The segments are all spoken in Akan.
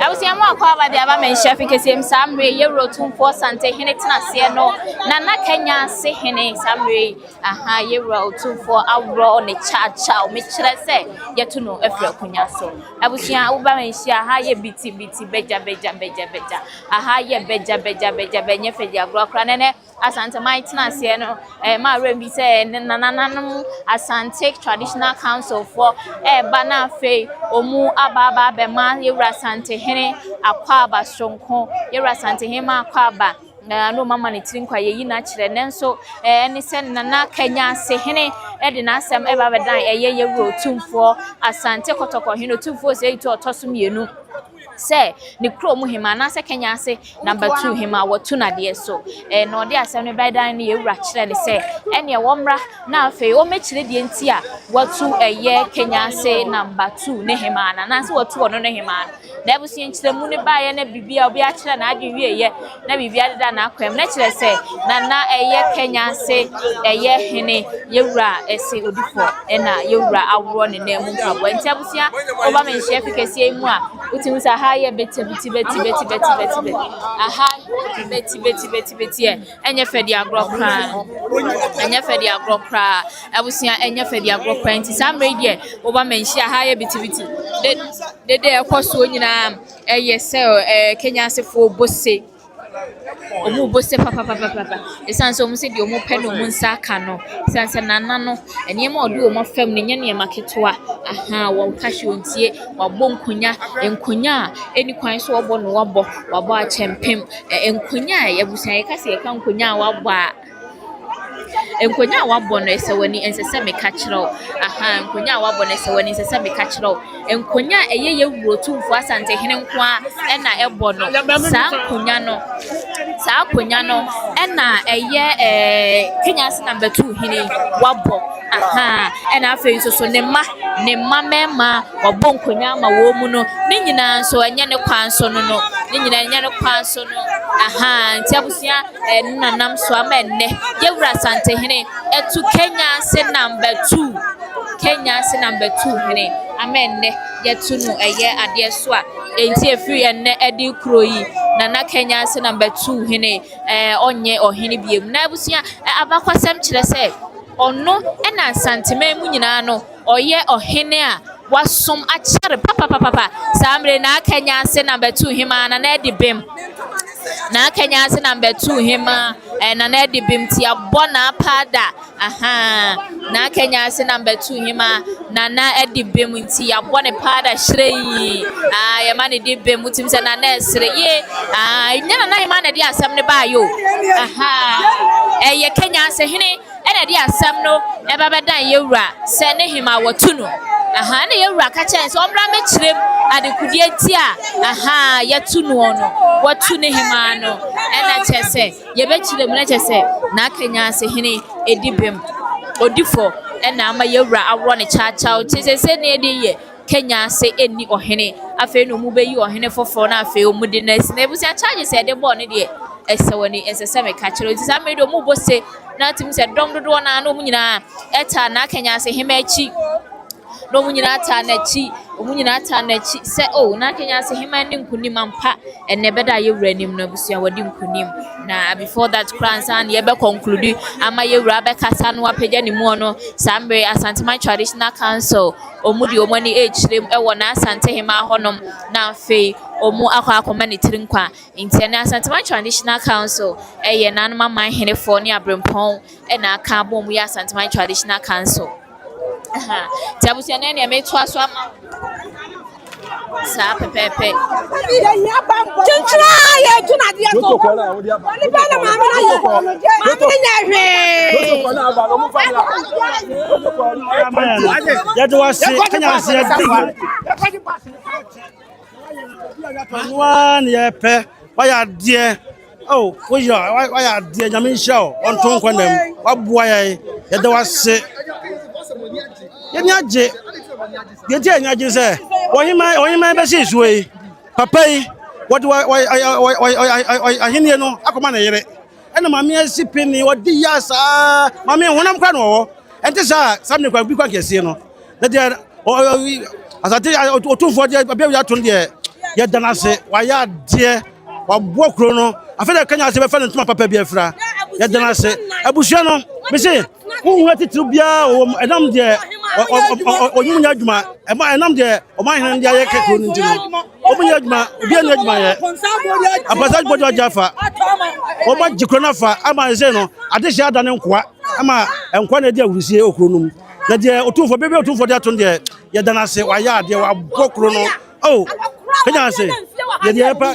Abusiamu akwaba de aba menhia fikesiem samre yewro Otumfuo Asantehene tenase no nana Kenyasehene samre aha yewro Otumfuo awro ne chacha o me kire se yeto no efre akunya so abusia wo ba menhia aha ye biti beja aha ye beja benye fedi agro kra nene Asantehema tenase no ma rembi se nanananum Asante Traditional Council for bana fe omu ababa be ma yewra Asantehene akwaba sonko yewra Asantehema akwaba no mama ne tirinkwa yeyi na kire nenso ene se nana Kenyasehene de na asem eba bedan yewra Otumfuo Asante kotoko hene Otumfuo se itu otoso mienu say ni krom hima na se Kenyase number 2 hima watu na de so no de asem ne bedan ne yewra kire ne se ene womra na afi o mechire de nti a watu Kenyase number 2 ne hima na se watu ono ne hima na ebusi nchire mu ne baaye na bibia obi a kire na ade wieye na bibia de da na akwam na kire se na Kenyase hene yewra ese odifo na yewra awro ne na mu mpabo nti ebusi a oba menhia fikese mu a utimu sa aha ye beti aha beti enye fedi agro kra abusia enye fedi agro kra nti samre die oba menhia aha ye beti de ekoso nyina se Kenyasefo bose omu bose papa esanso omu se di omu pe no mu nsa aka no sanse nana no eniyema odi omu fam ne nyane maketoa aha wo kashi ontie wabɔ nkonya eni kwan so wabɔ no wabɔ a chempem nkonya yabusan yekase yeka nkonya wabɔ a enkonya wabɔ no esewani ensese meka kyerɛw aha nkonya wabɔ no esewani ensese meka kyerɛw enkonya yewro Otumfuo Asantehene nko a na ɛbɔ no saa konya no na Kenyase number 2 hene wabɔ aha na afei so ne mma mema wabɔ nkonya ma wo mu no ne nyina so enye ne kwan so no ne nyina enye ne kwan so no aha nti abusia nanam so ama enne yewra Asantehene etu Kenyase number 2 hene amenne yetu no ade so a enti efiri enne edi kroyi nana Kenyase number 2 hene onye ohene biem na abusia abakwasem kire se ono na Asantehema mu nyina no oye ohene a wasom akyere papa samre na Kenyase number 2 hema na edi bem na Kenyase number 2 hema na edi bem ti abona pada aha na Kenyase number 2 hema na edi bem ti abona pada shrei ya mane di bem mutim se na esre ye nyana na hema na di asem ne ba yo aha Kenyasehene ena di asem no eba bedan yewra se ne hema watu no aha na yewra ka chen so omra mechirem adekudie ti a aha yetu no no watu ne hema no ena chese yebechirem na chese na Kenyasehene edibem odifo ena ama yewra awro ne chacha o chese ne edi ye Kenyase eni ohene afei no mu beyi ohene foforo na afei omu de na ebusia charge se de bo ne de esewani esese me ka kire ntisa me do mu bose na tim se dom dodo na no mu nyina eta na Kenyasehema achi no mu nyina ata na achi omu nyina ata na achi se na Kenyasehema ni nkunim ampa enne beda yewra nim na busia wadi nkunim na before that kransan ye be conclude ama yewra be kasa no apagya ni mu no sambe Asantehema Traditional Council omudi omani echirem ewo na Asantehema honom na afei omu akwa ne tirinkwa nti na Asantehema Traditional Council nanoma man henefo ne abrempon na aka bom ya Asantehema Traditional Council aha tabusia na ne meto aso ama sa pepepe chinchira ya tuna dia ko ni ba na mama na ye ya do wase Kenyase one ye pe waya de waya de nyame show on ton kwanam waboa ye do wase yenyaje yeti yenyaje se ohima be se suwe papa yi wodi ahenie no akoma na yere ena mame asipini wodi yasa mame honam kwa no ente sa samne kwa bi kwa kese no na de Asante Otumfuo de be ya ton de ye dana se wa ya de wa bo kro no afeda Kenya se be fa ntuma papa bi afra ye dana se abusua no me se hu titru bia o enam de onyunya adwuma enam de o ma hen de aye kekro no ntino o munya adwuma bia na adwuma ye apasa bodi ojafa o ma jikro na fa ama se no ade hia da ne nkoa ama enkoa na di awusie okro no na de Otumfuo bebe Otumfuo de aton de ye dana se wa ya de wa bokro no oh Kenya se ye de pa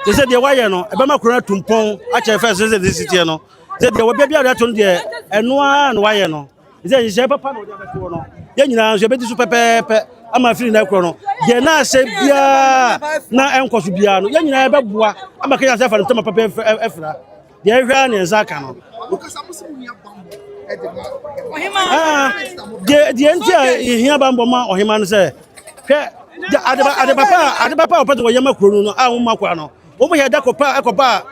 they said the wire no e be makro tumpon a che first say this city no say the we bia aton de eno a no wire no say je papa no de abeto no ye nyina so be di so pepepe ama firi na kro no de na se bia na enkoso bia no ye nyina be boa ama Kenya se fa no papa efra de ehwa na ezaka no the entire here bamboma or him and say, Adepapa opet wo yema kro no a wo makwa no wo mo yeda kopa ekopa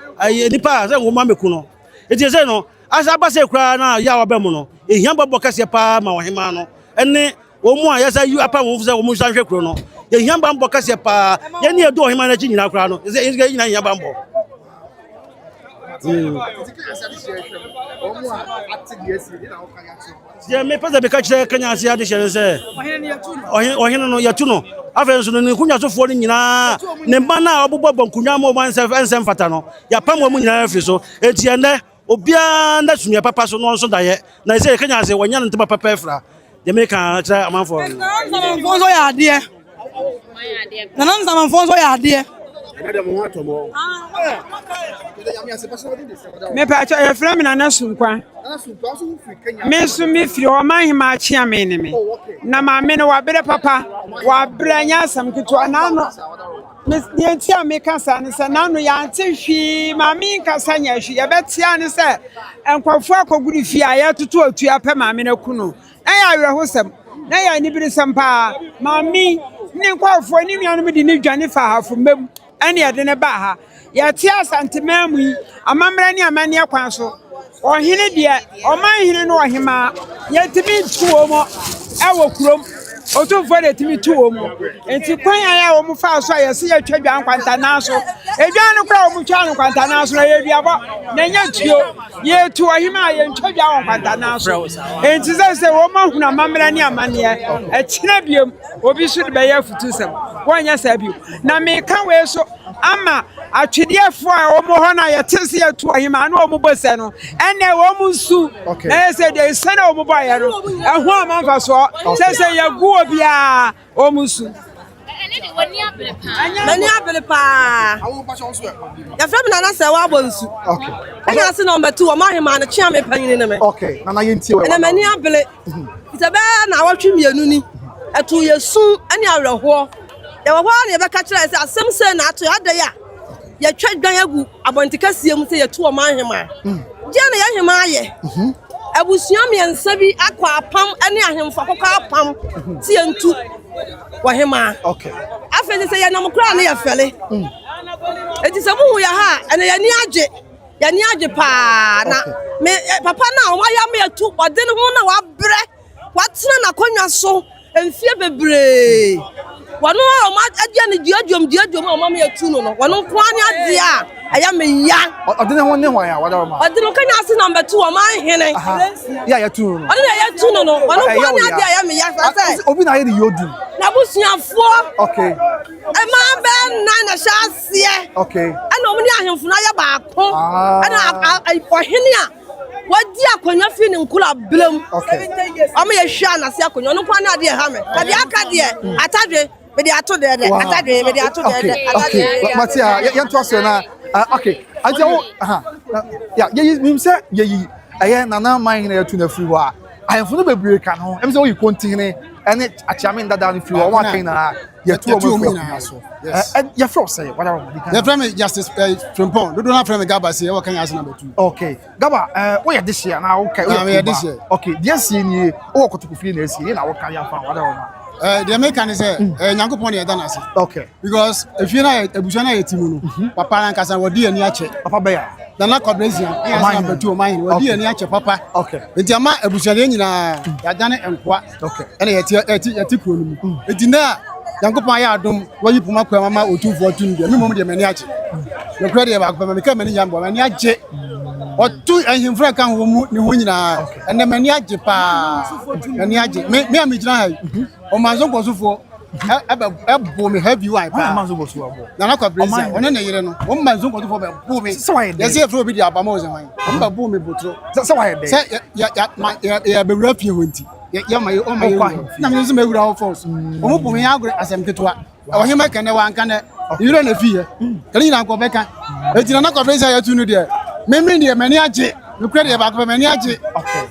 nipa say wo mamekuno it is say no as abase kra na ya wo bem no ehia babo kase pa ma wo hema no ene wo mu a yesa yu apa wo say wo mu sanhwe kro no ehia bambo kase pa ye ne edo hema na chi nyina kra no say nyina hia bambo yeah, me pesa be catch Kenyaseheene say ohene no yatu no afenso no nkunya sofo ni nyina ne mba na obobọ nkunya mo nsem fata no ya pam mo nyina afi so enti ene obia na sumia papa so no nso daye na say Kenyaseheene wonya no ntaba papa efra de me kan tra amanfo Fonso ya ade na nan zaman fonso ya ade me pa cha e frame na sunkwa me su me firi o man hima chia me ne me na ma me no wa bere papa wa branya sam kito na no me ye tia me kasa ne se na no ya ante hwi ma me kasa nya hwi ye betia ne se enkwafo akoguru fi a ya tutu otu apɛ ma me na kunu na ya werɛ hosam na ya ni biri sampa ma me ne nkwafo ni nua no me di ne dwane fa hafo mem ani ade ne ba ha ya ti Asantehemaa mu amamra ni amane akwan so ohene de oman hene no ohema ya timi tuo mo ewo kurom Otumfuo de timi tuo mo enti kwan ya wo mu fa so ya se ya twadwa nkwanta na so edwan no kra wo mu twa nkwanta na so ya duabo na nya tuo ye tu ohema ya twadwa nkwanta na so enti se wo ma huna amamra ni amane e kina biem obi so de be ya futusem wonya sa bio na me ka we so ama atwediefo a wo mo ho na ye tese ya tu ohema na wo mo bose no ene wo mu su na se de se na wo mo ba ya no eho amanfa so se ya gu obia o mu su mani abele pa ya frame na se wa bonsu anya se number 2 o ma hema na chia me panyin ne me okay na yenti we na mani abele itabe na watwe mienu ni etu yesu ani awerho ya wo na ye be ka kire se asem se na ato ade ya ya twadwan agu abontikasiem se ye to o ma hema je na ya hema aye abusua miensa bi akwa apam ane ahemfo kokọ apam ti entu wa hema okay afeni se ya namkura na ya fele eti se mu ya ha ene ya ni age pa na me papa na o ma ya me tu ode ne ho na wa bre watena na konwa so emfie bebre wanu o ma ade ne diadwom o ma me tu no wanu ko ani ade a aya me ya ode ne ho ne ho ya wada ma ode no Kenyase number 2 o ma hene ya ya tu no ode ya tu no wanu ko ani ade aya me ya fa obi na ye di yodu na busuafo okay e ma be na hyasie okay ana o mu ni ahemfo na ya ba ko ana ohene a wadi akonya fi ni nkula blem okay o ma ye hwa na se akonya no ko ani ade ha me ade aka de atadwe me de ato de atadwe me de ato de okay matia ye to aso na okay aja wo ya ye mim se ye aye nana man na yatu na free wa ahemfo no bebre ka no em se wo yi kontine ene achiame ndada no free wa wa kan na ye tu o mo so ye fro say whatever the frame justice Frimpong do not frame Gaba say what can answer number 2 okay Gaba wo ye this year na okay we ye this year okay dia si ni wo kotoku free na esi ni na wo kan ya fa whatever the American is nyankopon dey done as okay because if you na ebushana yetimu no papa na nkasa wo di ani ache papa be ya Nana Cobrezia, number 2 mine, will be any actual papa. Okay. The Jama Abushalian, Yadana and Qua. Okay. And a tickle. It did not. Yanko Paya Dom, where you put my Mama Otumfuo the moment of Maniachi. The credit about become many young women, Maniachi. Or 2 and him Frank and Wumina, and the Maniachi pa Maniachi. Me, I'm on my zone was for. Boom, have you? I Nana Cobrezia, one and a year, 1 month for booming. So I say a flow video about Moses. I'm a booming butro. That's why I say, yeah, be refuge. Yeah, my own, I'm using my without force. Open me out as I'm to or him. I can never you don't fear. Can you not go back? It's not a place I have to know there. Maybe the Maniachi. You credit about Maniachi. Okay.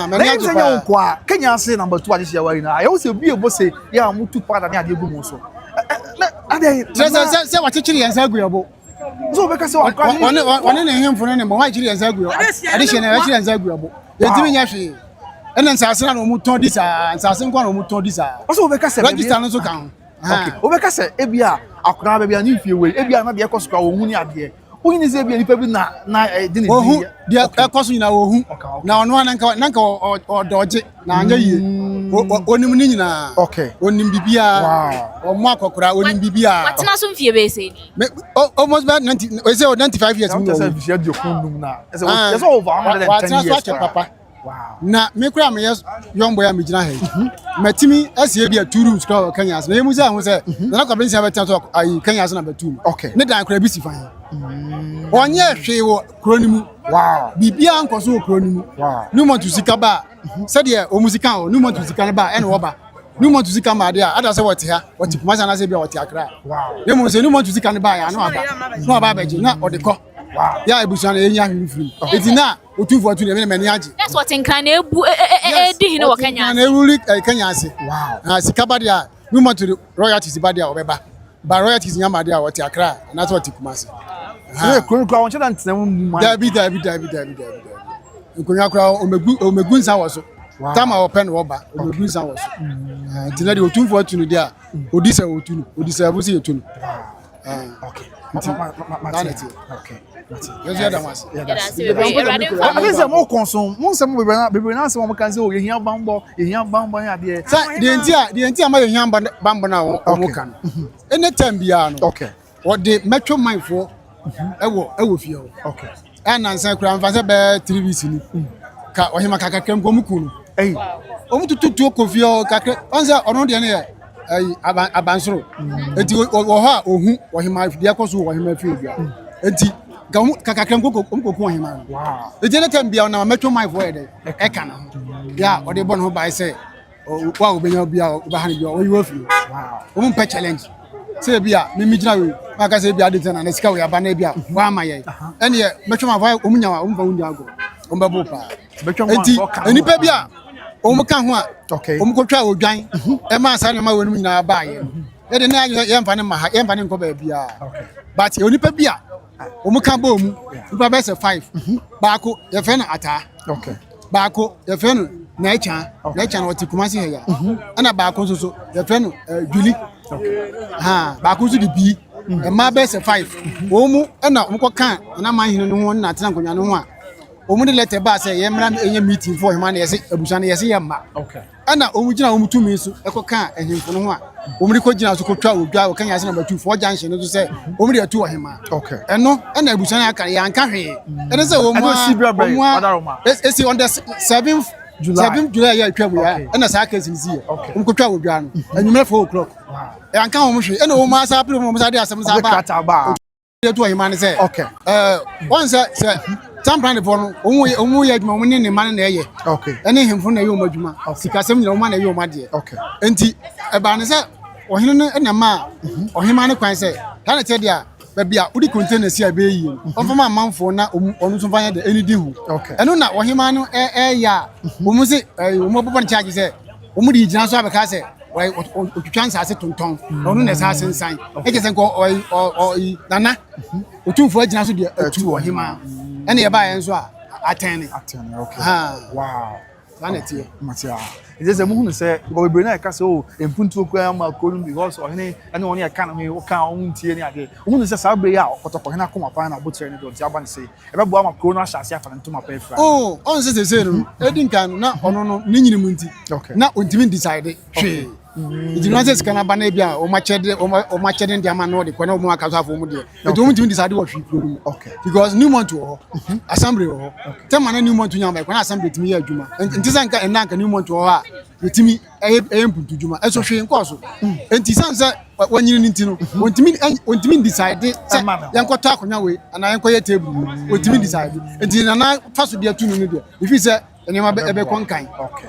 Maniachi. Kenya say number 2 this year. I also be able to say, yeah, I'm too part of the Gumoso. Say what teaching is agreeable. So because one in him for any more actually is agreeable. Additional is agreeable. You're doing actually. And then Sassan Muton this and Sassan Muton this. Also, because register also count. Okay. Obekase ebia akora bia na ifie we ebia na bia koso kwa ohuni ade ohuni ze bia nipa bi na dini ohu dia koso nyina ohu na ono nanka odoje na anya yie onim ni nyina okay onim bibia omo akokora onim bibia watina so mfie be sei ni almost about 90 we say 95 years we say fie dio kundum na yes over 110 years papa. Wow. Na me kura me young boy am gina he. Matimi asie bia 2 rooms kra Kenya na emu say ho say na Cobrezia be talk ai Kenya number 2. Okay. Ne dan kra bi si fan. Onye hwe wo kronimu. Wow. Bibia nkoso kronimu. Wow. Nu mo to sika ba. Say de o musika o nu mo to sika ba e na wo ba. Nu mo to sika ma de a ada say what ha. What kumasa na say bia what akra. Wow. Ne mo say nu mo to sika ne ba ya na aba. Na aba ba ji na odeko. Wow. Ya ebusuan enya hwifiri. Etina Otumfuo the Maniachi. That's what in can ebu di hino Kenya. Can rule Kenya say. Wow. Sikaba dia, no more to the royalties badia obeba. But royalties nyama dia what Accra, and that's what Kumasi. Eh, Kunkwa won cheda ntena David. Nkonya kra omegunsa woso. Tama open roba, omegunsa woso. Tina de Otumfuo tunu dia, odisa otunu, odisa abusi otunu. Okay. Okay. Yes, yeah, that was. I guess more consume. Most some we na say we can say oh here bambo ya there. The entire my here bambo na o kan. Anytime bia no. Okay. What the metro mine for ewo fie o. Okay. And answer kra mfa say be 3 weeks ni. Ka ohima kakakam ko mukunu. Eh. O mututu ko fie o kakre. Onse ono de ne abansoro. Enti wo ha ohu ohima dia ko so ohima fie bia. Enti kakakram ko ohima. Wow. The anytime bia na metro mine for e ka na. Ya o de bon ho bai say wa obenya bia o ba han bia o yiwa fie. Wow. O mu pe challenge. Say bia me gina we maka say bia de tena na sika we aba na bia wa amaye ene ye metwa ma fa o munya wa o mfa wundi ago o mbebo pa metwa ma enipa bia o mu ka ho a o mu kotwa odwan e ma asa ne ma wonu nyina ba ye e de na ye mfa ne ma ha ye mfa ne nko ba bia but onipa bia o mu ka ba o mu nipa be say 5 baako ye fe na ata baako ye fe no na echa na wati Kumasi he ya ana baako so ye fe no Juli baako so di bi e ma be say 5 o mu na o ko kan na man hinu no na tena nkonya no ho a o mu de letter ba say ye mra enye meeting for him na yesi abusa na yesi ye ma ana o mu gina o mu tumi so e ko kan ehimfo no ho a o mu de ko gina so ko twa odwa o kan yasi number 2 for junction no so say o mu de atu ohima eno na abusa na aka ya nka hwe ene say o mu esi on the 7th July ya twa bu ya ena sa case ni see o ko twa odwa no anwumre 4 o'clock ya nka ho mu hwe ena o mu asa apple mu sa de asem sa ba ya tu ohima ni say once say Tambrand for no omu ye adwuma omu ne man na eye ene hemfo na ye omu adwuma sikasem nyina omu na ye omu ade enti e ba ne say ohene no na ma ohima ne kwan say ta na che dia ba bia udi container si abe yi onfama amanfo na onu so fanya de eni di hu eno na ohima no ya omu se omu bobo charge say omu di gina so abeka say otwitwa nsase tonton onu na sa sensan eje sen ko nana Otumfuo agina so de atu ohima ene ye ba yen so atene okay wow Sanity. Matia. It is a moon say, go be na ka so empuntu okwa ma kolum because ohene ene woni e kan me wo kan on tie ni ade. Moon say sa be ya okotoko hena ko mapan na botre ni do ti aba ni say. E be bo ama kro no ahase afa nto ma pa efra. Oh, on say no. Edin kan na ono no ni nyini mu nti. Na ontimi decide hwe. It not just kana bana bia o ma chede ndi ama no de kwa na o mu aka so afo mu de. E to mu ntimi decide what hwe problem. Okay. Because new month wo assembly wo. Tell man new month nyama kwa na assembly timi ya adwuma. Nti sanka en nanka new month wo ha. Etimi empuntu dwuma. Eso hwe nko so. Enti sansa wanyini nti no. Ontimi decide say yankota akonya we ana yankoye table. Ontimi decide. Enti na faso de atu no de. If you say Enema ebe konkan. Okay.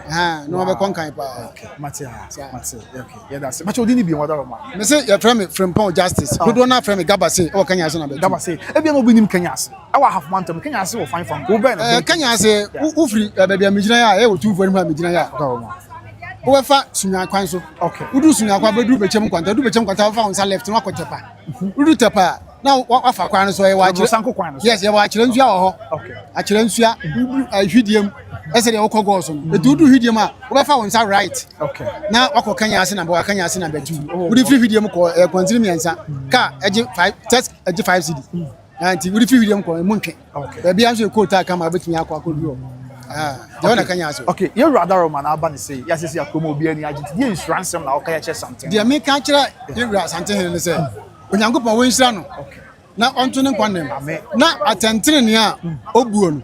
No ebe konkan pa. Okay. Matia. Okay. Yeah, that's it. But you didn't be wada ma. Me say your friend from Pon Justice. Who do not friend Gabase or Kenyase na be. Gabase. E bi no bi nim Kenyase. Our half month Kenyase will find from go be na. Kenyase who free baby amigina ya e Otumfuo ma amigina ya. Who efa sunya kwan so. Okay. Who do sunya kwa bedu bechem kwanta. Do bechem kwanta fa on sa left no akotepa. Who do tepa. Now wafa kwan so e wa akire sanko kwan so. Yes, e wa akire nsua ho. Okay. Akire nsua hwidiem. Ese de okogo so no edudu hwidiem a wo be fa wonsa right. Okay. Na wako Kenyase na bo Kenyase na betu wo di free hwidiem ko continue miensa ka eje 5 test eje 5 cd anti wo di free hwidiem ko muntwe. Okay. Be bia so e quote aka ma betumi akwa akodu de na Kenyase. Okay, you rather man aba ni say yes say akomo obi ani agent the insurance na o ka ya che something de me kan kire you Asantehene ni say onyankopon wo nsira no. Okay. Na onto ne kwanem na atentere ne a obuo no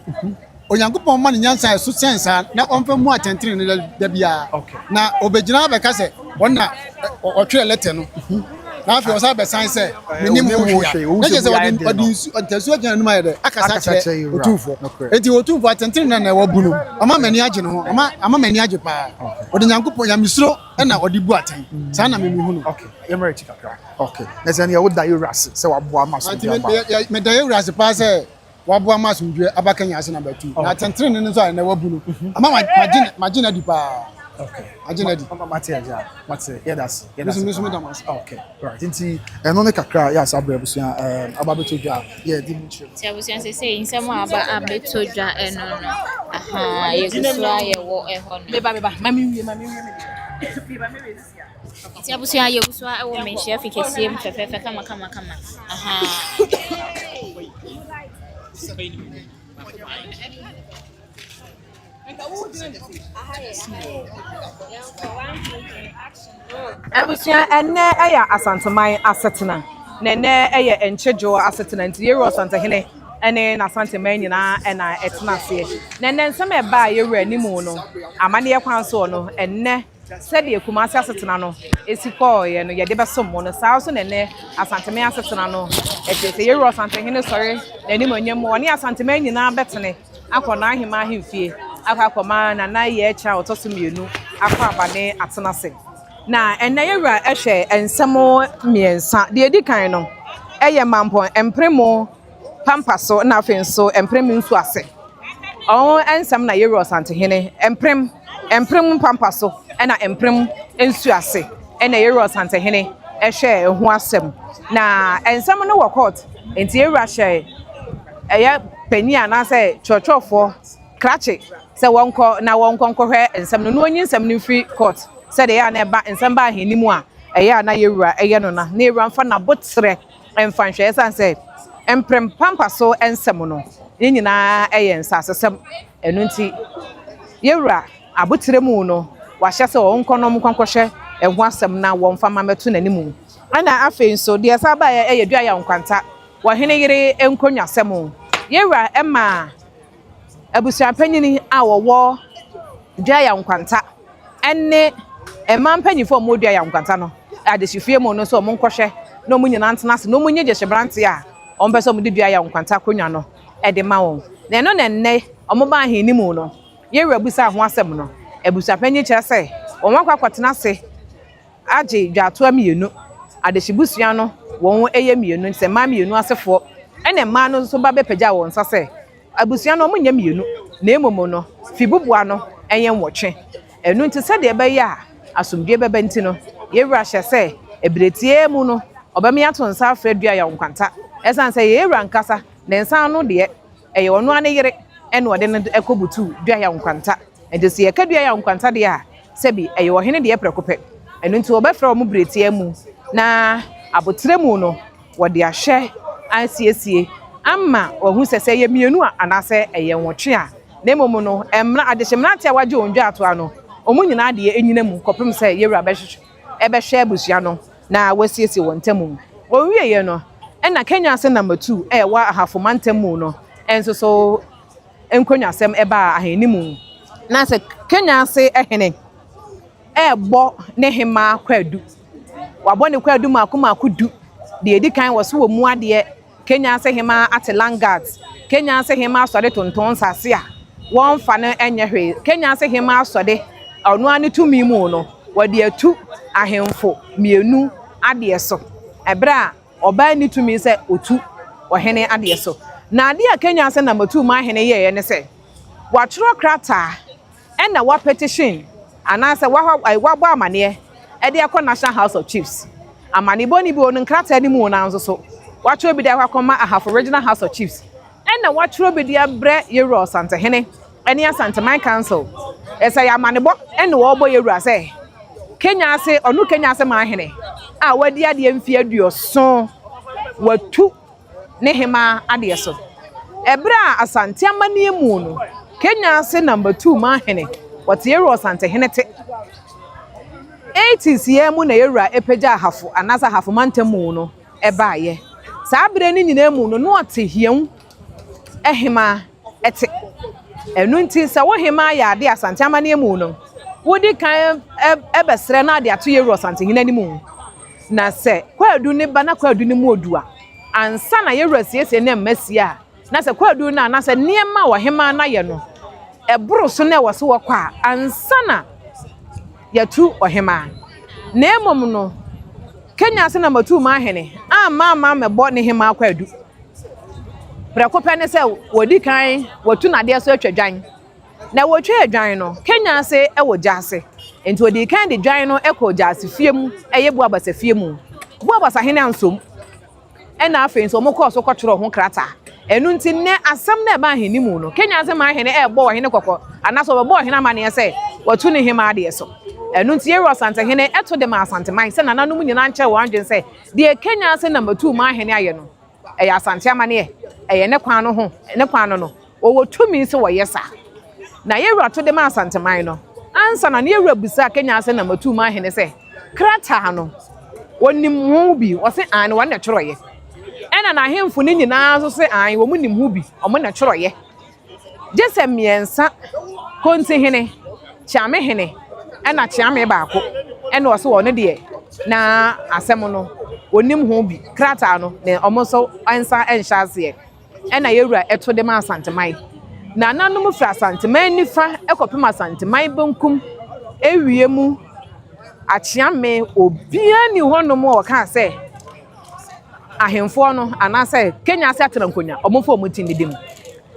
onyankopon ma nyansa so sensa na onfa mu atentere ne da bia na obegyina be ka se wona otwe letter no na afi osa be san se minim wo na je se odinsu ontasu agyan no ma yede akasa kire Otumfuo enti Otumfuo atentere na wabu no ama mani age no ho ama mani age pa odinyankopon ya misro na odibu aten sa na memi hu no. Okay, yemere chikakra. Okay, na se na wo da you ras se wabo amaso bia ba me da you ras pa se wabo amaso ndwe aba Kenyase na batu na atentere ne so na wabu no ama magina di pa. Okay. Agenda di. Matia ja. Matia. Yeah, that's. Okay. Right. Inti no ne kakra ya sabre busuan aba betodwa. Yeah, di mucho. Ti abusuan say insem aba betodwa no no. Aha, ye kusua ye wo ho no. Beba. Mami wie. Beba me sia. Ti abusuan ye kusua e wo me chef kesie m fefefe kama. Aha. Abusia ene eya Asantehemaa asetena na ene eye enchejo asetena nti yero Asantehene ene na Asantehemaa nyina ena etena se na ene nsem e ba yero animu no amane ye kwan so no ene sede ekumase asetena no esiko ye no ye de besom no saa so na ene Asantehemaa asetena no etete yero Asantehene sori na animu nyem woni Asantehemaa nyina betene akona ahima ahimfie akakoma na ye cha otoso mienu akwa abane atena se na ena yewra ehwe ensemo miensa de edi kan no eye mampon empremo pampaso na afenso emprem nsu ase ensem na yewra Asantehene emprem pampaso na emprem nsu ase ena yewra Asantehene ehwe ehu asem na ensem no wo court enti yewra hye eye penia na se chochofo krache se wonko hwe ensem no onyi ensem no free court said ya na eba nsem ba henimu a eya na yewura eye no na yewura mfa na botre emfa nhwe san say emprem pampa so ensem no nyina eye nsasesem enu nti yewura abotre mu no wahye se wonko no mkwankohwe ehu asem na wonfa mametu nanimu ana afi nso de saba eye dua ya nkwanta wahene yire enkonwasem yewura ema abusia panyini a wowo dua ya nkwanta enne ema mpanyifo modua ya nkwanta no adesifie mu no so monkohwe no munyina ntenase no munye gye brante a ompeso mu dua ya nkwanta konwa no ede ma won na no nenne omoba ahenimu no yewura busa ho asem no abusia panyi kire se onwakwa kwatenase age dwato amienu adesibusua no won eye mienu se ma mienu asefo ene ma no so ba bepaja won sase abusia no munye mienu na emomo no fibubua no enye nwotwe enu nti se de ebe ya asomdwe bebe nti no yewura hye se ebretie mu no obame ato nsa afredua ya nkwanta esan se yewura nkasa na nsa no de eye onu ane yire ene ode no ekobutu dua ya nkwanta enti se yakadua ya nkwanta de a sebi eye ohene de prekope enu nti obefra omu bretie mu na abotre mu no wode ahye asiesie amma ohu sese ye mienu anase eye nwotwe a na emomu no emra adehemra tia waje ondwa ato ano omu nyina de enyina mu kopem se yewura behwehwe ebehwe abusua no na wasiesie wontamu owie ye no na Kenyase number 2 wa ahafomantemu no enso so enkwanyasem eba ahenimu na se Kenyasehene bo ne hema kwadu wabo ne kwadu makomakodu de edikan woso wo mu ade Kenyasehemaa atelangat Kenyasehemaa sore tonton sase a won fa no enye hwe Kenyasehemaa sore onu ane tumi mu no wade atu ahemfo mienu ade so ebra oba ni tumi se otu ohene ade so na ade a Kenyase number 2 ma hene ye ne se watro krata na wa petition anase wa bo amane e de akọ National House of Chiefs amane boni bi onu krata ni mu na nso so watro bi de akọma ahafo Regional House of Chiefs na watro bi de abre yero Asantehene eni Asantehmaa Council esa ya amane bo na wo bo yero ase Kenyase onu Kenyase ma hene a wadi ade mfi aduoso watu ne hema ade so ebra Asantehmaa ne mu no Kenyase number 2 ma hene wati yero Asantehene te 80s ye mu na yewura epeja ahafo anasa ahafo mantemu no eba ye saa bere ni nyina mu no no ate hiem ehema ete enu nti se wo hema ya ade Asantehmaa ne mu no wodi kan ebesre na ade ato yewura Asantehene ni mu na se kwadu ne ba na kwadu ne mu odua ansa na yewura siesie na mmasia na se kwadu na na se niema wo hema na ye no eburu so na wose wo kwa ansa na yatu ohema na emom no Kenyase number 2 ma hene ama mebo ne hema kwadu prekope ne se wodi kan watu na de so atwadwan na wotwe adwan no Kenyase wo jase enti wodi kan de dwan no ekọ jase fiem eyebu abasa fiem bu abasa hene ansom na afen so mokọ so kọtoro ho krata enu nti ne asem na eba hene mu no Kenyase ma hene ebo hene kokọ anaso bebo hene amane se watu ne hema de so enu nti yero Asantehene eto de ma Asantehmaa se nananum nyina nche wo anjen se de Kenyase number 2 ma hene aye no eya Asantehmaa ne eye ne kwan no ho ne kwan no wo tumi se wo yesa na yero ato de ma Asantehmaa no ansa na yero abusa Kenyase number 2 ma hene se krata no wonim ho bi wo se an wo na tworoye ena na hemfu ni nyina so se an wo munim ho bi o mo na tworoye jese miensa Kontihene Chiamehene ena Chiame baako ena wo se wo ne de na asem no onim ho bi krata no ne omoso ansa enhyase ena yewura eto de ma Asantehmaa na nanum fra Asantehmaa nifa ekopem Asantehmaa bankum ewie mu Chiame obia ni honom o ka se ahemfo no anase Kenyase atrankonya omofo omutinidim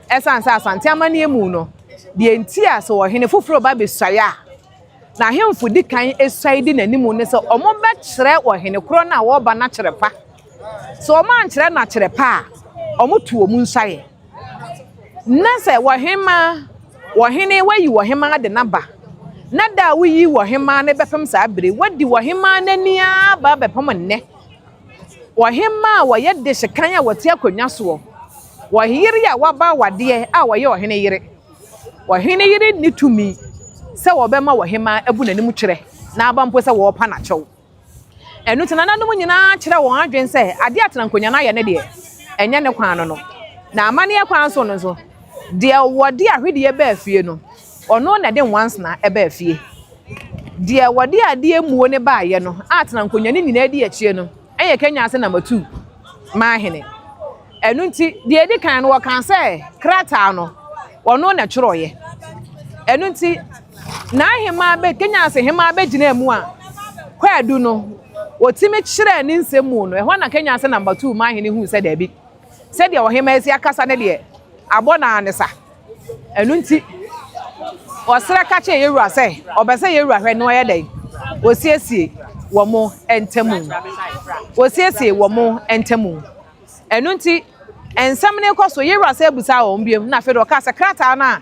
esansa Asantehmaa ne mu no de entia so wo hene foforo ba besaya na ahemfo di kan esuaidi nanimu ne se omo be kire wo hene kro na wo ba na kire pa so omo an kire na kire pa omo tu omu nsaye na se wo hene wayi wo hema de naba na da wuyi wo hema ne bepem sa bere wadi wo hema nania ba bepem nne wo hema wo ye de hyekan a wote akonwa so wo yiri a waba wade a wo ye wo hene yiri ni tumi se wo be ma wo hema abu nanim kire na abampo se wo pa na chew enu tinananum nyina kire wo adwen se ade atrankonya na ye ne de enye ne kwan no na amane kwan so no so de wode ahwede be afie no ono na de once na ebe afie de wode ade emuo ne ba ye no atrankonya ne nyina adi achie no enye Kenyase number 2 ma hene enu nti de edi kan no wo kan se krata no ono na tworoye enu nti na ahema be Kenyasehema be gina mu a kwadu no wotimi kire ni nsemu no ehwa na Kenyase number 2 ma hene hu se da bi se de ohema esi akasa ne de abona anesa enu nti osra kache yewura se obese yewura hwe no ye dai osiesie wo mo entemu enu nti ensam ne koso yewura se busa wo mbiem na fe do ka se krata na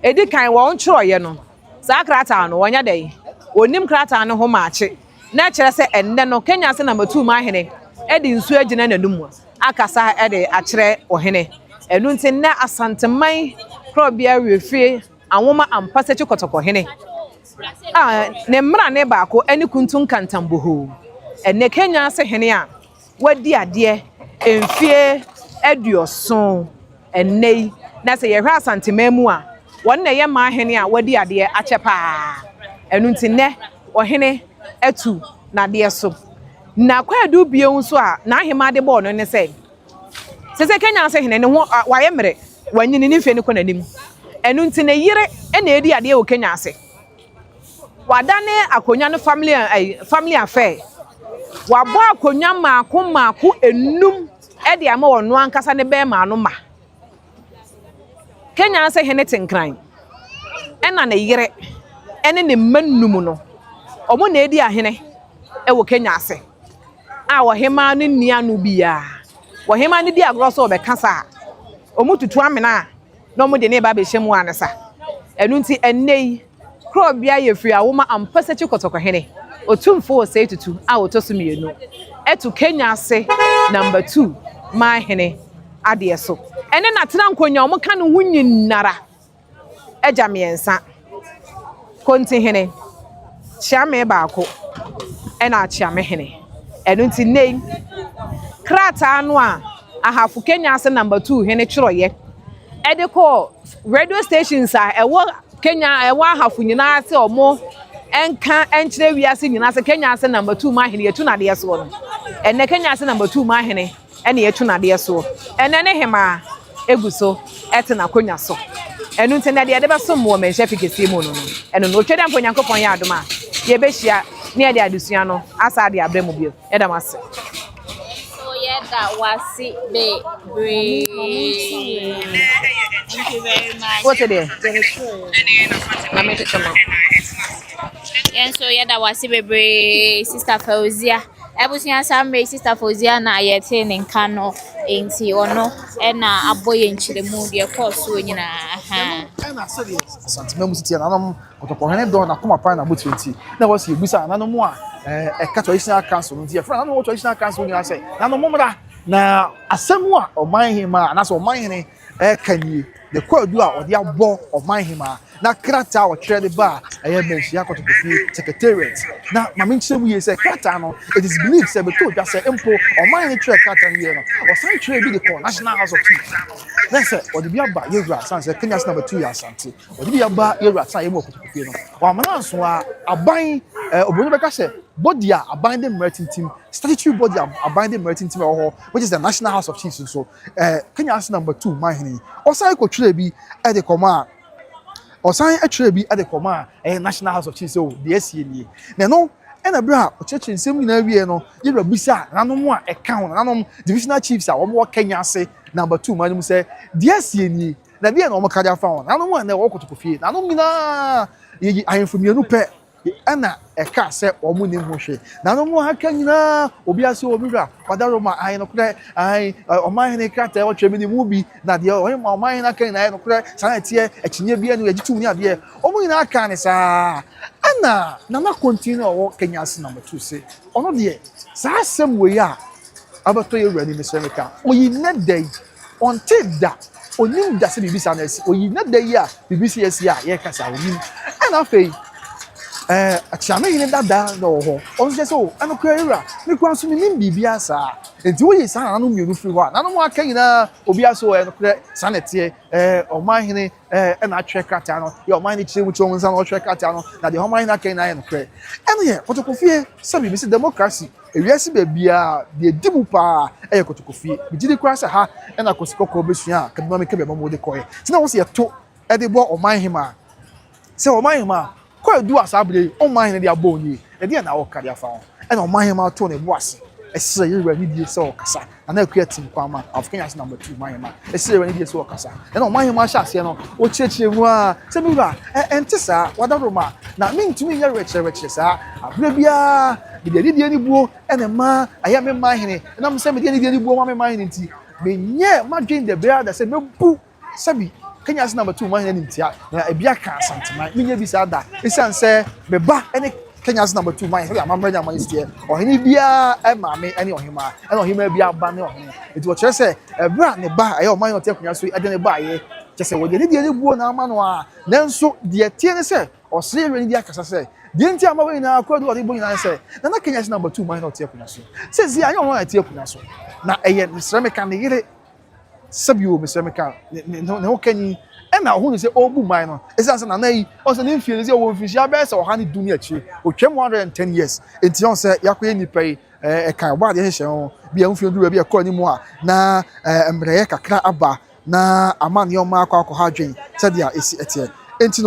edi kan won chroye no saa krata no wonya dai onim krata no ho maache na kire se enne no Kenya se number 2 mahene edi nsu agina nanum akasa edi akire ohene enu nti na Asanteman krobia wefie anwoma ampasechi kotoko hene ne mra ne baako eni kuntun kantamboho enne Kenyasehene a wadi ade emfie eduoson ennei na se yehwe Asanteman mu a won na ye mahene a wadi ade achepa enu nti ne ohene etu na de so na kwadu bie nso a na ahema de ball no ne se Kenyasehene ne ho waye mere wanyini ni fie ne konanim enu nti ne yire na edi ade o Kenyase wadane akonya no family affair wabo akonya maako enum edi ama wono ankasa ne be ma no ma Kenyasehene tenkran ena ne yire ene ne mannum no omo na edi ahene ewo Kenyase a wohema no nia no bia wohema ne di agroso obekasa omo tutu amena na omo de ne ba be hyemu anesa enu nti ennei krobia ye free awoma ampasechi kotokohene Otumfuo say tutu a otosumienu etu Kenyase number 2 mahene ade so ene na tena nkonya omo ka no hunyinara eja miensa kontihene chiame baako ena chiamehene enu nti nei krata anu a ahafu Kenyase number 2 hene chiroye ede ko radio stations a ewo Kenya ewa ahafu nyina ase omo enka enchire wiase nyina ase Kenyase number 2 mahene yetu na de so no enne Kenyase number 2 mahene ene yetu na de so enne ne hema eguso etena konya so enu ntene de be so mo menhye fikesi mu no eno no twede mpo Nyankopon ya adoma ye behia ne de adusua no asa de abremu bio edam ase Yeda wasi be thank you very much. What's it there? So yeda wasi be sister Fauzia ebusia samme sister Fauzia na ayete ne nka no enti ono na aboye nchiremu de course nyina ha na sɛ Asantehemaa mu sitia nanom kotokohene do na koma pan na bo 20 na wasi ebusa nanom a ɛka traditional council no tie fra nanom traditional council nyina sɛ nanom mra na asɛm a Ɔmanhema na sɛ Ɔmanhene kanie the kwadu a ɔde abɔ Ɔmanhema na krata a ɔtwerɛ de ba ɛyɛ menhia kotokofie secretariat na mamenkyerɛ mu yie sɛ krata no it is believed sɛ beto dwa sɛ mpo Ɔmanhene twerɛ krata no yie no ɔsan twerɛ bi de kɔ National House of Chiefs na sɛ ɔde bi aba yɛwura san sɛ Kenyase number 2 yɛ Asante ɔde bi aba yɛwura san yɛ mu kotokofie no ɔamana nso a aban obonyo bɛka sɛ body a aban de meriting statutory body a aban de meriting which is the National House of Chiefs so Kenyase number 2 mahene ɔsan kɔ twerɛ bi ɛde kɔma Osan atwere bi ade koma National House of Chiefs so the SCNA na no ena bra ocheche nsem nyina wie no yewra busa nanom a eka ho nanom divisional chiefs a wo Kenyase number 2 manum say the SCNA na bia na wo kaja fa ho nanom a na wo kotokofie nanom nyina yi ahemfo mienu pe ana eka se omu ne ho hwe nanom ha ka nyina obi ase obi bra wadaro ma ayi no kure ayi Ɔmanhene krata e wotwe mi ni mu bi na de Ɔmanhene aka nyina no kure sana tie akinye bia no yagitu ni ade omu nyina aka ne sa ana na continue owo Kenyase number 2 say ono de sa asem we ya abato ye wura ni mesemeka oyi na dai until that onim da se bibisa na si oyi na dai a bibisi esi a ye kasa onim ana fei Asanehene dada no ho onse so ano kwera me kwa so nim bibia sa enti wo yi sa na no mienu firi ho a na no aka nyina obi aso no kre sanete Ɔmanhene na atwe krata no ye Ɔmanhene kire mu chonwo nsa no atwe krata no na de Ɔmanhene aka na ye no kre ene ye kotokofie sabi bi se democracy ewiase bebia de dimu pa kotokofie bigidi kwa sa ha na kosikoko besua kaduma me kebe mamu de koye tina wo se ye to e de bo Ɔmanhema se Ɔmanhema kwa du asabre Ɔmanhene de aboni e de na wo kare afa ho e na Ɔmanhema to ne boase esire yewura ni die se okasa na creating kwama of Kenyase number 2 Ɔmanhema esire yewura ni die se okasa e na Ɔmanhema hya ase no o chirechire mu a se mi wura ente sa wadaroma na mentumi ye recherche sa abra bia de die ni buo e na ma aya me Ɔmanhene na mo se me die ni buo ma me Ɔmanhene nti me nye madwen de bia da se mebu sabi Kenya's number 2 man in tia na ebia ka Asantehema me nya bi sa da esan se me ba ene Kenya's number 2 man ya mamra nya man stie ohene bia e maame ene ohema ene ohema bia ba ne ohene enti wo kire se ebra ne ba aye o man ote akunya so ade ne ba aye kire se wo de ne die ne buo na ama no a nanso de tie ne se o se yɛ ni akasa se de nti ama we na akwadu ode bo nyina se na Kenya's number 2 man ote akunya so se zi anya ho na tie akunya so na eye Mr. Meka ne yire sabio Mr. Meka ne ho kanyi na ho ni se obu man no esan na nayi o se ne mfie ne se o mfie ya be se o ha ni dunia chi o twem 110 years enti on se yakoye nipa yi kan ba de hye ho bia mfie ndu bia ko ni mu a na mbreye kakra aba na amane o ma akwa ha dwen se dia esi etie enti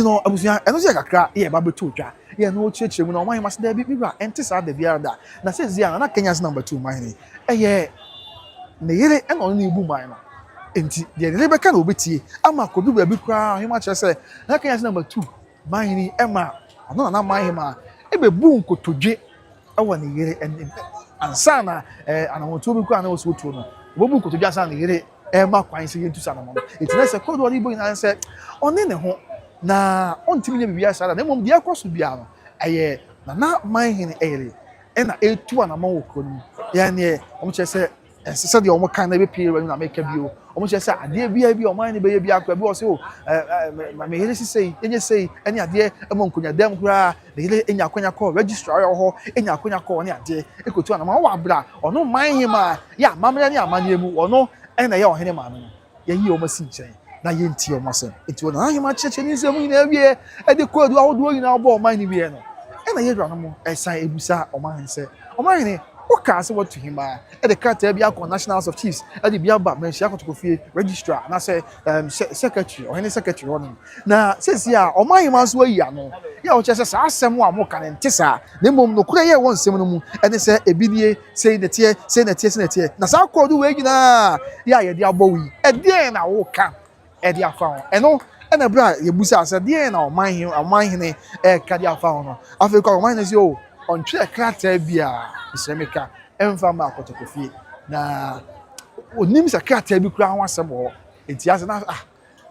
no abusia eno se kakra ye ba beto twa ye no chiechire mu na o man mas da bi bra enti sa da bia da na se zia na Kenya's number 2 man ni eye ne yere eno ni ibu man no enti de Rebecca na obetie ama kodu ba bi kra hima kire se na Kenya's number 2 man ni ema ono na man hima ebebu nkotodwe ewa ne yere ansa na anawotu bi kra na oso otu no obebu nkotodwe ansa na yere ema kwan se yentu sa na mo enti na se kodu ori bo ina se one ne ho na ontimi ne bibia sa na mom de akoso bia no eye na man hene ere ena etu ana ma wokonu ya ne omo kire se sɛ deɛ ɔmo kan na be pay na make bio ɔmo kyerɛ sɛ adeɛ bia ɔmo ani bɛyɛ bia akɔ bi ɔsɛ o me hele sisei enye sei ɛne adeɛ ɛmo nkonya dɛm kura de hele enya akonya kɔ registrar yɛ hɔ enya akonya kɔ ne adeɛ ekotu ana ma wɔ abra ɔno man hima ya mamre ne amane mu ɔno ɛna yɛ ɔhene maame no yɛ yi ɔmo si nkyɛn na yɛ nti ɔmo asɛm enti ɔno ahima kyerɛkyerɛ ne nsɛm nyina awie ɛde kɔdu ahodoɔ nyina ɔbɔ ɔman ne wie no ɛna yɛ dwa no mo ɛsan ebusa ɔman sɛ ɔman ne oka se what to him e de cartel bia con National House of Chiefs e de bia ba menhia kotokofie registrar na say secretary or any secretary on na says ya o man him so ayi ano ya o chese sa asem a mo kan ntesa na mom no kura ye won sem no mu e de say ebidie say na tie na sa kodu we gina ya ye de abowi e de na wo kan e de afa e no e na bra ye busa say de na o man him e ka de afa no afi ko o man na say o on twe cartel bia Mr. Meka emfa ma akotokofie na onim sa cartel bi kura ho asem ho enti ase na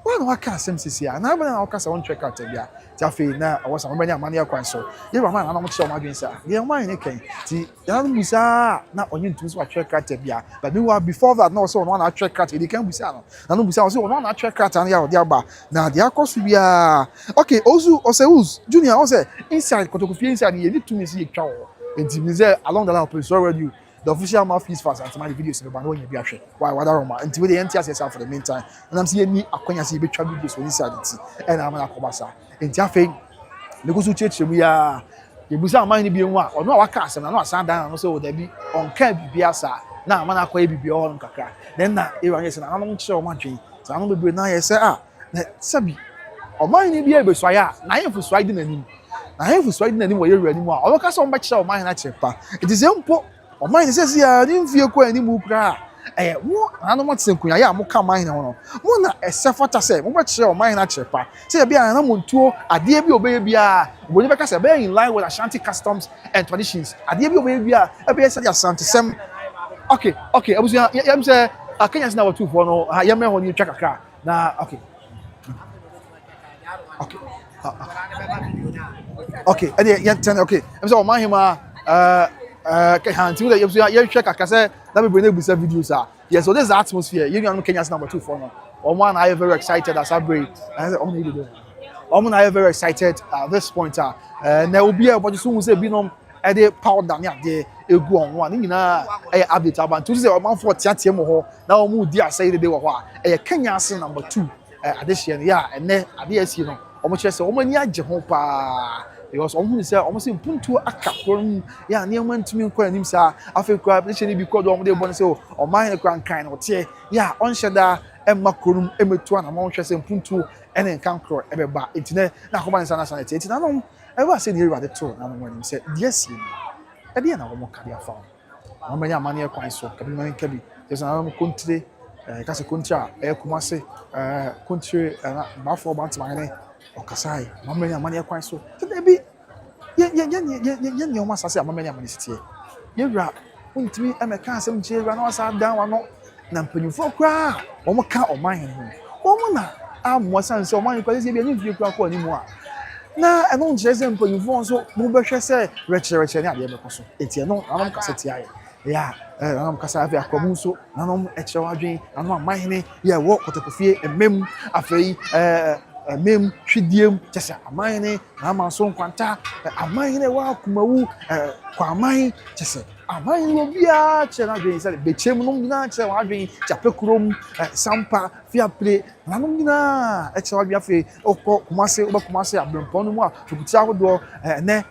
wa na waka asem sisi a na ba na waka sa on twe cartel bia ti afi na awasa mo bani amane akwan so ye ba ma na mo kye o ma dwen sa ye man ne kan ti ya no busa na onye ntum so twe cartel bia but meanwhile before that no so no na twe cartel di kan busa no na no busa so no na twe cartel ya o di aba na di akoso bia okay ozu osewus junior o say inside kotokofie inside ye ni tumi si ye twa o enti me say along the line of so radio the official mouthpiece for Asantehema videos no ba no nya bi ahwe why wada roma enti we dey enti asesa for the meantime and am say ni akwanya say betwa videos on inside it and am na akobasa enti afei me go so chechire mu ya ye busa aman ni bi enwu a ono a waka asem na no asan dan no say o da bi on ka bibia sa na aman akoye bibia ho nkakra then na e wan yes na no nche o madwen sa no bebre na ye say na sabi o man ni bi e be so ya na ye fu so ide nanim na hefu so ide nanim wo ye wura nim a o ka so mba kire o man na chepa it is empo o man say say ya ni mfie ko ani mu kra wo anu mo tsenkunya ya mo ka man na ho mo na esefota say mo ba kire o man na chepa say bia na mo ntuo ade bi obeye bia oboni be ka say be in line with Ashanti customs and traditions ade bi obeye bia e be say Asantehema okay abusia yam say Kenya's number 2 for no yam me ho ni twa kakra na okay and yeah okay I'm so man him hanti we you check akase na be bring busa videos yes so this atmosphere you know Kenya's number 2 for no one I very excited as I break and I very excited at this point na obi e bojo so say bi no e dey powder na dey egu on one nyina e update about to say o man for tiatia mo ho na o mu di asay dey wo ho Kenya's number 2 addition yeah and ade asi no omo kire se omo ani age ho pa because omo ni se omo se mpuntu akakron ya ne ma ntumi nkwa anim sa afekwa pressure bi kodo omo dey bon se o man kran kan no tie ya on sheda emma kronum emetu ana mo hwe se mpuntu ene nkan kro ebeba etine na akoma nsa na sanete etina no eba se dey rade to na mo nim se die si e dey na omo kadia fa omo manya amane kwan so kabi man kabi just na mo kontire kase kontra kumase kontire na for bantmane okasai mamanya amane kwan so te bi ye o masase amanya amane sitie ye wra untimi emeka asem chira na wasa dan wa no na mpanyinfo kra wɔn ka ɔman hene ho wɔn na amoa sanse ɔman hene kwa sɛ bi ani mfie kra kɔ animu a na ɛno nkyerɛ sɛ mpanyinfo nso mo bɛhwɛ sɛ rɛkyerɛkyerɛ ne adeɛ bɛkɔ so enti ɛno nanom kasa tia yɛ ya nanom kasa afei akɔmu nso nanom ɛkyerɛ wadwen nanom aman hene yɛ wɔ kɔtɔkɔfie mmem afei mem hwidiem kyɛ aman hene na ama so nkwanta aman hene wɔ akumawu kɔ aman kyɛ sɛ aman hene wɔ biara kyerɛ n'adwen sɛ bekyerɛ mu nom nyinaa kyerɛ wɔn adwen kyapɛ kurom sampa fiapire nanom nyinaa ɛkyerɛ wadwen afei ɔkɔ kumase ɔbɛ kumase abirempɔn no mu a tukuti ahodoɔ ɛnɛ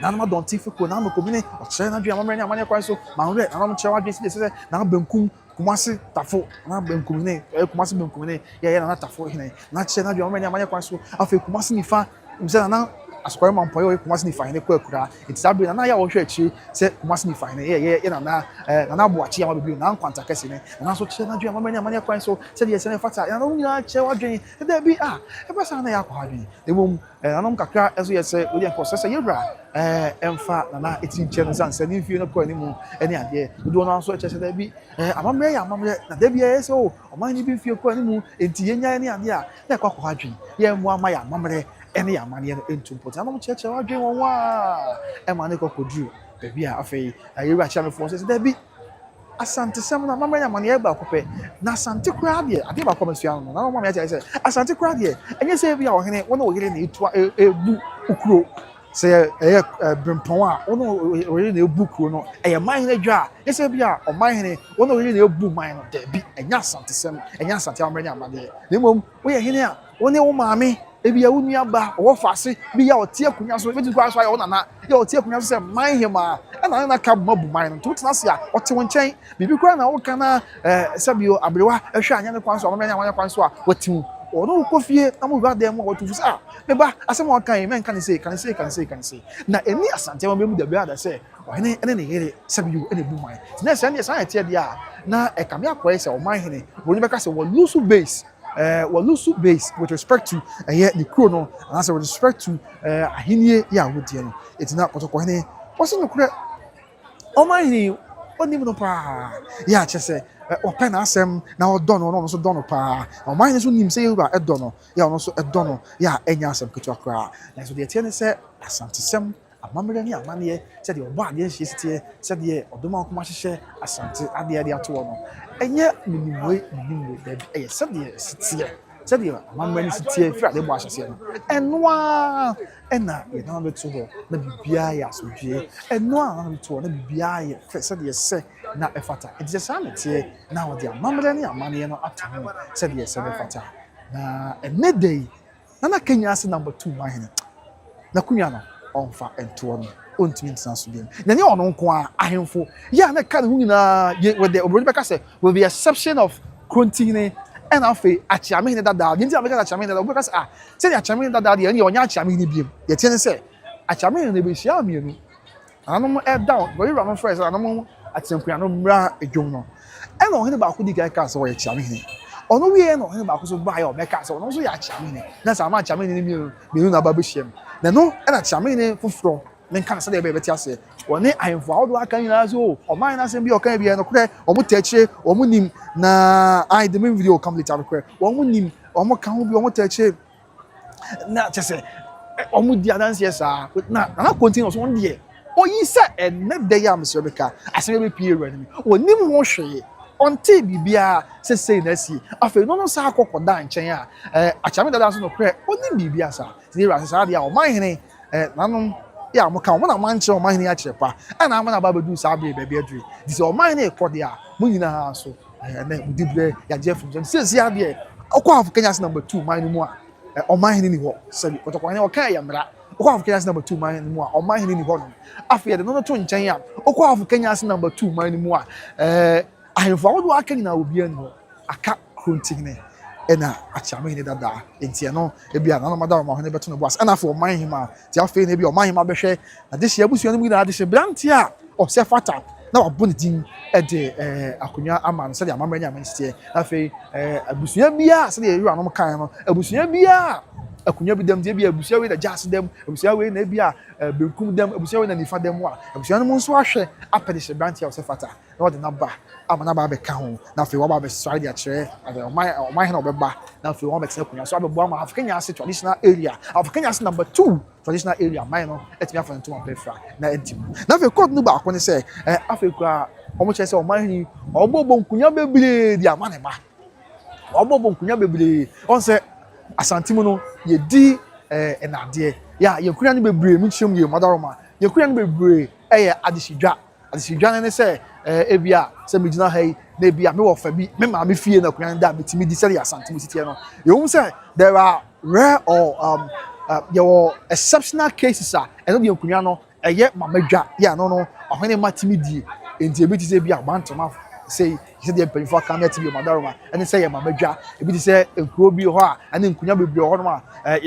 nanom adɔnti fiko nanom komine ɔkyerɛ n'adwen amammerɛ ne amanyɛ kwan so manwerɛ nanom kyerɛ wadwen si de sɛ nanom benkum kumasi tafo na benkumine kumasi benkumine ya na tafo hene na che na biomanya amanya kwan so afi kumasi nifa mse na askware mampo ye kumasi nifa hene kwa kura itisabe na ya wo hwe achi se kumasi nifa hene ye na boachi ama bebi na nkwanta kese ne na so che na biomanya amanya kwan so se de se ne fata ya no nyina che wadwen de bi e pesa na ya kwa adwen emom nanom kakra eso ye se odi enko se yebra emfa na eti nche no sanse ni fie no ko ani mu ene ade do no so eche se da bi amamre ya amamre na da bi ye se o oman ni bi fie ko ani mu enti yenya ne ade a na kwa kwa adwen ye mu ama ya amamre ene ya amane no entumpo nanom cheche adwen won wa e ma ne kokoduru da bi a afei yebra cha me fo se da bi Asantehema na amamre ya amane ya ba kopɛ na asante kura de ade ba kɔmasua no na mama ya kyerɛ sɛ asante kura de enye sɛ bi a ɔhene wɔn wɔyere na etu ebu ukuro sɛ brempɔn a wɔn wɔyere na ebu ukuro no ɛyɛ man hene dwa a sɛ bi a ɔman hene wɔn wɔyere na ebu man no da bi ɛnya Asantehema ɛnya asante amamre ya amane na mmom wɔyɛ hene a wɔn wo maame ebi ya wunu aba ɔwɔ faase bi ya ɔte akunya so ebi tukwa so ya ɔnana ya ɔte akunya so sɛ man hema ɛna na ka bu man no to tena se a ɔte wo nkyɛn bibi kura na wo kana sɛbio abrewa ɛhwɛ anya ne kwan so amamre anya kwan so a wɔtimu ɔno kɔ fie na mo wura dem wɔtu fu sɛ meba asɛm ɔkan men kan se na eni Asantehema bemu da bia da sɛ ɔhene ene ne yere sɛbio ene bu man na sɛ ne sɛ ɛte dia na ɛkame akɔɛ sɛ ɔman hene wɔni bɛka sɛ wɔ lose base base with respect to the crew no and also with respect to ahenie ya wodie no etina kotoko hene woso no kure o man ni oni mu no pa ya kyese open asem na odɔ no no so dɔ no pa o man ni so nim sɛ yura ɛdɔ no ya no so ɛdɔ no ya enya asem ketu akra na so de tie ne sɛ Asantehema amamre ni amane sɛ de ɔbɔ ade hye sitie sɛ de ɔdoma akoma hyehyɛ asante ade ato no enye minimwe da bi sɛ de sitie sɛ de amamre ni sitie fi ade bɔ ahyɛse no ɛnoa ɛna ye na beto ho na bibia ya asodwe ɛnoa na beto ho na bibia ye sɛ de sɛ na ɛfata enti sɛ sa metie na wɔde amamre ni amane no ato ho sɛ de sɛ ɛfata na ɛne dei na Kenyase number 2 man hene na kunya no onfa entoɔ no ontimi ntena so bi na ne ɔno nko a ahemfo ya na ka ne hu nyina with the obroni bɛka sɛ with the exception of Krontihene and afei Achiamehene dada nti ameka Achiamehene dada bɛka sɛ sɛ Achiamehene dada de ne ɔnya Achiamehene biem yɛ tie ne sɛ Achiamehene ne behia mienu anom down very random phrase anom atenkuya no mra edwom no ɛna ɔhene ba ko di ka sɛ ɔyɛ Achiamehene ɔno wie no ɔhene ba ko so ba yɛ ɔbɛka sɛ ɔno so yɛ Achiamehene na sɛ ama Achiamehene ne mienu na ba behia na no ɛna Achiamehene foforo men kan sɛ de bɛ bɛte ase wɔne ahemfo ahodo aka nyinaa so ɔman na asɛm bi ɔka bi no korɛ ɔmo tɛkyire ɔmo nim na the main video come later korɛ ɔmo nim ɔmo ka ho bi ɔmo tɛkyire na kyɛ sɛ ɔmo di adanse saa na continue so wɔn deɛ oyi sɛ ɛnɛ de ya amsɛ bɛka asɛm bi pie wura ne onim ho hwee ɔnte bibia sɛ na si afei no saa akɔkɔda nkyɛn a Achiamehene dada so no korɛ onim bibia saa sɛ wura saa deɛ ɔman hene nanom ya mo kan mo na manche o mahini akyere pa ana ama na ba bedu saa be baabi aduri dise o mahini ekode a mo nyina so na mudibre ya jeff so se ade okwa of Kenyase number 2 mahini mu a o mahini ni ho sabi otokwane o kan ya mra okwa of Kenyase number 2 mahini mu a o mahini ni ho no afia de no to nkyɛn a okwa of Kenyase number 2 mahini mu a ahemfo awodo aka nyina obi ani ho aka Krontihene ena Achiamehene dada enti no ebia na mada ma hene beto no boas ena for man hima ti afei na ebia o man hima behwe na de hye abusua no mu na de hye branti a o se fata na wabɔ ne din de akonya ama no sɛ de amamra nya amantie afei abusua bia sɛ de yɛwura no kan no abusua bia akunya bi dem de bi abusua we na jazz dem abusua we na bi a benkum dem abusua we na nifa dem a abusua no mo nso ahwe apede branch ya Fata na o de na ba amana ba be ka ho na fe wa ba be side ya kire oman he na obeba na fe wa be tena kunya so abebo ama Kenyase traditional area Kenyase number 2 traditional area mine no etimi afa nto ampefa na edim na fe code no ba ko ne se afekura omo che se oman he obobo nkunya bebre di amane ba obobo nkunya bebre on se Asantehemu no ye di enade ya ye kunya no bebre mu chim ye madaroma ye kunya no bebre adesidwa ne se ebia se medina hai na ebia me wo fa bi me ma me fie na kunya da metimi di se ya Asantehemu sitie no ye say there are rare or your exceptional cases and no kunya no eye mamadwa ya no ohene matimi die enti ebi ti se bia bantoma say he dey pay for camera TV madaroma and say ya mamadwa ebi ti se enkuro bi ho a ane nkunya bebre ho no ma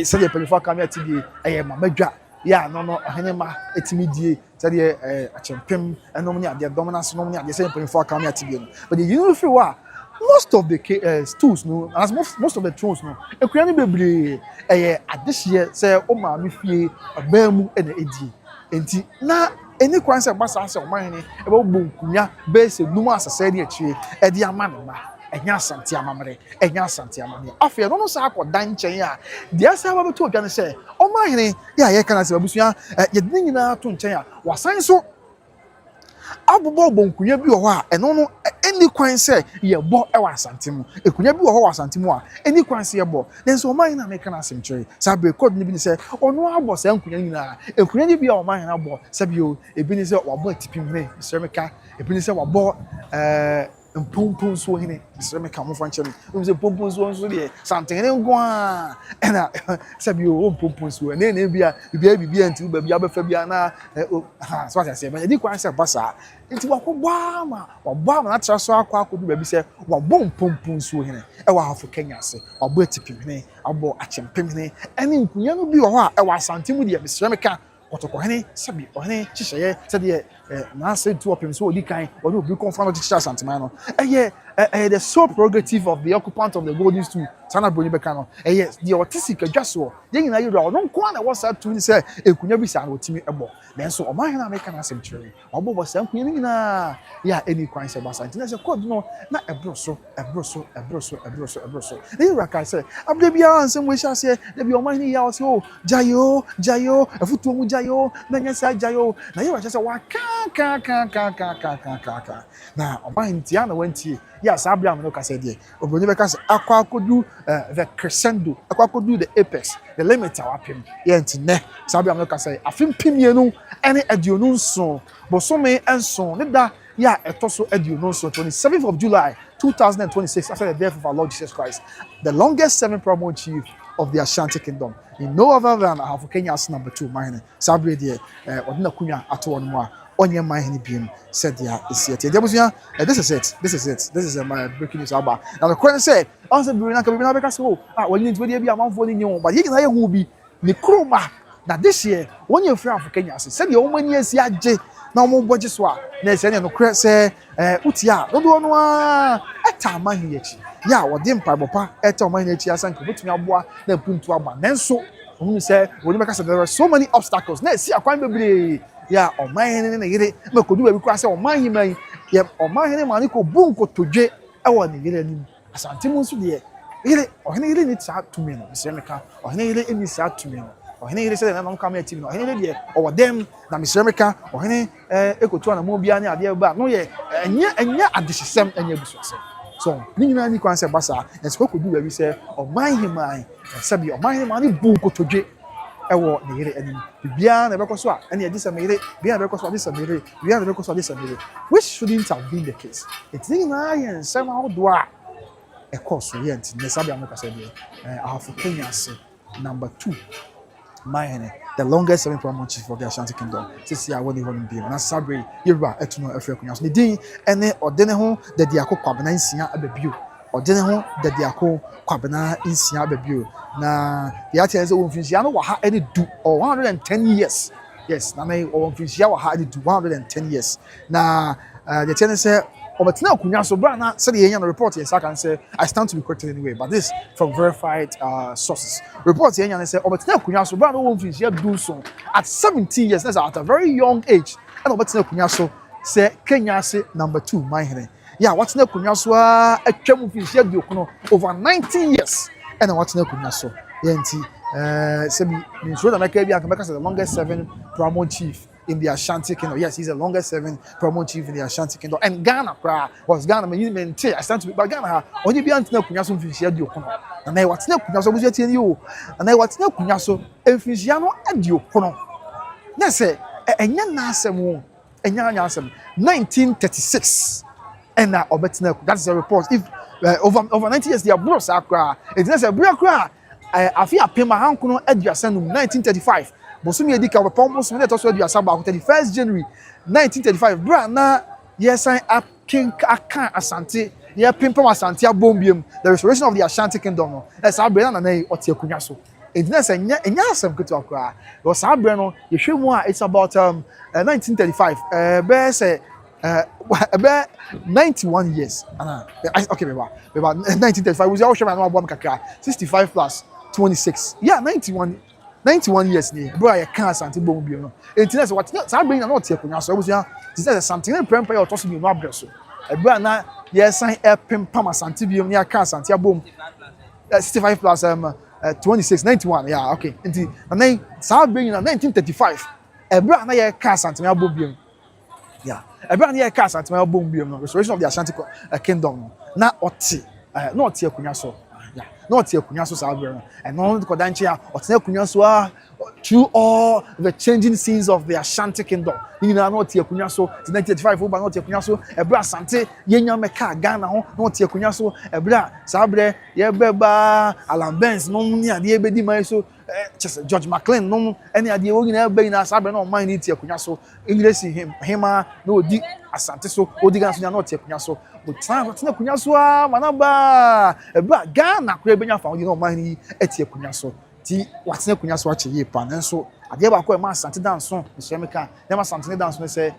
say dey pay for camera TV eye mamadwa ya no ohene ma etimi die say dey achempem enom ni ade dominance nom ni ade say pay for camera TV no but the you feel wa most of the stools no as most of the thrones no ekuya ni bebre adehye say o ma me fie abamu na edi enti na eni kwan say basa say o man ni e ba bonkunya be se numu asase ni achie e di amane ma enya asante amamre enya asante amane afi no sa akoda nchen a dia say ba beto odwane say o man ni ya ye kana say babusua ye din nyina to nchen a wasan so abobo bonkunya bi wo a eno no eni kwan say ye bo e wa Asantehemu ekunya bi wo ho Asantehemu a eni kwan say ye bo den so man na make na asemkyere sabe code ni bi ni say ono abo say nkunya nyina ekunya ni bi a o man na bo sabe o ebi ni say wabo atipim ne seremeka ebi ni say wabo mpumpun so hene seremeka mo fanche no say mpumpun so de Asantehene ngwa na sabe o mpumpun so na bi a bibia nti ba bia befa bia na so ase ba eni kwan say basa nti wakobwa ma na tra so akodu ba bi say wabo mpumpun so hene e wa hafo Kenyase wabo atipim ne abo achempem ne ene nkunya no bi wo a e wa Asantehemu de seremeka otokohene sabi ohene chicheye sede na say two opim so odi kan oni obi confirm no chicha Asantehemu no the sole prerogative of the occupant of the golden stool sana broni beka no the autistic adwaso ye nyina yiro no nko na was that to say ekunya bi sa na otimi ebo then so o man na make na asem obo bo sa nkunya nyina ya any kwan se basa ntina se code no na ebroso ni raka say abde bia ansem we sha say de bi o man ni ya o say o jayo afutu mu jayo na nya sa jayo na ye wa say wa ka na o man ntia na wantie yes Abraham no ka say there obroni be ka say akwakodu the crescendo akwakodu the apex the limit awapem ye ntine Abraham no ka say afimpimienu ene aduonu nso bosome enso ne da ya etoso aduonu nso 27th of July 2026 after the death of our Lord Jesus Christ, the longest serving paramount chief of the Ashanti Kingdom, in no other than Kenyase number 2 mine sabre there odina kunya ato no a onye mine biem said there is yet this is my breaking news about now the question said answer be na be na be ka so when you be amanfo ni nyi but yigina ye hu bi ni kroma na this year when you free Kenyase said the omani asi age na omo boje so a na ese ne no kre se utia dodo no a eta mahi echi ya wode mpabopa eta mahi echi asanka butumi aboa na puntu aba nenso omu se woni meka se there are so many obstacles na esi akwan bebre ya oman ne yire mekodu ba bi kwa se oman himan ya oman ne mani ko bunko toje ewo ne yire ni Asantehemu nso de yire ohene yire ni tsa tumi no se meka ohene yire eni sa tumi no ohene yire se na no kam ati no ohene de owodem na misremeka ohene ekotu na mo bia ne ade ba no ye enya adesesem enya busuase so ni nyina ni kwan se basa enso kodu ba bi se oman himan sabi oman himan ni bunko toje ewo ne yire anim bia na bekoso a ene edi samire bia na bekoso adi samire bia na bekoso adi samire which shouldn't have been the case it's na yen sama odo a ekoso yent ne sabi amoka se bi Kenyase number 2 mine the longest serving paramount chief of the Ashanti Kingdom sisi awon ni hono bi na sabre yeba etuno afre Kenyase ne din ene odene ho de diako kwabena nsia ababio odene ho de diako kwabena nsia ababio na ya tense won finsia no wa ha any do or 110 years yes na me won finsia wa ha any do 110 years na the tense Obetena akunya so bra na said the report yes I can say I stand to be corrected anyway, but this from verified sources. Reports here say obetena akunya so bra no won finish do so at 17 years, that's at a very young age. And obetena akunya so say Kenyase number 2 my hene. Yeah, what's na akunya so atwa finish do kono over 19 years. And what's na akunya so yenti say me sure that make the longest serving paramount chief in the Ashanti Kingdom. Yes, he's the longest serving paramount chief in the Ashanti Kingdom. And Ghana was Ghana, I stand to be by Ghana. Only be until Kunyaso Fishiadio. And I what's no Kunyaso was yet you. And I what's no Kunyaso and Fishiano and you. Let's say, and yan nasem, and yan nasem, 1936. And now, that's the report. If over 90 years, they are bros, it's not a bureaucrat. I feel a payment hankuno Edgerson 1935. Bosumi Edika were Pompos when it also had about 31st January 1935. Brana, yes, I up King Akan Asante, yeah, Pimpam Asante Bombium, the restoration of the Ashanti Kingdom. As our brand and Otia Kunyaso. It's not a yasam good to acquire. Was Sabrano, you should more, it's about 1935. Bear say, about 91 years. Okay, about 1935 was our shaman one kaka 65 plus 26. Yeah, 91 years ni bro I can't santi bom bi no entina se what say bring na not tie kunya so obusia this is something prempa your toss me no abreso e bro na yes sign pem pam santi bi ni aka santi abom 65 plus 26 91 yeah okay enti na say bring na 1935 e bro na ye ka santi abom bi yeah e bro na ye ka santi abom bi no restoration of the Ashanti Kingdom na oti no tie kunya so yeah, not here Kunyaso Salvador, and no Kodanchia, or Tena Kunyaso through all the changing scenes of the Ashanti Kingdom. You know, not here Kunyaso, 1935, but not here Kunyaso, a bra Sante, Yenya Meka, Ghana, not here Kunyaso, a bra Sabre, Yabeba, Alan Benz, no near the Ebedi Maiso, George McLean, no any idea in Elbena, Sabre, no mind it here Kunyaso, English Hema, no di Asante so, Odigan, not here Kunyaso. But time what's na Kunyaso manaba eba Ghana kura benya fa you know man etie Kunyaso ti what's na Kunyaso ache ye pa nanso ade ba ko e ma Asante dance no semeka na ma Asante dance no say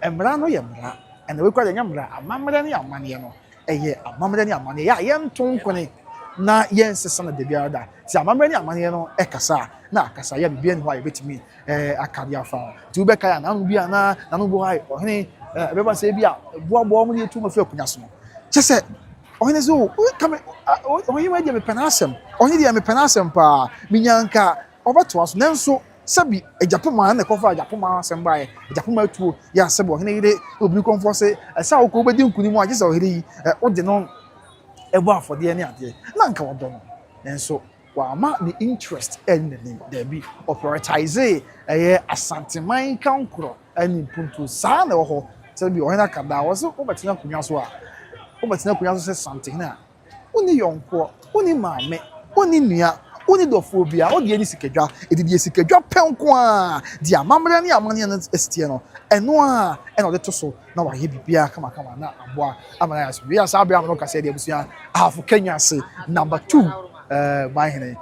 emra no ye mra and we kwa de nyamra amamre ne amane no eye amamre ne amane ya ye nton kone na ye nsesa na de bia da ti amamre ne amane no e kasa na kasa ya bibia ni ho aye betimi akadia fa ti ube kaya na no bia na no bo hai ohene everybody say bia boa mo ni tu ma fi Kunyaso chese ohene so come ohene we dey me penasem ohene dey me penasem pa minyanka obato aso nanso sabi ejapoma na kofa ejapoma asem bae ejapoma tuo ya sebo ohene ide obi konfo se esa wo ko bedi nkuni mu agese ohene yi ode no ebo afode ne ade na nka wodo no nanso wama the interest in the name there be prioritize Asantehemaa kankro ani puntu sa na wo sabi ohena kada wo so obetina Kunyaso a obetina Kunyaso se Asantehene a oni yonko oni maame oni nua oni dofobia o de ani sikedwa edidi sikedwa penko a di amamre ne amane na estie no eno a eno de to so na wa ye bibia kama na aboa amana ya so ya sabe amano kase de abusia afu Kenyase number 2 by hene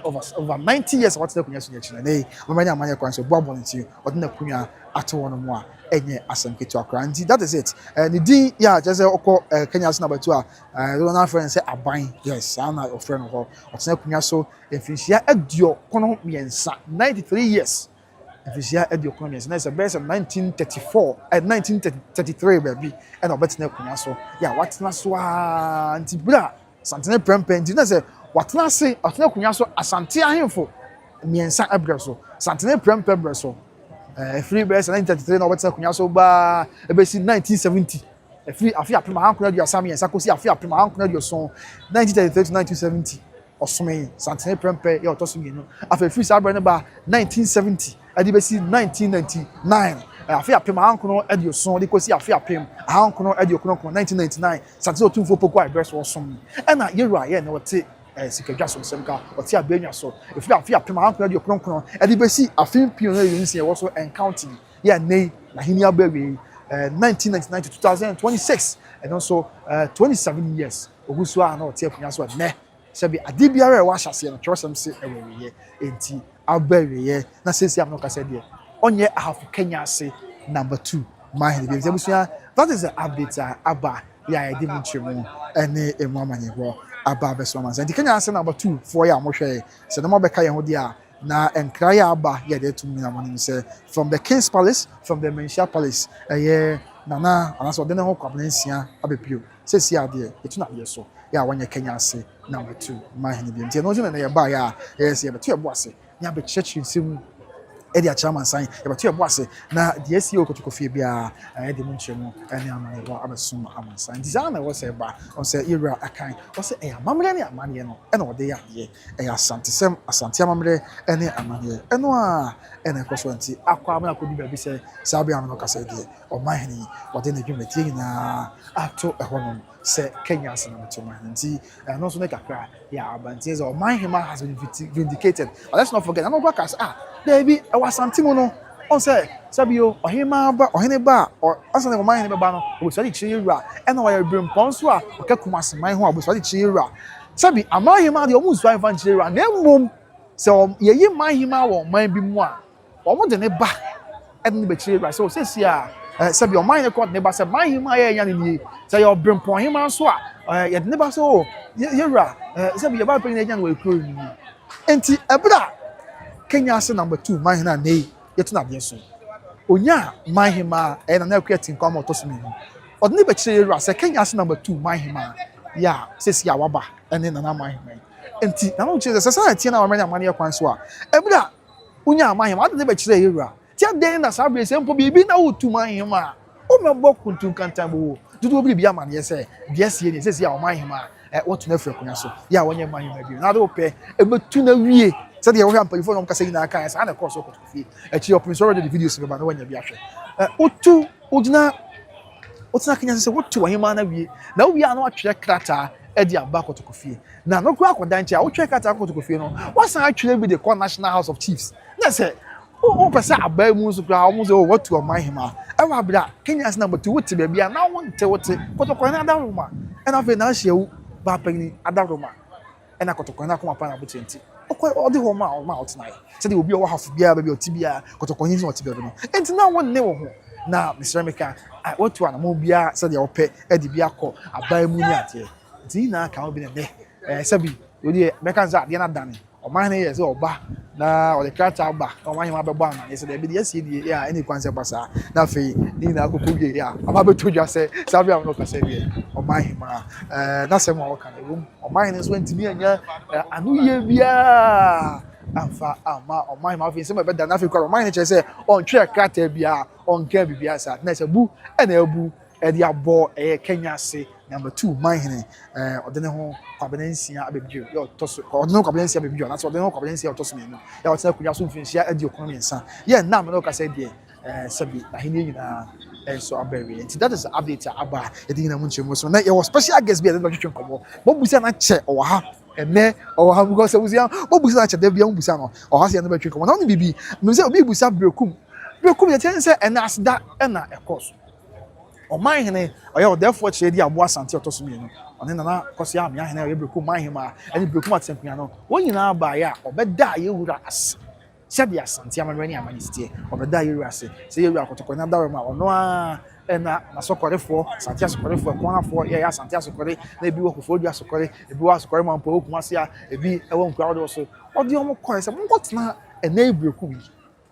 over 90 years what the Kunyaso nya china nei omanya amanya kwan so boabo nti odina kunya ato wono mu a enye asemketu akra nti that is it the din yeah just oko Kenyase number 2 a na friend say aban yes ana your friend ho otina Kunyaso efishia adio kono miensa 93 years efishia adio kono miensa na say best 1934 1933 baby and obetina Kunyaso yeah what na so anti bra Asantehene prempendi na say watna se otina Kunyaso Asante ahemfo miensa abreso Asantehene prempebreso free best 1933 na obetina Kunyaso ba ebesi 1970 free afia prima hankuna dio asami ensa kosi afia prima hankuna dio son 1933 to 1970 osome Asantehene prempe ya otoso mienu afia free sabre ne ba 1970 adi besi 1999 afia prima hankuno dio son de kosi afia prima hankuno dio kono 1999 Asantehene Otumfuo poko address osom ena yerua ye na wote sikedwa so semka oti abenwa so efi afia prima hankuna dio kono adi besi afin pio na yinsi e wo so encounting ya nei na hini abawe 1999 to 2026 and also 27 years ogusu a na oti Kunyaso ne sebi adibiara e wa hyase no twosem se eweye enti abawe na sesi am no kase de onye ahafu Kenyase number 2 mahene bi ebusua that is the update aba ya edi mu nchemu ene emu amanye bo aba beso man say Kenya ase number 2 for ya mo hwe se no beka ye ho dia na enkra ya aba ye de tum na money say from the King's Palace from the Menchia Palace nana anaso de ne ho kwabnansia abepio se si ade etu na ye so ya wanye Kenya ase number 2 mahene bi nti no je na ye ba ya yes ye beto ye bo ase nya be chechi sim edi chairman sign e beto ye bo ase na the SEO kotokofie bia e de mu nchemu ene amane bo abesum amansa nti za na wo se ba on se ira akan wo se e amamre ne amane no e na wo de ya ye e asantesem asante amamre ene amane eno a ene koso nti akwa amana ko di ba bi se sabi amano kasa die o mahene wo de na dwumati na ato e honom se Kenya ase na metoma nti no so ne kakra ya abanti ze o Mahema has been vindicated. But let's not forget I'm go baby e wasantimo no on say sabio ohima ba ohene ba o asane o Mahema ba no o so di chiyura e na wa ya brempon so a o kakuma seman ho abo so di chiyura sabi Mahema de o mu so anfa chiyura na mmom se o yeyi Mahema wo man bi mu a o mo de ne ba e ne be chiyura so sesi a sabi o Mahema ko ne ba se Mahema ya nya ne ni say your brempon hima so a ye de ne ba so yewura sabi ye ba pe ne nya no ekuro ni enti ebra Kenya ase number 2 Mahema na yetu na de so onya Mahema na na create nkwam otoso mi o de ne be chire yewura se Kenya ase number 2 Mahema ya sesi ya waba ene na Mahema enti na no chire se sa tie na wamanya mane kwan so a ebra onya Mahema de ne be chire yewura ti aden na sabre se mpo bibi na otu Mahema o mebo kuntun kantambo dudu obi bia mane se biesie ne sesi ya Mahema wotu na afre konya so ya wonye Mahema bi na do pe ebetu na wie se de wo hwa mpalifo no kasa ina kan sa na course ko fi echi open so already the videos be ba na wanya bi ahwe otu odina Kenya se wotu Mahema na wie na wie ana atwere krata edi aba kotokofie na no kura akodan chia wo twere krata kotokofie no wasan atwere bi the National House of Chiefs na se o pese abai mu so kra o mu se o wotu Mahema e wa bra Kenya se number 2 wotu be bia na wonte wote kotokofie na adaroma e na fe na hyewu ba pagni adaroma e na kotokofie na kuma pa na botenti o de ho ma o ma otinai se de obi o hafu bia ba bi otibia kotokofie ni otibia no enti na won ne wo ho na Mr. Meka wotu ana mo bia se de ope e de bia ko abai mu ni ate enti na ka obi ne sabi odi Meka za de na dane o man ne yese oba na o de krata ba o Mahema be ba na yese de bi de yesi de ya eni kwanse basa na fe ni na akoko wie ya aba be todwa se sabi am no ka se wie o Mahema na se mo ka na rum o Mahema so ntimi anya anu ye bia amfa ama o Mahema fe se me be da na fe kwa o Mahema che se on twe krata bia on ka bibia sa na se bu e na abu e de abo Kenya ase number 2 Mahema odene ho kwabenansia abebjo yo toso odene ho kwabenansia abebjo na so odene ho kwabenansia otoso me no ya otena kunya so mfinsia adi okono mensa ye na me no ka say de sabi ahini nyina so abewe nti that is the update aba edina mu nchemu so na ye was special guest bi edena twetwe nkomo bo busa na che o ha ene o ha because busa bo busa na che da bia mu busa no o ha se na betwe nkomo na no bibi me say obi busa brekum ye ten say ena asda ena ekos o Mahene oya therefore che di abo asante otoso mi no one na kosia am Mahene oya brekum Mahema eni brekum atempuya no wonyina aba ya obeda ye wura as sabi asante amani amanistie obeda ye wura ase se ye wura kotoko na dawo ma ono a na sokorefo asante sokorefo konafo ye asante asokore na ebi wo kofo dua sokore ebi wo asokore ma mpo okumase a ebi ewo nkwa wo so odi omo koe se mongotna ena brekum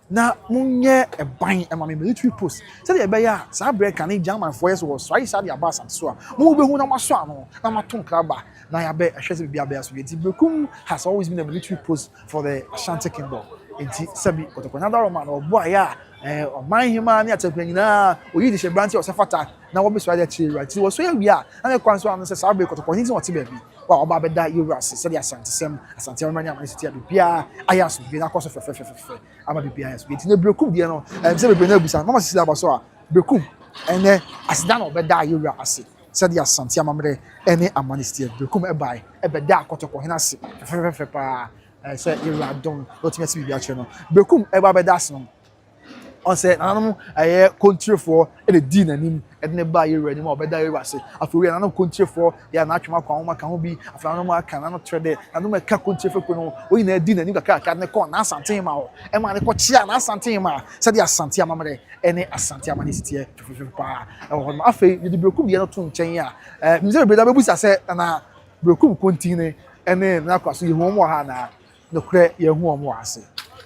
na munye eban ema military post say the be ya sa break kan German for years was so say the abas and so mo be hu na maso ano na maton kraba na ya be ehwese bibia be aso yeti Bekum has always been a military post for the Ashanti Kingdom enti sabi kotokona da Roman obo aya o Mahema ni atakwa nyina oyi de shebranti o sefata na wo be so ade chi right wo so ya wi a na kwan so ano say sa break kotokona ni wote be bi wa oba be da Euras say the Asantehema nya amanistia bibia aya so bi na koso fefe ama bibia yes bi ti na Bekum die no say be na busa mama sisi abaso a Bekum ene asida no be da Euras say the Asantehema mre ene amanistia Bekum e bai e be da kotokona ase fefe pa say Euras don ultimately bibia che no Bekum e ba be da se no on say nanom country for e de di nanim ɛde ne ba yɛwura ni mu a ɔbɛda yɛwura ase afei wia nano kontiefo ya na atwema kwa homa ka ho bi afei nano aka nano trede nano meka kontiefo ko no oyi na adi nani kakra ne kɔ na Asantehema ho ɛma ne kɔ kyia na Asantehema sɛ de Asantehema mamre ɛne Asantehema ne sitie twefefe pa ɛwɔ hɔ no afei yɛde brokum yɛ no to nkyɛn a mizere breda bebusa sɛ na brokum kontine ɛne na kwaso yɛ ho mo ha na no kure yɛ ho mo ase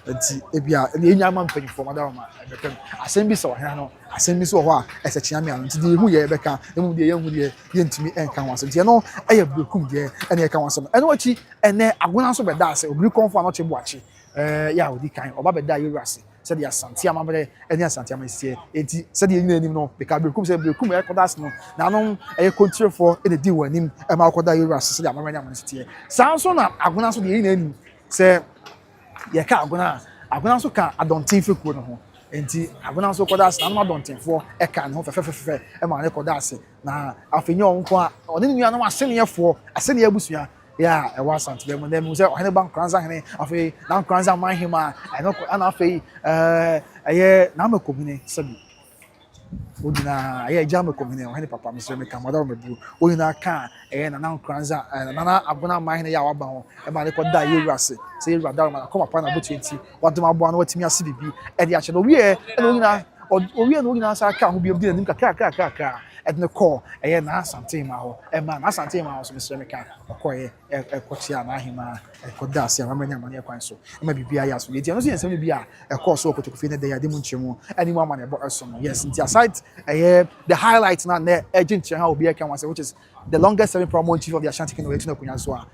nti ebia enya ma mpanyifo madama ebekam asɛm bi sɛ ɔhena no asɛm bi sɛ ɔhɔ a ɛsɛ kyea me ano nti de hu yɛ bɛka emu de yɛ hu de yɛntumi ɛnka ho asɛm nti no ɛyɛ brokum de ɛne ɛka ho asɛm ɛno akyi ɛnɛ agona so bɛda ase obiri kɔnfo a no kye boakye ya odi kan ɔba bɛda yɛ wura ase sɛ de Asantehema bɛrɛ ɛne Asantehema sie enti sɛ de yɛnyina anim no bɛka brokum sɛ brokum yɛ kɔda ase no na no ɛyɛ kontrefo ɛne di wɔ anim ɛma kɔda yɛ wura ase sɛ de amama ne amane sitie saa nso na agona so de yɛnyina anim sɛ yɛka agona so ka adɔnten fekuo no ho enti agona so kɔda ase na no adɔntenfoɔ ɛka ne ho fɛfɛfɛfɛ ɛma ne kɔda ase na afenye ɔnko a ɔne ne nua no aseneyɛfoɔ aseneyɛ abusua ya ɛwɔ Asantehema na mu sɛ ɔhene ba Kenyaseheene afei na Kenyasehemaa ɛno ana afei ɛyɛ na makomine sɛbi odina ɛyɛ gya makomine ɔhene papa mesrɛ me ka madaro mebu oyina ka ɛyɛ na Kenyasehemaa na agona mahene ya waba ho ɛma ne kɔda yɛwura ase sɛ yɛwura daro ma kɔma pa na botu enti wadom aboa no watimi ase bibi ɛde akyɛ no wie ɛna oyina sa ka ho bi di nanim kakra ɛdne kɔ ɛyɛ na Asantehema hɔ ɛma na Asantehema hɔ so mesrɛ me ka ɔkɔyɛ ɛkɔkyia na ahema ɛkɔda ase amamanya amane kwan so ɛma bibia yɛ so yɛti ɛno so yɛ nsɛm bi a ɛkɔ so ɔkɔtɔkɔfie ne dɛ yɛde mu nkyɛmu ɛne mu amane ɛbɔ ɛso no yes nti aside ɛyɛ the highlight na ɛgye nkyɛn ha obi ɛka wɔn which is the longest serving paramount chief of the Asantehene wɔ etu na kunya so a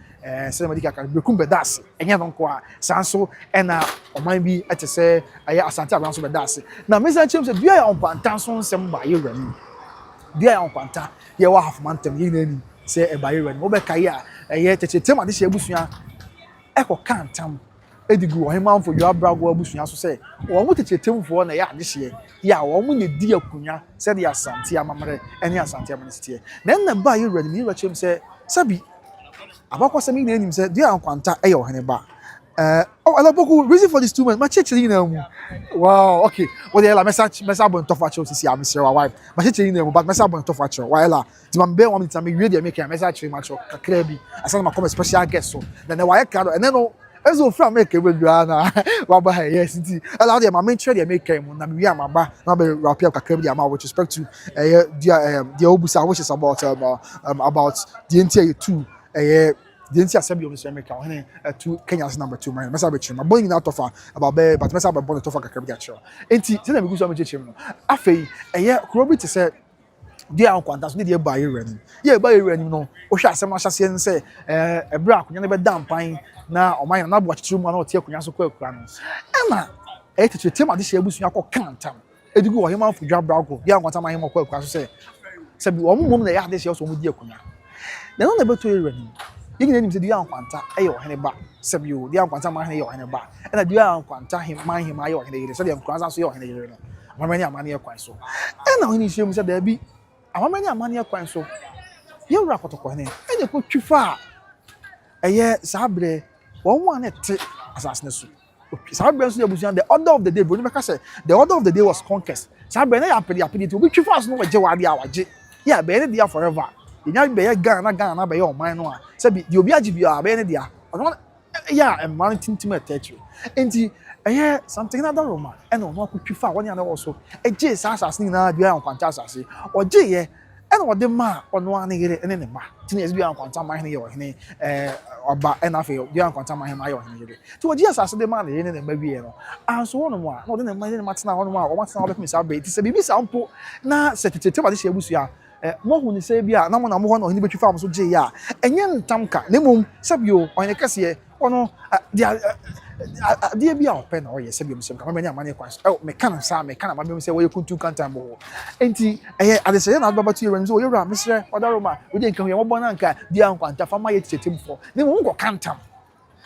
sɛ madi kaka brokum bɛda ase ɛnyɛ no nko a saa nso ɛna ɔman bi ɛte sɛ ɛyɛ Asantehema nso bɛda ase na mesa kyerɛm sɛ dua yɛ ɔmpanta so nsɛm ba yɛwura mu dia ya nkwanta ye wa half mantem ye nani se e ba yewani wo be kai a eye tetetem ade hye abusua e ko kantam edigu ohemanfo yo abrago abusua so se wo mu tetetemfo na ye ade hye ya wo mu ne di akunya se de Asantehema mamre ene Asantehema ne sitie na nna ba yewani mi rachem se sabi abakwa mi na enim se dia nkwanta e ye ohene ba Alaboku reason for this 2 months. My church in them. Wow, okay. Well, they la message bon tough actually see am Mr. wife. My church in them, but message bon tough actually. Why la? Ti man be one time me ready make a message to match kakra bi. Asan ma come special guest so. Then why card and then no ezo from make we dra na. Wa ba yes nti. Allow them my church dey make am na me am aba na be wrap up kakra bi am with respect to the obusa which is about the entire 2 the NC Assembly of Mr. America, to Kenya's number 2, my message. My boy in out of about bear, but message about to fuck a caricature. And tell them because I'm a gym. Afe, a year, Robert said, dear uncle, that's not dear by running. Yeah, by running, no. Osha, some assassin say, a brack, you never damn pine now, or mine, not watch 2 months or Kenya's quick plans. Emma, a teacher, tell my this year, you can't tell. It go him out for job braco, young one time I am a quick class say. Said one woman they had this year also with dear Kunya. They're not able to running. You can name the young quanta, ayo, Hannibal, Sabu, the young quanta, my Hannibal, and a young quanta, him, my him, I own the study of Cross, your Hannibal. How many money acquire so? And now he said there be how many money acquire so? You wrap out of coin, and you put too far. A year, Sabre, 1 at assassination. Sabre, the order of the day, but I said the order of the day was conquest. Sabre, I appeared to be too fast, no, Jawadi, yeah, better there forever. Nya be Ghana be your mind no say bi the obi agibia be ne dia ono ya e man tintim attach enti eh something na Roma e no akotwifa woni ana wo so eje sasas ni na bia nkwanta asase oje ye e no de ma ono ana yere ne ma tini ebi nkwanta ma hene ye ohene oba e na fe bia nkwanta ma hene ma ye ohene yere ti oje asase de ma na ye ne ma bi ye no anso wono mo a no de ne ma tena wono mo a o ma tena wo be mi sa be ti se bibi sampo na setete ba de hye abusua mo hu ni se bia na mo ho no hini betwi fam so je ya enye ntamka na mum sabio onye kase ono dia bia open na oye sabio msem ka ma ni kwan so me kana sa me kana ma be se wo kuntu kantan bo enti adese na baba tu yerenzo o yewra misre odaroma we de nkan ye mo bona nka dia nkwanta fama ye tetemfo na mum go kantam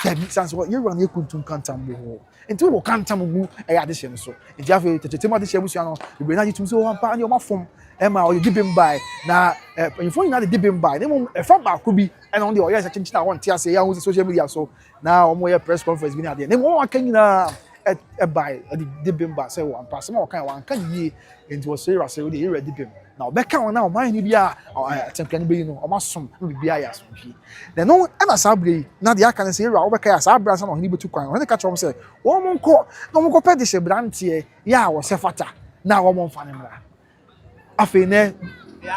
ya bi sanso yewra na kuntu kantan bo enti wo kantam gu adese no so enti afi tetem adese abusua no ibe na jitum so ho pa ani o mafom Emma or you dip him by now. If you not dip him by, then a fat back could be and on the yes, I change now on TSA, social media. So now I'm more press conference being there. Then what can you by the bimba say one pass more kind one can ye into a serious say the ready bim now beka on now mind ni bia atemkan be no o masom no bia ya so hwi then no na sabre na de aka say ra obeka ya sabra sa no hini betu kwan when ka chom say wo monko no monko pedi se brantie ya wo se fata na wo monfa ne mra afi ne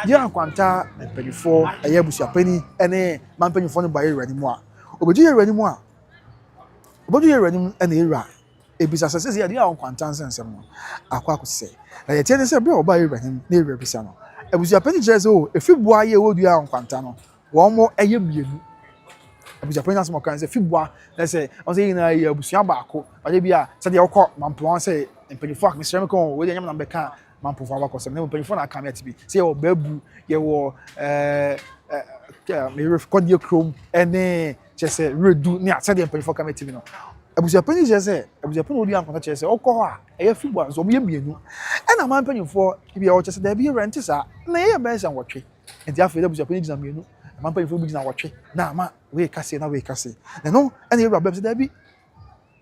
dia kwanta mpanyifo eye busuapani ene mampanyifo no baye rani mu a obedu ye rani mu a obedu ye rani ene era ebisa sese ya dia kwanta nsensem no akwa akose na ye tie ne se bre obaye rani na era bisa no ebusuapani jeze o efibua ye wodu ya kwanta no wo mo eye mienu ebusuapani asmo kan se fibua na se on se ina ye ebusua baako ade bia se de okọ mampon se mpanyifo akmesrem ko we de nyam na beka mampo fa bakọ sẹm na mpanyifo na aka me atibi se ye wo babu ye wo me record ye chrome ene chese redu ni asa de mpanyifo aka me atibi no abusuapani chese abusuapani odi anko chese okọ ha eye fibua so mo ye mienu ena ma mpanyifo bia wo chese da bi rent sa na ye be san wotwe enti afa de abusuapani gina mienu ma mpanyifo bi gina wotwe na ma we kase na we kase na no ena ye rabem se da bi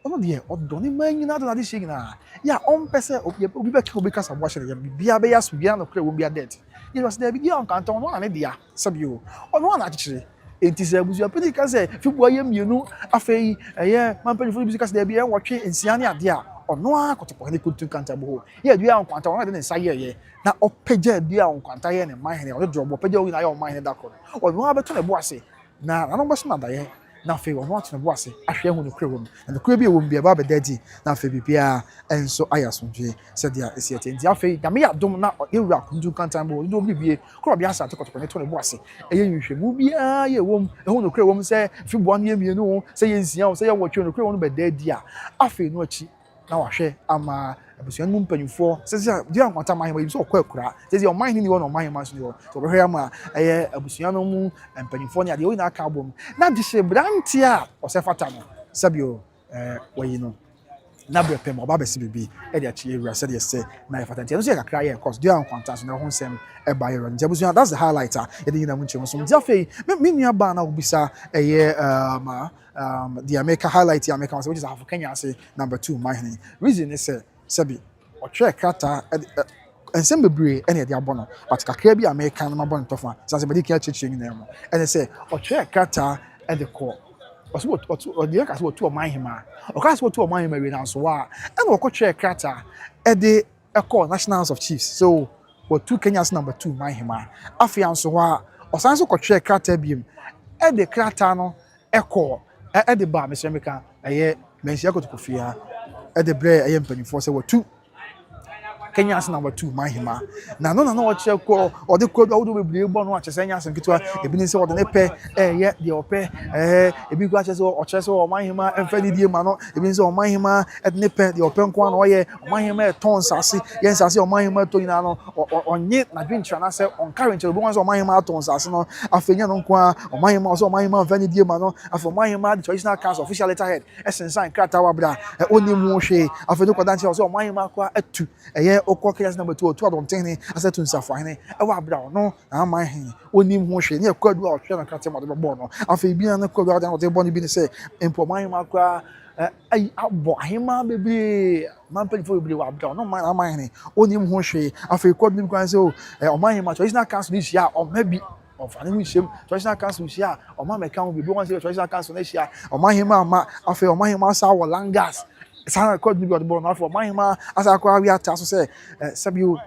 ono de odoni manyina do na de shigina ya on pese obi be ka obi kasa bo ahye bia be yaso bia no kra wo bia dead ye was there bia on kanton no na ne dia sabio ono na akire enti se abuzu apedi ka se fibu aye mienu afei eye mampanyifo bi kasa there bia wotwe ensia ne ade a ono akotopo ne kutu kanta bo ye dua on kanton no de ne saye ye na opagya dua on kanta ye ne man he o de obo opagya wi na ye on man he da ko ono abeto ne bo ase na no bo so na da ye na fe wo watch no bo ase ahwe hu no kra wo na kra bi e wo bia ba be daddy na fe bibia enso ayasonje se dia esi ete ndia fe na me ya dom na ewura kunju kantan bo ndo bi bie kra bia sa tokotoko ne to ne bo ase eye nhwe mu bia ye wo hu no kra wo se fi bo an ye mienu se ye nsia wo se ye wo twe no kra wo no be daddy a afe no achi na wahwe ama abusuan mu mpanyufo sese dia kwanta mahema yi so okwa sese o mahini ni wo no mahema so ni wo so behwe ama eye abusuan no mu mpanyufo ni ade wo na aka abom na de hye branti a o se fata no sabio wayi no na brepem oba besi bibi e de achi ewura se de se na e fata ntia no se kakra ye cause dia kwanta so na ho nsem e ba yero ntia abusuan that's the highlighter e de nyina mu nche so ntia fe me nua ba na obisa eye the America highlight the America which is half Kenyase number 2 my reason is sabi o check kata ensem bebre ene de abono but kakra bi America na mabon tofa sanse be dikia cheche ni na mo ene say o check kata and the call o de ka so to my hima o ka so to my hima we na so wa ene o ko check kata e de call nationals of chiefs so what 2 Kenyas number 2 my hima afian so wa o sanse ko check kata biem e de kata no e call e de ba mesremeka eye mensia kotokofia e de bre eye mpanifo se watu Kenyas number 2 mahima na no o che ko o de ko do bebre bo no achese nya asenkitwa ebi ni se o de ne pe ye de ope ebi ko achese o chese o mahima emfa ni die ma no ebi ni se o mahima e de ne pe de ope nko na o ye o mahima e ton sase ye sase o mahima to nyina no onye na dwintra na se on current obi wan se o mahima ton sase no afenya no nko a o mahima o se o mahima emfa ni die ma no afo mahima the traditional council official letterhead esensan krata wabra oni mu hwe afenu kwadanche o se o mahima kwa atu eye okwa Kenyas number 2 to Asantehene asetu nsafahene e wa bra no na man he onim ho hwe ne kwadu a hwe na krata ma de bo no afa bi na kwadu a de bo ni bi ne se empo mahima kwa ai abo ahima bebe man peli fo bebe wa bra no man he onim ho hwe afa kwadu ni kwan se o mahima traditional council ni hia o mabi ofane mu hiem traditional council hia o ma meka bebe wan se traditional council na hia o mahima ma afa o mahima sa wo langas sana kwadu ni bi o na afa o mahima asa kwa wi ata so se sabio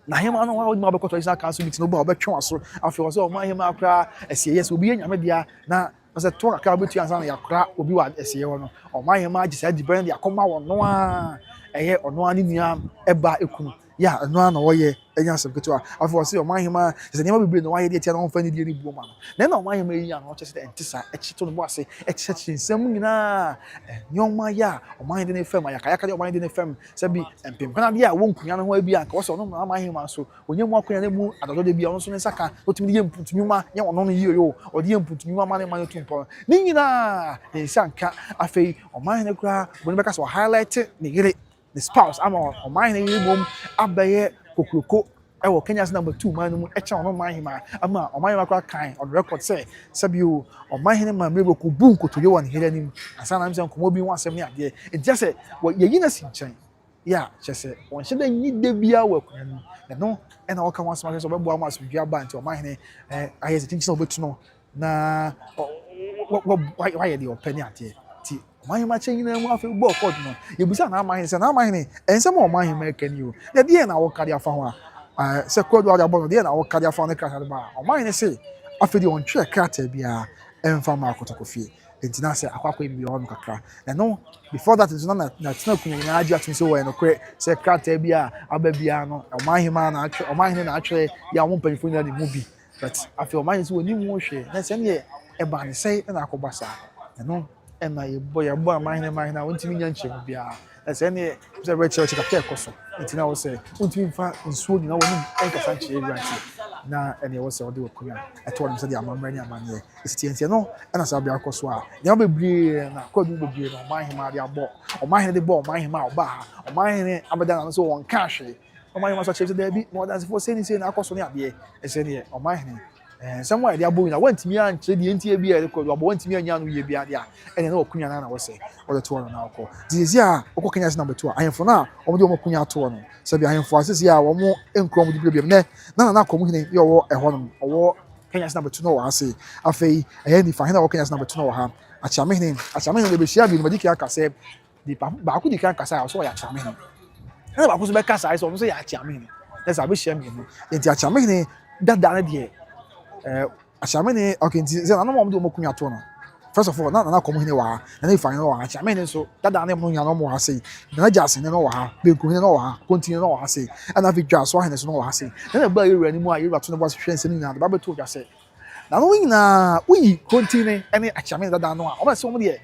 na hema no wa odi ma be kwato traditional council meeting no ba obetwe aso afa o se o mahima akra esie yes obi nyame dia na ose to akra betu ansa na yakra obi wa esie wo no o mahima agisa di brand ya koma wo no a eye ono ani nua eba ekunu ya no na wo ye enya asebketo afa o se o mahima se nyama bebre no wa ye dia tia no fa ni dia ni buoma no na o mahima yi an o chese entisa echito no bo ase echiche nsem nyina nyoma ya o mahima de ne fam ya kaya kaya o mahima de ne fam se bi empem kana dia wo nkunya no ho abi an ka wo se no na mahima so onye mu akonya ne mu adodo de bia no so ne saka otumi de mputumi ma nya ono no yi yo o de mputumi ma ne ma tumpo ni nyina ensanka afei o mahima kura bo ne beka so highlight ni gire the spouse ama o mahina yi mom abaye kokroko ewo Kenya's number 2 man mu echa ono Mahima ama Mahima kwa kan on record say sabio Mahima mebo ko bu nkotoye won here nim asana am say nkomo bi won asem ne ade e just say ye yina si nchan ya chese won hye da nyi da bia wa kunya no no e na waka won asem so bebo am asudua ba nti Mahima aye se tinchi na obetu no na why ye dey open ade ti Mahima chen na mu afi bo record no ye busa na Mahima say na Mahima ensem o Mahima kan you na de na wo kade afa ho a se kodo wa abo no de na wo kade afa no kasa ba o Mahima say afi de on twe krata bia emfa ma akotokofie enti na say akwakwa bi ho no kakra na no before that is na tena kunya na agi atum so we no kre se krata bia aba bia no o Mahima na atwe o Mahima na atwe ya wo mpanifo na de mu bi but afi o Mahima so woni mu hwe na se ne e ba ne sei na akobasa na no na ye boy Mahina wontimi nya nche bia na se ne se be che ka koso enti na wo se wontimi fa nsuo ni na wonu enkasa nche ewia nti na ene wo se wo de okunya eto wonu se de amamra ni amane esti enti no na sa bia koso a nya bebre na kwadu bebre no Mahina de abo o Mahina de bo Mahina oba o Mahina abada na so won kahwe o Mahina so che de bi no dance for say ni say na koso ni ade e se ne o Mahina somewhere they are boy na wantimi anche de entie bia de kwadu abo wantimi anya no ye bia de a ene na okunya na wo se wo de to no na akọ dizia a okọ Kenya's number 2 ahemfo na omo de omo kunya to no se bia ahemfo asisi a wo mo enkro mo de bia ne na akọ mu hine ye wo eho no wo Kenya's number 2 no wa ase afei ehe ni fa hina wo Kenya's number 2 no wa ha achamehine de be shia bi no madiki aka se di ba ku di kan kasa so ya achamehine na ba ku so be kasa so so ya achamehine na sa be shia mi no enti achamehine dada na de Ashamene okay nti say na no mo de omokunya to no first of all na komo hine wa na na ifan no wa Ashamene so dada na mo nya no mo ha sei na jase ne no wa ha benku hine no wa ha continue no wa ha sei na fi dwa so hine so no wa ha sei na ba yewura ni mu a yewura to no boss hwense ni na ba beto dwa sei na no nyina uyi continue ene Ashamene dada no a o ba se omo de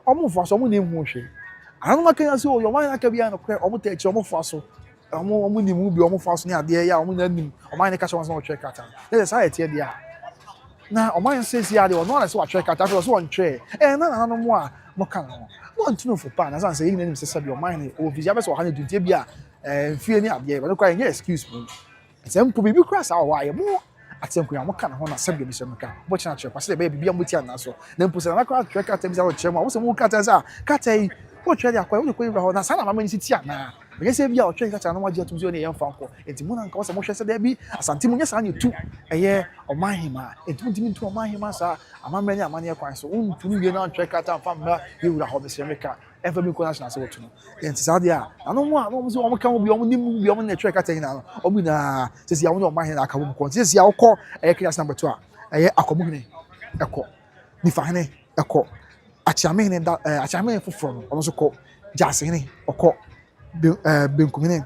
omo fo so omo ne hu hwe anu ma Kenya so yo man aka bia no kre omo ta echi omo fo so omo ni mu bi omo fo so ni ade ya omo na nim omo man ne ka so wan so twe kata na society e dia na o man says ya de o no na so atwe kata so on twe na no mo a mo kan no no ntino fo pa na san say yin nim say sabi o man o visa be so ha ne duntie bia fie ni ade ba no kwa yen excuse me sem po bibi kra sa o wa ye mo atenku ya mo kan ho na sabi bi se mo kan bo china twe kwase be bibia mo ti ana so na mpo se na kwa twe kata bi sa o twe mo so mo kata sa kata yi o twe dia kwa o ko yi ho na sa na mama ni si ti ana be se bia o twe kata na mo je atum so ne yen fa nko enti mo na nka o se mo hwe se da bi asante mo nya sa ne tu eye o Mahima enti mo timi tu o Mahima sa amamre ni amane kwan so untu wie na twe kata fa mma ye wura ho be se meka efa mi ko na se wotu no enti sa dia anu mo a mo so o mo kan obi o mo ni mu bi o mo na twe kata ina no o bi na se sia wo o Mahima aka wo ko se sia wo ko eye Kenya's number 2 a eye akomuhene eko ni fa hene eko achamehene da achamehene foforo no o so ko jasehene oko benkumene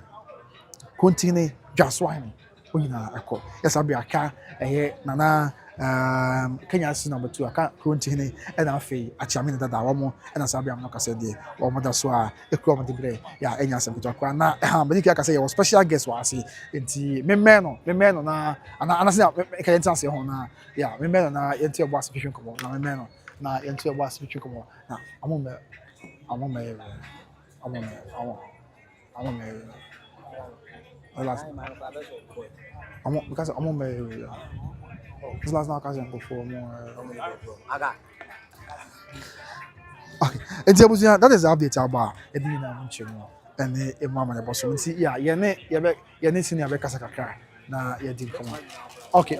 continue jaswine oyina akọ yesa bia aka nana Kenya's number 2 aka continue na afei achamene dada wo mo na sabia mo kase de wo mo da so a ekro mo de bre ya enya asem kuto akwa na mediki aka say special guest wa ase enti memeno na ana se ka yenta se ho na ya memeno na yenti obo asipishun komo na memeno na yenti obo asipishun komo na amome because I'm married. This last night I go for more. Okay, and that is the update about it. Being a munching and a mama the boss. See, yeah, you're senior because I can. Nah, you did come on. Okay.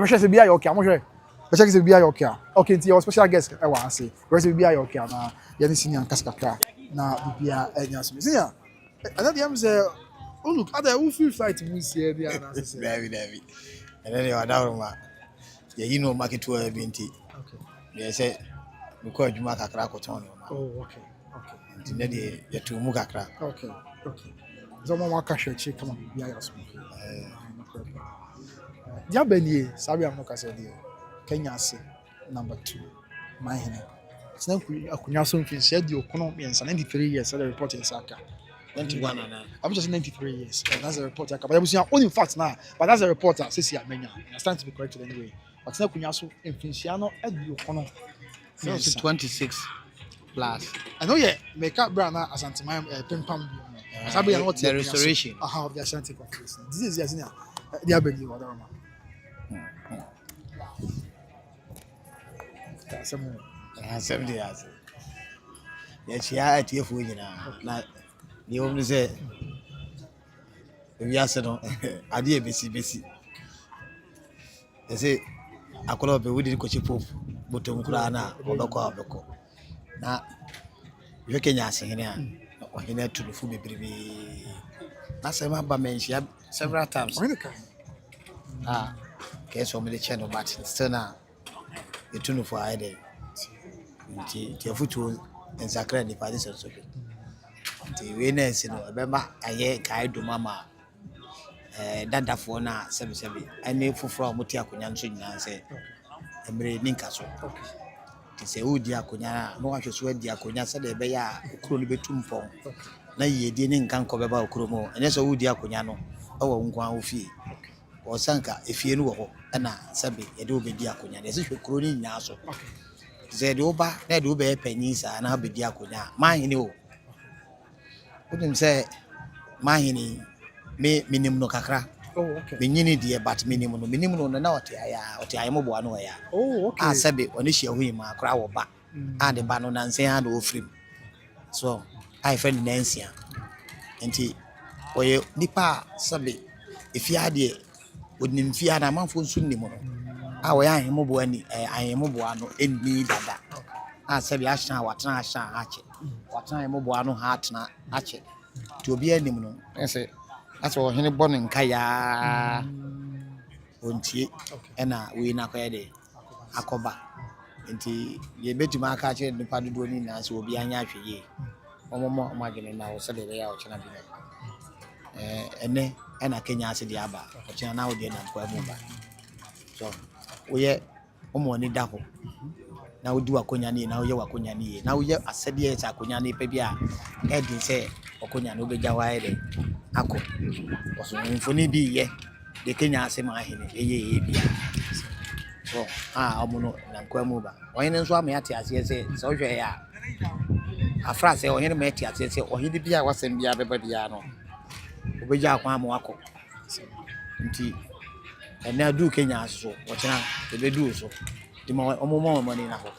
We should be okay. I'm sure. But check is be okay. Okay, nti your special guest I want say. Rest be okay na ye ni senior kaskaka na bibia enya so. Senior. And that am say oh look, other who feel flight we see there na say. David. And then you are down ma. You know market to a binti. Okay. They say we call you mark akra ko ton. Oh, okay. Nti na dey you to mu kakra. Okay. Zomo wa ka hwe come on bibia yaso. Dia benie sabi am no ka say dey. Kenyase number 2 Mahina. It's not akunya so mfin said you kono mensa 93 years the report in Saka. 21 and I'm just 93 years. And that's a report. But I was only facts now. But that's a report. Says Amenya. I stand to be corrected anyway. But now kunya so mfin sia no adu kono. So 26. plus. I know make up brand Asantehema pimpam. Sabi ya the restoration of the Ashanti Conference. This is yes now. They are begging what am. Some years. Yes, yeah, at your food now. The only say we are no idea busy. They say I could have been with the coach pope, but Mukrana or Boko. Now you Kenyasehene or he need to the food baby. That's a member mentioned several times. Guess how many channel but still now the tune for Ide. The foot and Sacred the parties also. The winners, remember, I hear Kaido Mama. Dada for na 77 any fufuro muti akonya nso nyina se emre ninka so ti se odi akonya no ahweso adi akonya se de be ya okuro no betum pon na yedi ne nka nko beba okuro mo enye so odi akonya no ewo nkwan ofie o sanka efie no wo ho na sabe yede obedi akonya de se hwekuro ni nyina so ze de oba na de oba epanyisa na obedi akonya mahini o odim se mahini me minimum no kakra. Oh, okay. Me nyini die but minimum no na oti mo boa no ya. Oh, okay. Asabe oni hia hu ma akra wo ba. And ba no nanse ha na ofrim. So, I friend nansia. Enti oye nipa sabe ifia de onim fia na manfo nsu nim no. A wo ya ahemo boa ni ahemo boa no enni dada. Asabe ahya watena ahya ache. Watena ahemo boa no ha atena ache. Ti obi anim no. Ese that's all hene born in kaya ontie ena we na koye de akoba nti ye betima aka che nipa dodo ni na so obi anya hweye omomo magene na wo se de ya o chena bi ene ena Kenya ase de aba o chena na wo de na kwa mu ba so wo ye omo ni da ho na wo di wakonya ni na wo ye wakonya ni na wo ye asede ye ta akonya ni pa bia e din se okonya no beja wae de ako oso mfoni bi ye de Kenyasehemaa hene eye bia so omuno na kwa mu ba oyene nso ama yate ase se so hwe ya afra se oyene ma yate ase se oyene bia wasem bia beba bia no obeja akwa ama wako nti ena du Kenya so ochena ebedu so di ma omomo ni na ho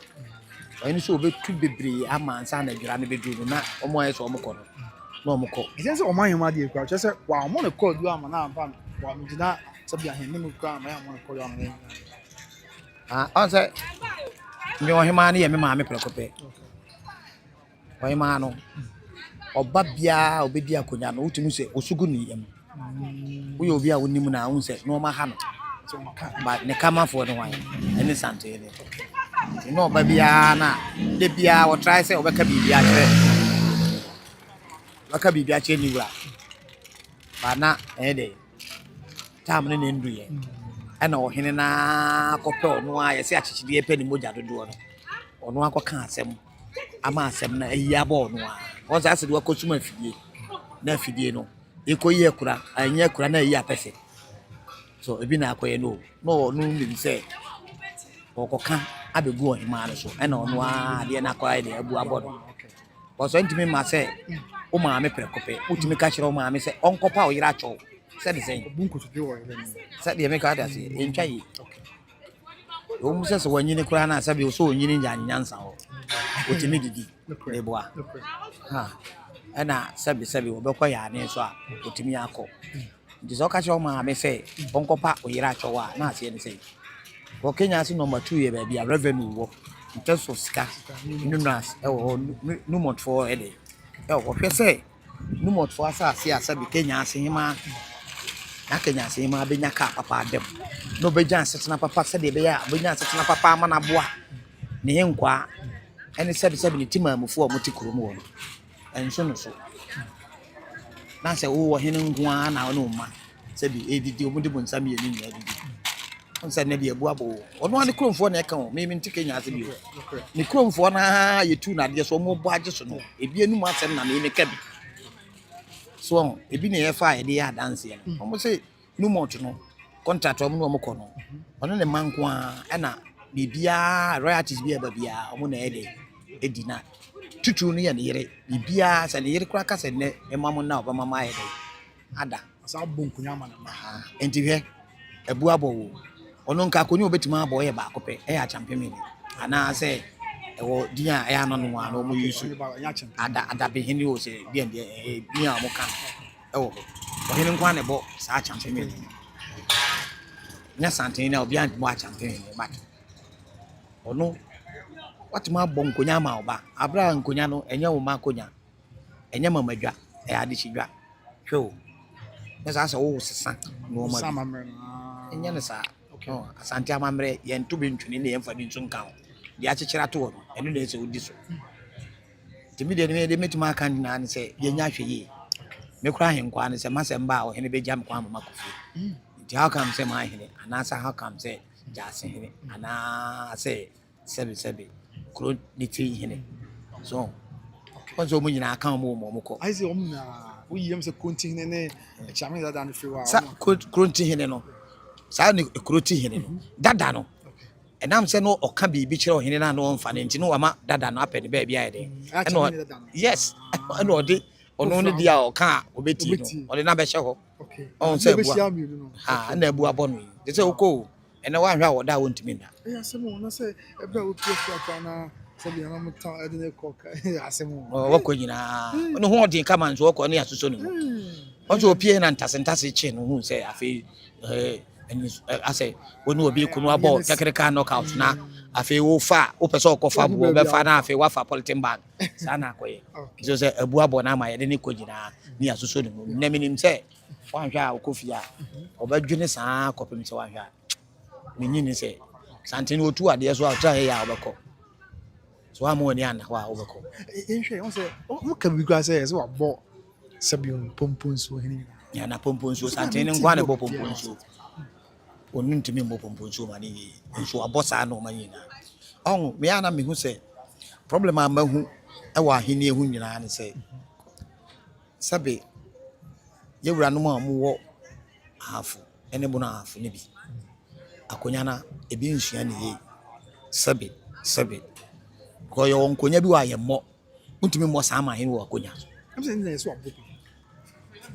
oyene so obetu bebre ama ansa na dwira ne bedu na omo ayeso omko no no mko Isense Omahema de kwa chese wa omo ne call du ama na ampa wa mjina sabi ahene mu kwa ama ya omo ne call ama onse mi Ohema ne ye me ma me prekope Ohema no oba bia obedi akonya no utunu se osugu ni yam wo obi a wonim na hu se no ma ha no ba ne kama fo no wan ene Asantehene no oba bia na de bia wo try se obeka bibia kire baka bibia che ni wura bana de tam ne ndu ye ana ohene na kope no a ye se achichide pe ni moja dodo no ono akoka asem ama asem na eyi aba no a won sa asede wakosuma afidie na afidie no ekoyi ekura anya ekura na eyi apese so ebi na akoye no nim se okoka abegu Ohema no so ana ono a de na akoye de abu abodo so ntimi ma se o ma me prekope utimi ka kire o ma me se onkopa o yira cho se de sen bunku to wo ile se de me ka da se entwa yi o mu se so wanyini kura na sabi o so onyini nyansa ho utimi didi le boa ha ana sabi o be kwa ya ne so a utimi akọ ndi so ka kire o ma me se onkopa o yira cho wa na ase ne se o Kenya si number 2 ye ba bia revenue wo in terms of sika nunas numot for ede o hwese numot for asase asabi Kenyasehemaa na Kenyasehemaa benya ka papa adem no bejan setena papa se de be ya benya setena papa ama na boa ne nkwa ene sabi ne timamufu o moti kromo wo enso no so na se wo hene nkwa na no ma sabi edidi o mudi bonsam ye ni nya edidi onse na de abu abo ono ane kromfo na eka ho me nti Kenya ase bi ni kromfo na yetu na de so mo bo age so no ebi enu mu asem na me ka bi so ebi ne ye fa ye de adanse ya omo se nu mo to no contract omo no mo ko no ono ne manko a na bibia royalties bi eba bia omo na ye de edina tutu no ye ne yere bibia se ne yere kura ka se ne emam na obama ye ada asa bonkunya ma na enti hwe ebu abo wo ono nka akonyi obetima abo ye ba akopɛ ɛyɛ champion ni ana se ɛwɔ dia ɛyɛ no no ano mo yusu ada be hini o se dia dia mo kan ɛwɔ ɔhene nkwa ne bɔ saa champion ni nya Asantehene na obi an mo champion ni but ono watima bɔ nkonya ma oba abra nkonya no ɛnyɛ wo ma konya ɛnyɛ mamadwa ɛyɛ ade chidwa hwe esa sa wo sesa no ma ɛnyɛ ne sa Asantehema mre ye nto be ntwene ne ye mfa bi nso nka ho de akyekera to wo ɛno na ɛsɛ odi so timi de ne de metima aka na ne sɛ ye nya hwe yi me kura henkwa ne sɛ masemba a ɔhene be jam kwa mama kofi nti how come sɛ ma hene ana sa how come sɛ Kenyaseheene ana sɛ sebe kro ne ti hene so onzo mu nyina aka mo ko ai sɛ na wo yiem sɛ continue ne chairman dada no free wa sa kro ti hene no sa ne kro ti hene no dada no enam sɛ no ɔka bibi kyerɛ ɔhene na no ɔmfa ne nti no ama dada no apɛ de ba bia yɛ de yes ɛna ɔde ɔno ne dia ɔka obeti no ɔde na bɛhyɛ hɔ ɔn sɛ bua ha na bua bɔ no yi sɛ okɔ ɛna wa hwɛ a wɔda wɔntimi nda asɛm no sɛ ɛbra wo pie fua na sɛ bia na mota ɛde ne kɔka asɛm wɔkɔ nyina no ho ɔden kama nso wɔkɔ ne asoso no ɔnso opie na ntase kye no hu sɛ afei asɛ woni obi kunu abɔ technical knockout na afei wo fa wo pɛ sɛ ɔkɔfa bo be fa na afei wa fa polythene bag saa na akɔyɛ so sɛ abu abɔ na ma yɛde ne kɔ nyina ne asoso no na minim sɛ wanhwɛ a wokɔfi a ɔbɛdwene saa kɔpem sɛ wanhwɛ a menyini sɛ Asantehene otu ade so a tra yɛ a wobɛkɔ so amo ni ana wa wobɛkɔ nhwɛ on sɛ mo ka bi gwa sɛ wabɔ sabion pomponso hene ya na pomponso Asantehene nkwa ne bɔ pomponso onu ntimi mbɔ pomponso ma ne nso abɔ saa no ma nyina on me ana me hu sɛ problem a mahu ɛwɔ ahene ehu nyina ne sɛ sabe yewura no ma mo wɔ hafu ene bo na hafu ne bi akonya na ebi nsua ne ye sabe ko yo nkonya bi wa ye mmɔ untimi mmɔ saa ma hene wɔ akonya am sɛ ne so abɔ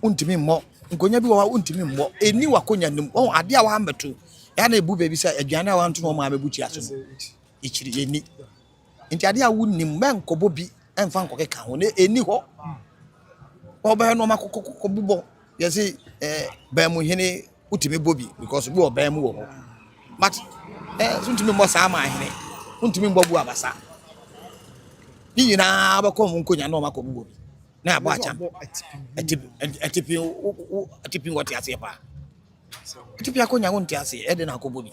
untimi mmɔ nkonya bi wa untimi mmɔ eni wa akonya nim on ade a wa ambeto ya na ebu bebi sɛ aduane a wa nto no ma abebu tia so ichiri eni nti ade a wo nim men kɔbɔ bi emfa nkɔkeka ho ne eni hɔ ɔbɛ no makɔkɔ bubɔ yɛse ba mu hene utimi bobi because bi ɔbɛ mu wɔ hɔ but untimi mmɔ saa ma hene untimi mmɔ bu abasa ni nyina abakɔ mu nkonya na ɔmakɔ bu bobi na abɔ acham atipi wɔte ase pa atipi akonya wɔnte ase ɛde na akɔbɔ bi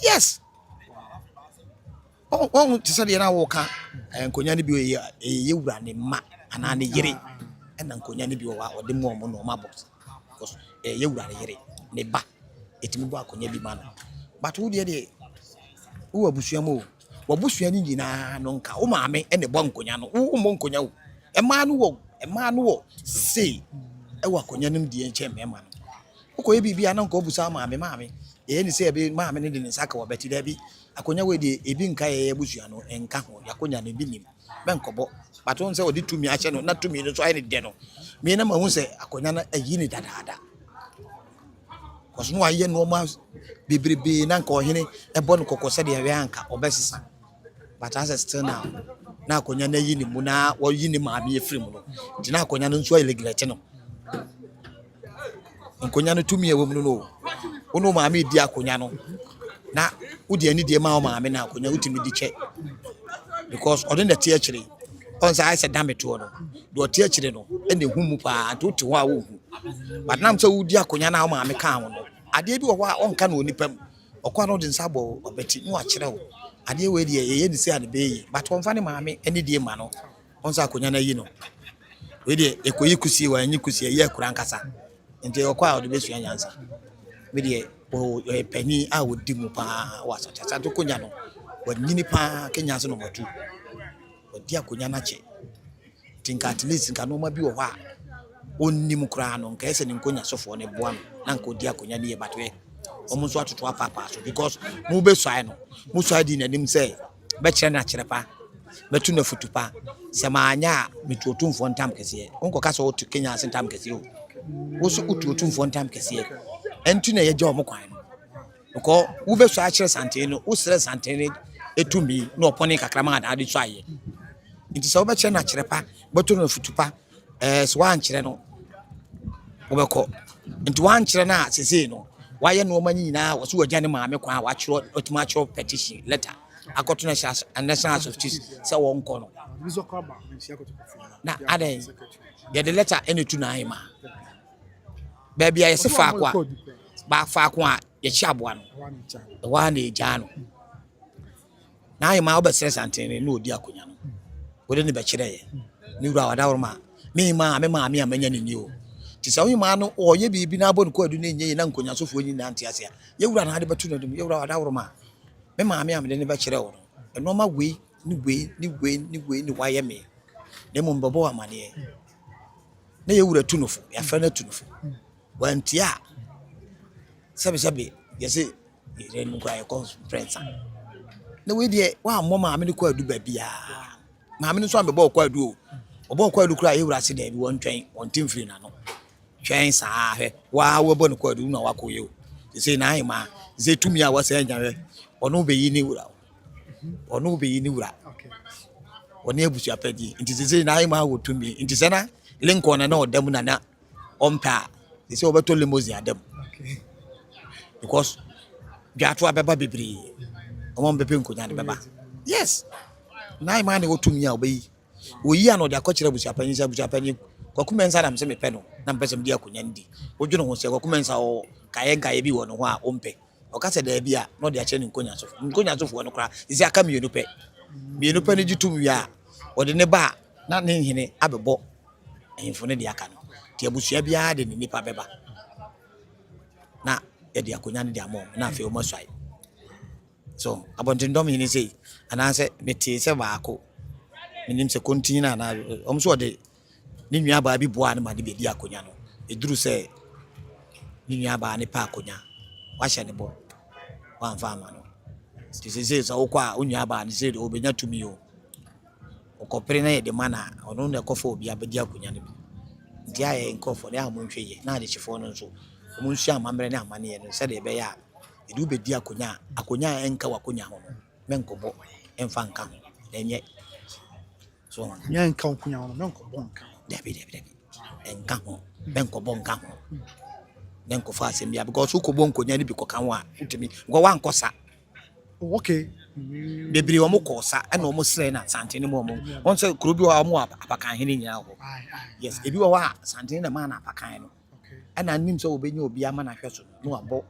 yes on tisa de na wo ka nkonya ne bi ye wura ne ma ana ne yere ɛna nkonya ne bi wɔ ɔde mu ɔmo no ma box because ye wura ne yere ne ba etimi bɔ akonya bi ma no but wo de wo abusua mo wabusua ni nyina no nka wo maame ɛne bɔ nkonya no wo mo nkonya wo ɛma no wɔ sei ɛwɔ akonya nim die nkyɛn mɛma no wokɔ bibia na nka obusa maame ye ni sɛ ebe maame ne de ne saka wɔ bɛti da bi akonya we de ebi nka ye abusua no enka ho akonya ne bi nim bɛnkɔbɔ but on sɛ ɔde tumi akyɛ no na tumi no so ayɛ ne de no me na ma hu sɛ akonya na ayi ne dadaada kɔso no ayɛ no ma bebrebe na nka ɔhene ɛbɔ no kɔkɔ sɛ de ɛwɛ anka ɔbɛsesa but as still now na akonya na yi ne mu na wɔyi ne maame efiri mu no di na akonya no nso ayɛ leglete no nkonya no tumi ɛwɔ mu no ono maame di akonya no na wodi ani die ma maame na akonya utimi di kyɛ because ɔde na tie akyire on say I said damn it to no do tie akyire no ɛna ehu mu pa to te ho a wo hu but nam sɛ wodi akonya na maame ka ho no ade bi wɔ hɔ a ɔnka na onipam ɔkwa no de nsa bɔ ɔbɛti no akyerɛ wo ade we de ye ni say ade be yi but on fa ne maame ani die ma no on say akonya na yi no we de ekoyi kusie wa anyi kusie ye kura nkasa nti ɔkwa ɔde be sua nyansa we de pani a wodi mu pa wa sata to konya no wanyini pa Kenya so no motu wodi akonya na che tinka at least nka no ma bi wɔ hɔ a onni mu kura no nka ese ne nkonya sofo ne boa no na nka odi akonya ne ye batwe omo so atoto apapa so because mu be suai no mu suai di nanim say be kyerɛ na kyerɛ pa metu na futupa se maanya metu Otumfuo ntam kese onko kasa otu Kenya ntam kese o wo so otu Otumfuo ntam kese entu na ye gye omkwan no ko wo be so a kire Asantehene no wo sere Asantehene etumi na opone kakrama da ade so aye nti se wo be kire na kire pa betu na futupa so wan kire no wo be ko nti wan kire na sese no waye no manyi na wo so wagya ne maame kwa wa kire otuma kire petition letter akoto na national justice se won ko no na ade ye the letter enetu na hima baby aye se fa kwa ba fa kwa ye chi aboa no wa na eja no na hima obesere Asantehene na odi akonya no wode ne be kire ye ni wura wada worma me maame amanya ni o ti sa hima no oye bibi na abonu ko adu na enye na nkonya sofo nyi na antia se ye wura na ade betu na dum ye wura wada worma me maame amede ne be kire wo no ma we ni waye me ne mo mbabo amane na ye wura tunufo ya fa na tunufo wantia sabe yese ye no kwa conference na we die wa mo maame ne kwa adu ba bia maame ne so ambebo kwa adu o obo kwa adu kura ye wura se da bi won twen won timfiri na no twen sa he wa we bo ne kwa adu na wa ko ye o se na hima ze tumi a wasa nyawe ono be yi ni wura ono be yi ni wura oni ebusu apedi nti sese na hima wo tumi nti se na Lincoln na odam na ompa sese obeto limousine adam because biatu abeba bibiri omon bebe nkonya de beba yes na hima na wo tumi a obeyi oyi an ode akọkire busu apani kwakumensa na mse mepe no na mpese mdi akonya ndi odwene ho se kwakumensa o kaye bi wo no ho a ompe okase da bi a no de ache ni nkonya sofo no kra isi aka mienu pe ni gitum wi a ode ne ba na ne hene abebo enfo ne de aka no ti abusua bia de ni nipa beba na e de akonya ne de amo na afi o maswai so abontindom hini sei anase meti se baako minim se continue na omso de ni nua ba bi boa ne ma de be di akonya no eduru se ni nua ba ne pa akonya wa hye ne bo wa mfa ama no sisi se okwa onua ba ne se de obenya tumi o okopere na ye de mana ono na ekofo obi abedi akonya ne bi ndi aye nkofo ne amonhwe ye na de chifo no nso omunsu amamre ne amane ye no se de be ya edu be di akonya enka wakonya ho no menkobo emfa nka ho enye so nyanka okonya ho menkobo nka Debi enka ho menkobo nka ho nenko fa asembia because ukobo nkonya ni bi koka ho a utimi ngo wa nkosa okay bebiri wo mokosa e na wo sere na Asantehene mo won se kuro bi wa mo apakan hene nyina ho yes ebi wa Asantehene na ma na apakan no okay e na nim so obenya obi ama na hweso no abo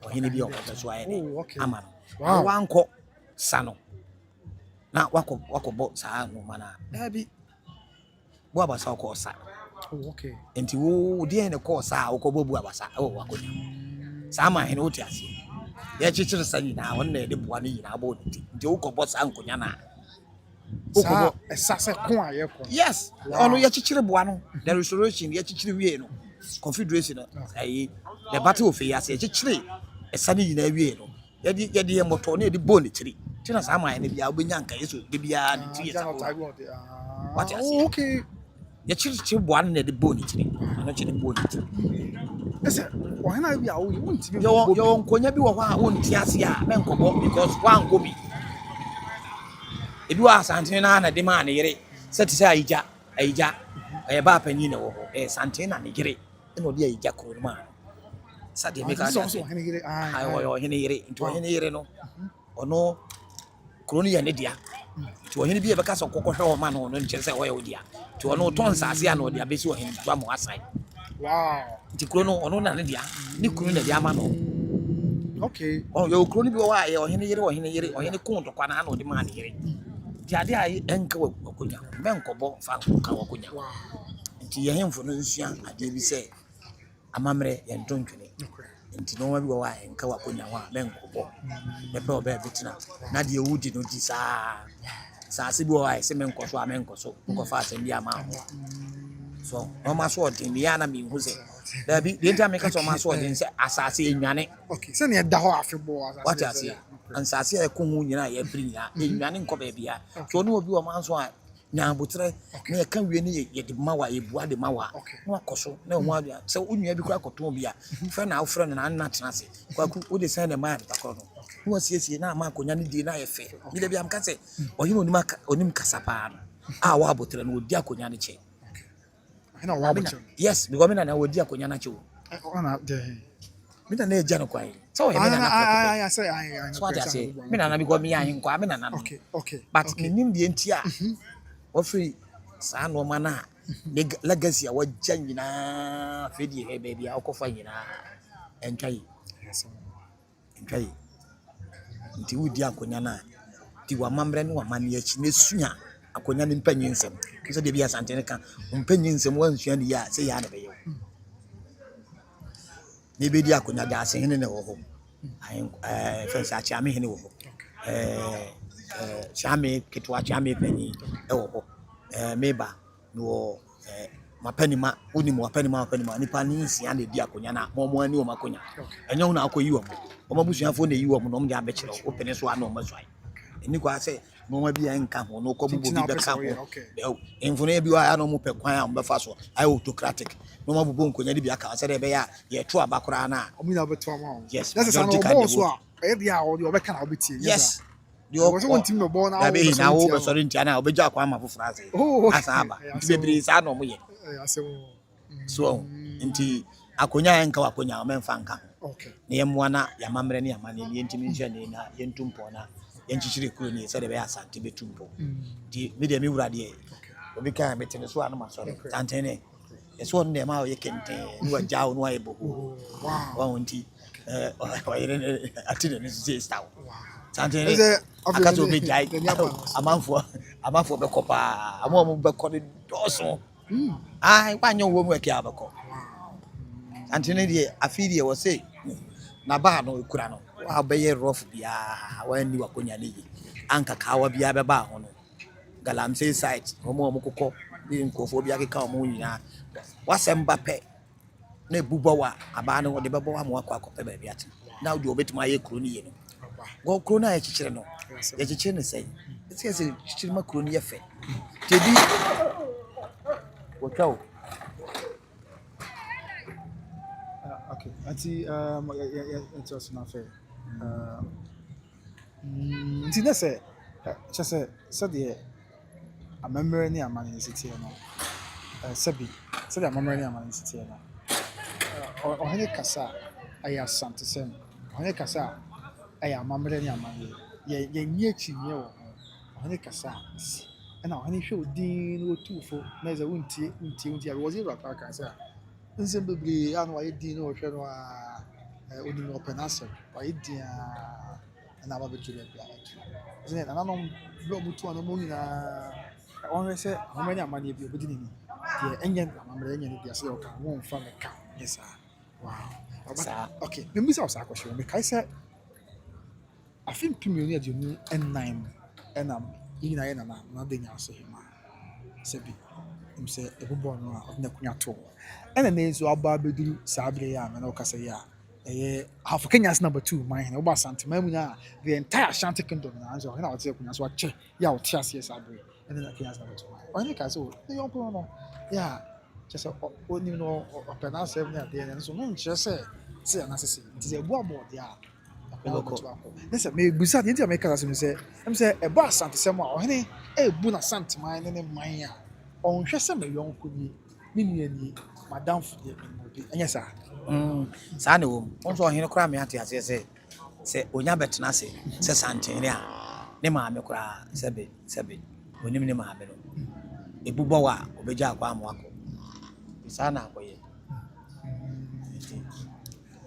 ohene bi okoto so aye ne ama no wa nko sa no na wakobo sa no mana abi bo abasa ko sa okay enti wo de ne ko sa okobo bu abasa wakonya sa ma hene oti ase ya chichiri sani na wonna de boa no yina abo nti okobo sa nkonya na okobo esase ko aye ko yes ono ya chichiri boa no the restoration ya chichiri wie no confederation ayi the battle of ya se chichiri esani yina wie no ya de moto na de bone tiri tina sa ma hene bia obenya nka yeso de bia ne tiri sa what you okay ya chichiri boa no na de bone tiri ano chiri bone tiri ese ohena bi a wo ntimi yo nkonya bi wo ho a wonti ase a menkobo because wan go bi ebi wa Asantehene na de ma ne yere seti se ayija ba panyi na wo ho Asantehene na ne yere eno de ayija ko no ma sa de meka so ohena yire ayo ohena yere nti ohena yere no ono kroni ya ne dia nti ohena bi e beka so kokko hwe o ma no no nche se wo dia nti ono ton sase a no dia besi ohena twa mo asai wow nti krono ono na ne dia ni kunu na dia ma no okay yo kroni bi wa ye ohene yere kun to kwa na no de ma ne yere ti ade ai enka wakonya menkobo fa ka wakonya nti ye hemfo no nsua ade bi se amamre ye ntontwene nti no ma bi wa enka wakonya wa menkobo be pe oba bitina na de wudi no di sa se bi wa se menkoso a menkoso ko fa se bi ama so no ma so odin ya na mi hu se da bi de ntia me ka so ma so odin se asase enwane okay se ne da ho afebo asase what you say ansase e ko hu nyina ye bri nyina enwane nko ba bia so no obi o man so a nya botre na ye kan wie ne ye de mawa ye bua de mawa na akoso na hu adua se onua bi kura koton bi a fa na afra na na tena se kwaku o de san de ma bakọ no no siesie na ma akonya ne di na ye fe ni de bi am ka se oyino onim kasapa a wa botre no odi akonya ne che yes because me na odi akonya na che o ona de me na eja no kwai so he me na I say so what I say me na because me yan kwa me na okay but me nim de ntia o free sa no ma na legacy a wagya nyina fedi he baby a okofa nyina entwai entwai nti wudi akonya na ti wa mamre ne wa mane achi ne sunya akonya ne mpanyi nsem so de bi Asantehene ka mpanyi nsem wan sua ne ya se ya na be yo ne be di akonya da Asantehene ne wo ho fensa Chiamehene wo ho Chiame ketwa Chiame panyi e wo ho meba no mapanima uni mapanima nipa ni nsia na di akonya na mo ani o makonya enyo na akoyi wo mo mabusuafo na yi wo mo no mo de abekire o pene so ana o maswai eni kwa se no ma bia nka ho no ko bubu bi beka ho enfunu e bi wa ya no mo pe kwan a mo befa so ai autocratic no ma bubu nkonya di bia ka se de be ya ye to abakora na o mi na beto ama yes that's a no so a e dia o de obeka na obeti yes the one team no ball na o be sorry ntia na obeja akwa ma fofora ase asaba nti bebiri sa no mo ye so nti akonya enka wakonya o memfa nka okay na yemwa na ya mamre ne ya mane ne ntimi nhye ne na yentumpo na yenchichire kuro ne se de be Asante betumpo di me de me wura de obi kan betene so anoma sorry Asantehene eso on de ma o ye kente ni wa jawo no aye boho wow nti atine ne se staw Asantehene akato be jai amanfo be kopa amo be ko de doso ai kwanyo wo mu eke abeko Asantehene de afidi e wo say na ba no ekura no wa be ye rough bia wa ni wakonya ne anka kawa bia be ba ho no galamsey site omo kokko ni nkofo bia keka omo nyina wasemba pe na ebubo wa aba no de bebo wa mo akwa akọ pe ba bia ti na odi obetima ye kuro ni ye no go kuro na ye chichire no ye chichire ne sei ese ese chichire ma kuro ni ye fe tebi wotao okay anti it's also not fair nti na say chese de amemre ni amane city no sabi de amemre ni amane city no ohene kasa aya Asantehene ohene kasa aya amemre ni amane ye nye chinye wo ohene kasa na ohene hwe odin Otumfuo na ze untie was it rap kan say nse bebre anu wa edin no hwe no a oni no penase wa edin na ba betule bia ze na no blo mutu anu mo nyina on we say how many amani bi obedi ni de enye amamre enye ni bia se o ka won fa me ka yes wow okay me bisa osa kwesho me kai say I think premier de nu n9 enam ina ye na de Kenyasehemaa sebi imse ebubo no a na kunya to ena na ezo aba beduru sabre ya na okasa ya half Kenya's number 2 mine na Asantehema mu na the entire Ashanti kingdom na anzo na wote kunya so ache ya wote ase sabre ena na Kenya's number 2 oni ka so the young no ya just oni no opena se na de na so no nche se na se nti ebu abo de a nese me busa de nti America so se em se ebo Asantehema ohene ebu na Asantehema ne man a onhwe se me yonko ni ni madam fudie bi enya sa sa ne wo onso ohene kura me ate ase se onya betena se se Asantehene a ne maame kura sebe onim ne maame no ebubo wa obeja akwa amwako sa na akoye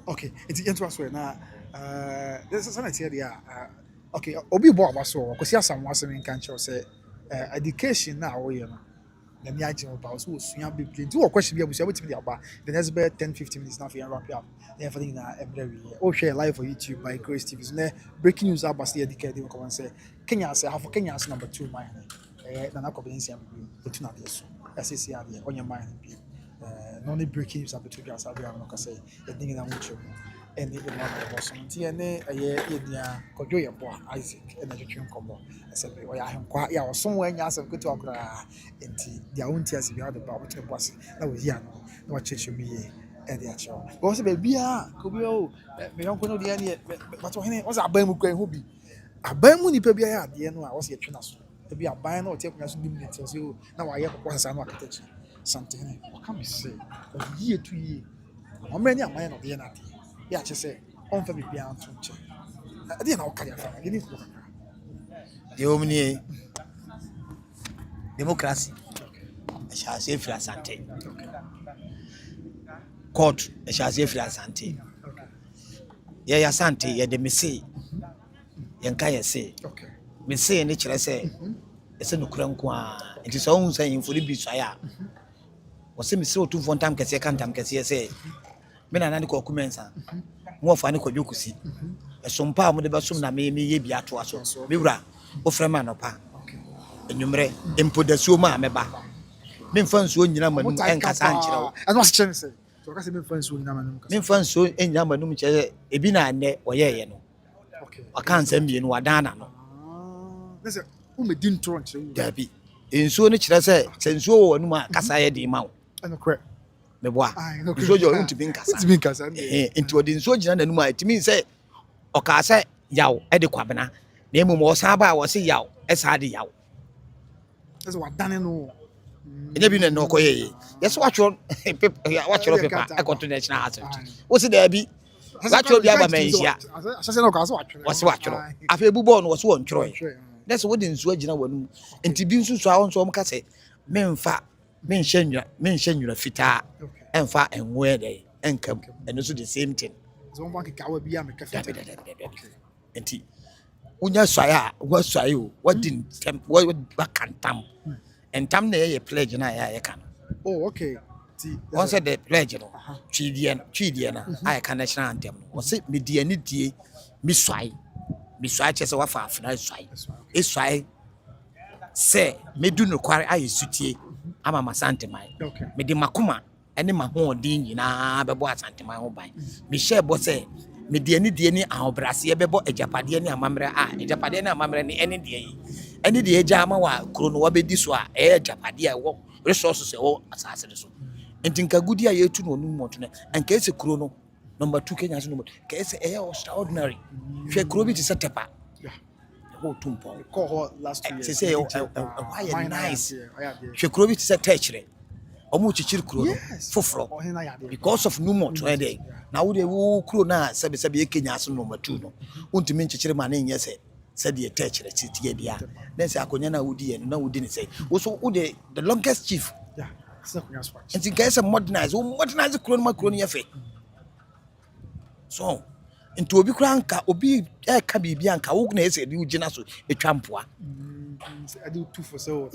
okay it's interesting na this is an idea okay obi bo abaso ko si asamwa se nkan che say education na wo ye no na mi agye oba so osua bebre do question bi abusia betimi aba the next be 10-15 minutes now for wrap up then for na every year o share live for YouTube by Grace TV so breaking news about the educated come and say Kenya's number 2 mine na na kobensia bebre otu na so SCC ade onye mine bi no breaking news about to gas abi am no ka say the thing na mucho ɛne ɛma so nti ɛne ɛyɛ yɛdia kɔdwo yɛ boa Isaac ɛna twetwe nkɔmmɔ ɛsɛ bɛ ɔyɛ ahenkwa yɛ ɔsom wɔ anya asɛm ketewa koraa nti deɛ wonti ase bia wode ba wobɛtumi bɔ ase na wɔyi ano na wakyerɛkyerɛ mu yie ɛde akyerɛ wo sɛ baabiaa kɔbia o meyɔnko no deɛ neɛ bato hene wɔ sɛ aban mu kwan ho bi aban mu nnipa bi ayɛ adeɛ no a wɔ sɛ yɛtwe no so ebi aban na ɔte akonnwa so 10 minutes ɔsɛ o na wayɛ kɔkɔ sasa no akatakyi Asantehene ɔka me sɛ ɔde yie to yie ɔmmerɛ ne aman na ɔde yɛ no adeɛ yɛ akyɛ sɛ ɔmfa biribiara nto nkyɛn ɛdeɛ na woka de afa no yɛne fuo kakra deɛ ɔm nie democracy ɛhyɛ aseɛ firi Asante court ɛhyɛ aseɛ firi Asante yɛyɛ Asante yɛde mese yɛnka yɛ se mese ne kyerɛ sɛ ɛsɛ nokura nko a nti sɛ ɔhu sɛ yɛmfori bi sɔe a wɔsɛ mese Otumfuo ntam kɛseɛ ka ntam kɛseɛ sɛ me nana ne kɔku mensa mo wɔfa ne kɔdwo kusi ɛsompa a mode bɛsom na meyɛ bi atoa so mewura wofrɛ me anɔpa anwummerɛ mpo dasuo mu a mɛba memfa nsuo nyina manum ɛnkasa nkyerɛ wo ɛno asekyerɛ ne sɛ ɔka sɛ memfa nsuo nyina manum kasa memfa nsuo nyina manum kyerɛ ebi na annɛ ɔyɛɛyɛ no ɔka nsɛm mmienu wadana no ne sɛ womɛdi ntoro nkyerɛ wo dabi nsuo no kyerɛ sɛ nsuo wɔ w'anum a kasa yɛ de ma wo ɛno korɛ meboa nsuo gye ɔntumi nkasa nti ɔde nsuo gyina n'anum a ɛtumi sɛ ɔkaa sɛ yaw ɛde kwabena na mmom ɔsan ba a wɔse yaw ɛsaa de yaw ɛsɛ wadane no ɛnyɛ bi na ɛnɛ ɔkɔyɛyɛ yɛsɛ wakyerɛ pepa ɛkɔto no akyina ha sɛ wo se daabi wakyerɛ bi aba manhyia wɔse wakyerɛ afei bubɔɔ no wɔse wɔntwerɛe na sɛ wode nsuo agyina w'anum nti bi nso so a wo nso ɔmka sɛ menhyɛ nwura fitaa ɛmfa ɛnwoɛ dɛ ɛnkam ɛno so the same thing nti wonya sɔe a woasɔe o wadi ntɛm waka ntam ntam na ɛyɛ pledge no a yɛka no wɔn sɛ the pledge no twideɛ no a yɛka national anthem no wɔsɛ medi ani die mesɔe kyɛ sɛ wafa afena ɛsɔe sɛ medu nokware ayɛ sutie ama Asantehema mede makoma ɛne mahoɔden nyinaa bɛbɔ Asantehema ho ban mehyɛ bɔ sɛ mede ani die ne ahobraseɛ bɛbɔ agyapadeɛ ne amammerɛ a agyapadeɛ ne amammerɛ ne ɛne deɛ yi ɛne deɛ agya ama wa kuro no wabɛdi so a ɛyɛ agyapadeɛ a ɛwɔ resources ɛwɔ asase no so nti nkagudi a yɛtu no ɔnum mɔto no anka ɛsɛ kuro no number 2 Kenya so no ka ɛsɛ ɛyɛ extraordinary hwɛ kuro bi te sɛ Tepa Otumfuo say why nice hwɛ kuro bi te sɛ Tɛkyerɛ ɔmo kyikyiri kuro no foforɔ because of numo to ɛdɛ na wo de wo kuro na sɛbɛ Kenya so number 2 no wontumi nkyikyiri ma ne nyɛ sɛ de Tɛkyerɛ titie bia na sɛ akonya na wodi yɛ no na wodi ne sɛ wo so wo de the longest chief nti ka ɛsɛ modernize kuro no ma kuro no yɛ fɛ so nti obi kura nka obi ɛka bibia nka wo na ɛsɛ de wogina so etwa mpoa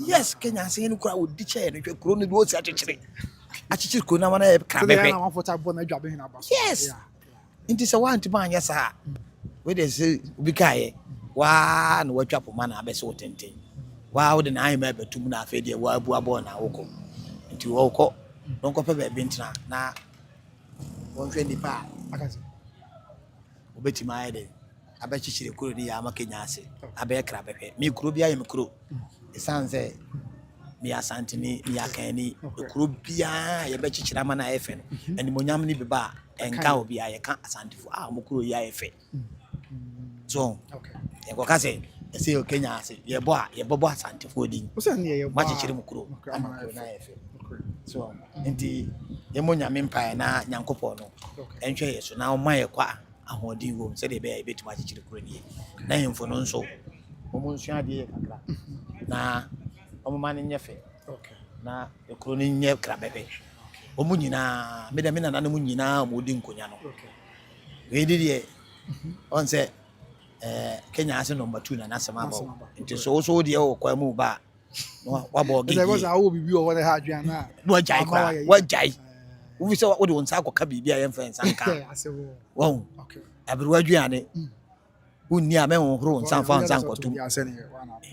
yes Kenyasehene kura odi kyɛ no hwɛ kuro no de wo si akyekyere kuro na mana ɛka bɛbɛ yes nti sɛ wanti ma anya saa we de sɛ obi kae wa na watwa poma na abɛsɛ wotenten wa wo de na ayɛ ma betum na afɛ de wa abu abɔ na wokɔ nti wo kɔ don kɔ pɛ baabi ntina na wɔnhwɛ nipa akase obeti ma ayɛ de abɛkyekyere kuro ni ya ama Kenya ase abɛyɛ kra bɛhwɛ me kuro bi ayɛ me kuro esan sɛ me Asante ni me akani kuro bia yɛ bɛkyekyere ama na ayɛ fɛ no animonyam ni beba enka obi ayɛ ka Asantefo a mo kuro yɛ ayɛ fɛ so yɛ kɔ ka sɛ ɛsɛ Kenya ase yɛ bɔ a yɛ bɔbɔ Asantefo din ma kyekyere mo kuro ama kuro na ayɛ fɛ so nti yɛ mo nyame mpae na Nyankopɔn no ɛnhwɛ yɛ so na o ma yɛ kwa ahodi wo sɛ de bɛyɛ betuma kyekyere kuro ni na hemfo no nso ɔmo nso ade yɛ kakra na ɔmo ma ne nyɛ fɛ na kuro ni nyɛ kra bɛbɛ ɔmo nyinaa me na nana mo nyinaa ɔmo di nkonya no we di de on sɛ Kenya ase number 2 na nasɛm aba nti so de wɔ kwa mu ba wabɔ gidi ɛsɛ wɔsa wo bibi wɔ ha adwana wajai wo fi sɛ wo de wonsa akɔka bibi a yɛmfa nsa nka wɔn abirwa aduane wonni a mɛho horo nsa fa nsa nkɔtum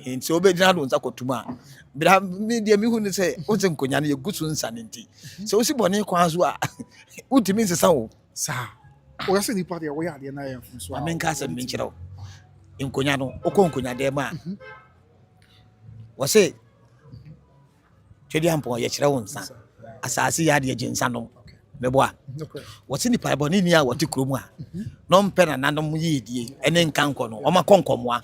nti obɛgyina do nsa kɔtum a bra me de me hu ne sɛ wo se nkonya no yɛgu so nsa ne nti sɛ wo si bɔne kwa so a wotimi nsesa wo saa o yase nipa de wo ya de na yɛmfo so amenka se menkyerɛ wo nkonya no okɔ nkonya de ma wo se twedi ampɔ yɛ kyerɛ wo nsa asase ya de gyensa no meboa wo se nipa bɔ ni a wote kurom a no mpɛ na nanom yedie ene nka nkɔ no ɔma kɔnkɔmoa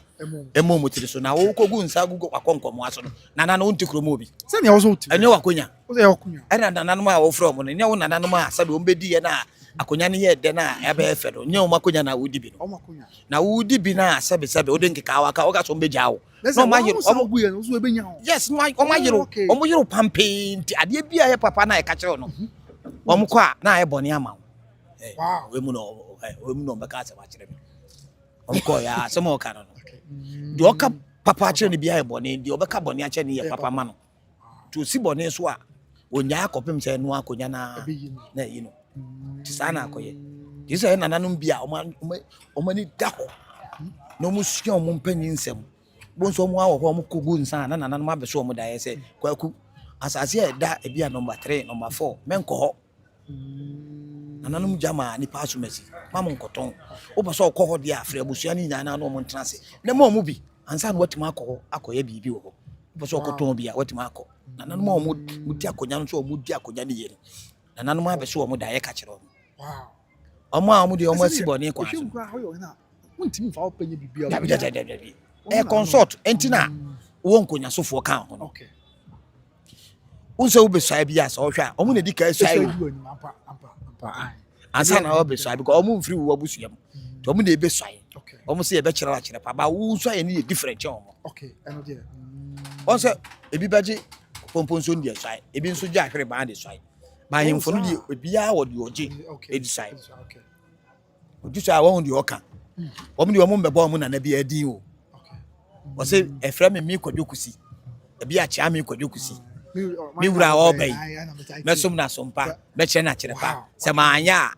emu mutiri so na wo kogu nsa gugu akɔnkɔmoa so no nana no nti kurom obi se ne wo so ti enye wakonya wo se wakonya ɛna nananom a wo frɛ mo no nye wo nananom a sabe wo mbedi ye na akonya ne ye de na ebe efe do nye wo makonya na wudi bi no makonya na wudi bi na sabe wo de nkeka wa ka wo ga so mbegya wo no ma yero omo guye no so ebenya wo yes no omo yero pampenti ade bia ye papa na e ka kyerɛ no omo kɔ a na e bɔne ama wo wow we mu no mbeka se wa kyerɛ me omo kɔ ya se mo ka no de oka papa kyerɛ ne bia ye bɔne de obeka bɔne a kyerɛ ne ye papa ma no to si bɔne so a onya akɔpem sɛ no akonya na yi no ti sana akoye ti sɛ nananom bia ɔma ni da hɔ na ɔmo sua ɔmo mpanyin nsɛm bo nso ɔmo awɔ hɔ ɔmo kogu nsa na nananom abeso ɔmo da yɛ sɛ kwaku asase a da ebia number 3 number 4 menkɔ hɔ nananom jama ni pasu mesi mamu nkɔtɔn wo ba sɛ ɔkɔ hɔ de afrɛ abusua ni nyana na ɔmo ntena se na ma ɔmo bi ansa na watima akɔ hɔ akɔyɛ bibi wɔ hɔ wo ba sɛ ɔkɔtɔn bi a watima akɔ nananom ɔmo muti akonya no so ɔmo di akonya ne yɛ nananom abeso ɔmo da yɛ ka kyerɛ ɔmo wow ɔmo a ɔmo de ɔmo asibɔne kwa so wontimi fa wo panya bibia dabi consult entina wo nkonya sofoɔ ka ho no okay unse ubeswa bia sɛ ɔhwɛ a ɔmo na di ka eswa ansa na obeswa because ɔmo mfiri wo abusua mu to ɔmo na ebeswa ɔmo se yɛbɛkyerɛ pa ba wo swa yɛ ne yɛ different ɔmo okay ɛno de ɔsɛ ebi bɛgye pomponso ndi eswa ebi nso gye ahwere ba de swa ba hemfo no de bia wɔ de ɔgye edi swa okay ɔgye swa wɔn de ɔka ɔmo de ɔmo mbɛbɔ ɔmo na na bia di o ɔsɛ efra me kwadwokusi ebi akyea me kwadwokusi mi wura obai mesom na sompa me kyerɛ na kyerɛ pa sɛ maanya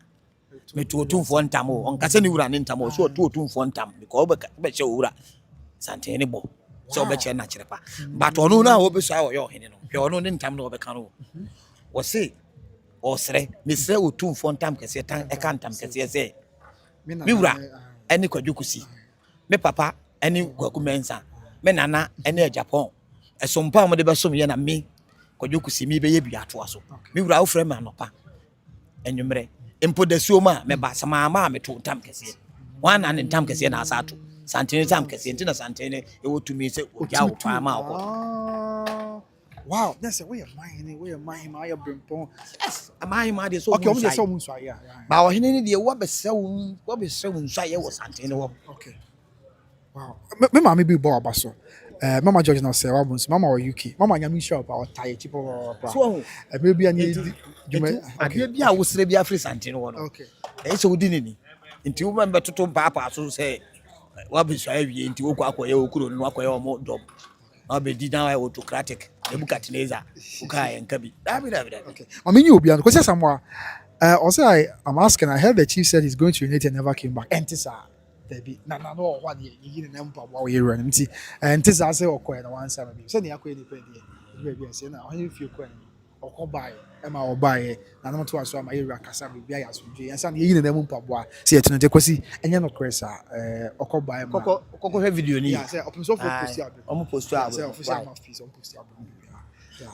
me to Otumfuo ntam o onka sɛ ni wura ne ntam o so to Otumfuo ntam because be kyerɛ wura Asantehene bɔ sɛ be kyerɛ na kyerɛ pa but ɔno na obesu a ɔyɛ ɔhene no hwɛ ɔno ne ntam na ɔbɛka no wɔ se ɔsrɛ mesrɛ Otumfuo ntam kɛse tan ɛka ntam kɛse sɛ mi wura ɛne kwadwokusi me papa ɛne kwakumensa me nana ɛne Japan ɛsompa mo de bɛsom yɛ na me kwadwokusi mi bɛyɛ bi atoa so mi wura wo frɛ me anopa enwumre empo dasuo ma me ba sama ma me to tam kɛse wana ne tam kɛse na asato Asantehene tam kɛse nti na Asantehene e wotumi sɛ ogya wo pa ma wo wow that's we are mine ma ya brempon yes ma de so okay o de so mu so ya ba ɔhene ne de wo bɛsɛ wo nso ayɛ wo Asantehene wo okay wow me ma me bi bo aba so Mama George na say wa bonso mama wa UK mama nyame shop a otaye chipo so ebe bia ne dwuma ade bia wo sere bia free Asantehene wo no okay e so wodi nini nti wo membe toto papa so say wa be so awie nti wo kwa akoye okuro no akoye omo dom na be di na autocratic Nebukadnezar uka yenka bi dabi okay mama nyi obi an ko say samwa also I'm asking I heard the chief said he's going to unite and never came back entisa Debbie, no, one year, you didn't know what you're running. And this I say, or quite one side of you. Send the acquainted maybe I say now, if you're quite or come by, Emma or buy it, and I'm to us, my Iraqasam, be as and some year in the Mumpabwa, see it to the Quasi, and you're not cressa, or come by Coco video. Yeah, say, open so almost post to official mouthpiece on post.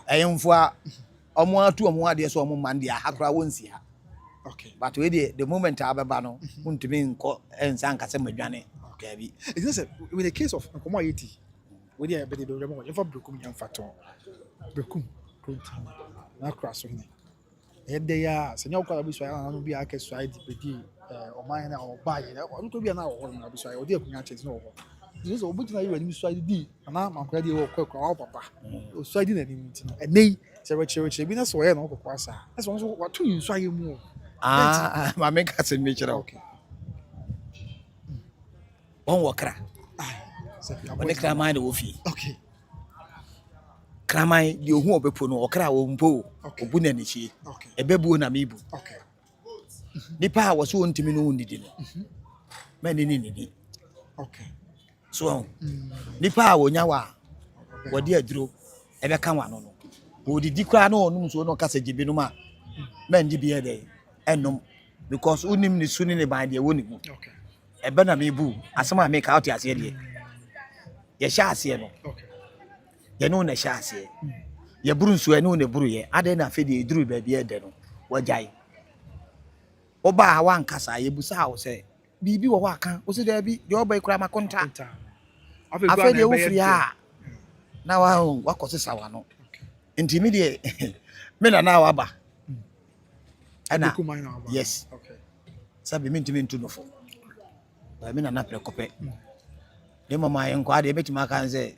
I am for almost 2 more days or more Monday, I have won't see her. Okay, but the moment I have no, won't mean and San Casemajane. Okay, it's with the case of commodity. We are better than ever Brucum young faton. Brucum, not crossing. Yet they are, Senor Calabis, I will be a case side, or mine or buy it, or to be an hour on the side, or dear Punyachis no. This is a bit like when you side D, and I'm ready or cook or papa. Or siding anything, and they say, Richard, we not so no Quasa. That's also what 2 you try more. My make us in nature. Okay. One walker. When they cram my woofy. Okay. Cramai, you won't be put no cra won't po. Okay. Bunanichi. Okay. A babu and amibu. Okay. The power was soon to me wounded. Many nini. Okay. So, the power nyawa. What dear drew. Ever come on. Would the declare no, no, so no cassage binuma. Men be a day. Enum because unim ni suni ne ban de woni mu Okay. ebe na me bu asema me ka out ase de ye sha ase no Okay. ye no na sha ase ye buru nsu ye no na buru ye ade na fe de eduru ba bi e de no wajai oba wa nkasa ye busa wo se bibi wo aka wo se da bi de oba ikura makonta afa de wo firi a na wa kosisa wa no nti me de me na wa ba ana yes Okay. sabi me ntimi ntu no fo ba me na prekope de mama yen kwa de betima kan se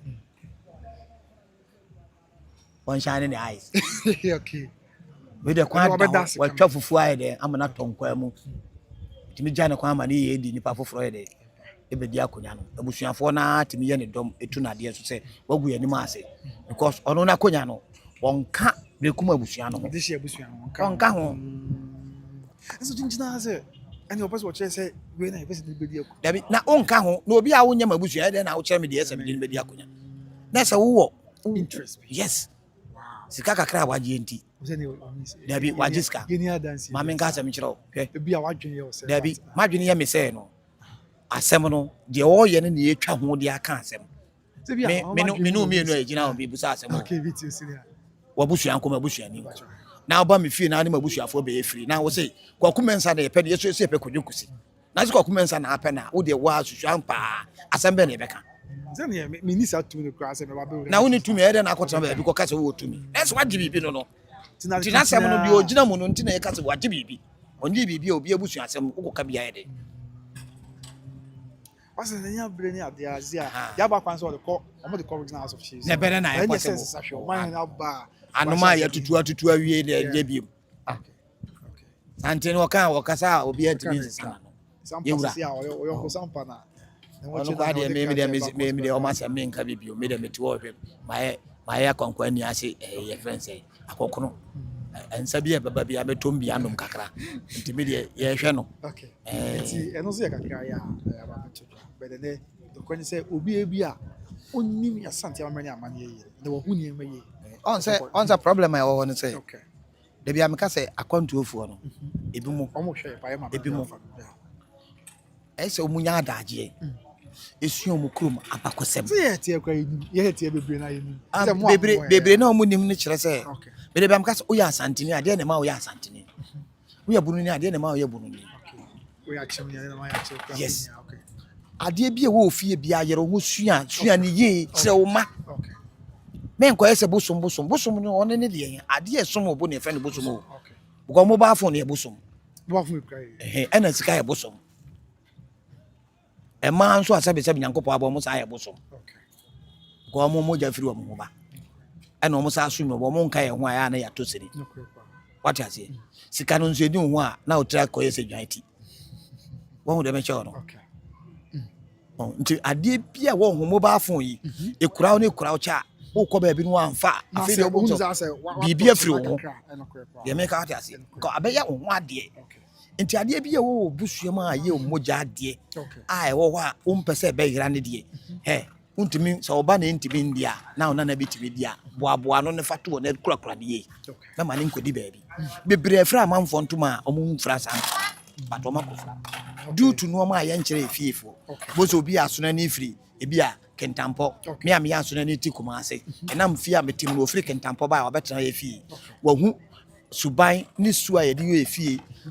one shine in the eyes Okay. we de kwa da wa twa fufu aye de amana tonkwa mu timi jane kwa ama ne ye di nipa foforo ye de ebedi akonya no abusuafo na timi ye ne dom etu na de so se wagu ye ni ma ase because ono na konya no wonka bekuma abusua no This year abusua no wonka ho eso tinjina se ani opese wo chere se we na opese bedi akọ dabi na onka ho na obi a wonya mabusua ye de na wo chere me de ese me de bedi akonya na se wo interest. yes sika kakra waje enti dabi wajiska mama nka asem kire o bi a wadwen ye o se dabi madwene ye me se no asem no de o ye ne ye twa ho de aka asem me no me no agina o bi busa asem okay bit you senior wabusua nko mabusua ni na oba me fie na ne mabusuafo be ye free na wo se kwakumensa na ye pe de yeso ye pe kodwukusi na se kwakumensa na apɛ na wo de wa susua mpa asem be na ye beka zani me ni sa tu no kra se me ba be na woni tumi ede na akotena ba bi ko kase wo tumi eso waje bibi no tina asem no bi ogina mu no ntina ye kase waje bibi onye bibi obi abusu asem wo ka bia ye de wasa na nya bre ni ade azia ya ba kwan so de ko omo de original house of chiefs na bere na ye possible man na ba anoma ya tutu awie de biem okay ante no kan wakasa obi antimi nsesa no sampa sia oyo ko sampa na ono kwa de me de o ma se me nka bibio me de meti wo hwem maye kwankwa ni ase ye friends akokono ensa bia baba bia betom bia nom kakra nti me de ye hwe no okay nti eno so ye kakra ya ba meto bedene to kwani se obi bia onnim ya Asantehema ni amane ye de wo huni ema ye on say problem I want to say okay de bia me ka say akwantuofuo no ebi mu omo hwe pa ye ma ebi mu ese omunya adaje esu omu krum abakosem ye tie kwa ye tie bebre na ye ni bebre na omu nim ni kire se okay be de bia me ka say oya Asantehene ade na ma oya Asantehene oya bununi ade na ma oya bununi okay oya chim ya na ma ya chim yes okay ade bia wo ofie bia yero ho sua ni ye kire wo ma okay men ko ese bosom ni one ne de ade esom obo ne fe ne bosom o okay because mobile phone e bosom bo afu kra ena sika e bosom e ma nso asabe nyankopɔ abo mo sa ye bosom okay ko mo mo ja firi wo mo ba ena mo sa asu mi wo mo nka ye ho aya na ya to seri what you say sika no nso edi ho a na o tra ko ye se dwanti wo hu de me che no okay nti ade bia wo ho mobile phone yi ekura wo ne ekura wo cha wo ko ba bi no amfa afi de wo bibia firi wo ye me ka ate ko abeya wo ho ade nti ade bia wo busuam a ye moja ade ai wo ho a wo mpese be yira ne de untimi so oba na ntimi ndia na ona na bitimi dia boaboa no ne fato wo ne kura de na mane nkodi baabi bebre afra amanfo ntoma omo mfra san bato makofra due to no ma ye nkire efiefo bozo obi asona ni firi ebia kentampo me am ya asona ni ti kumase enam fi a metim no firi kentampo ba wa betena ye fi wahu suban ni su a ye de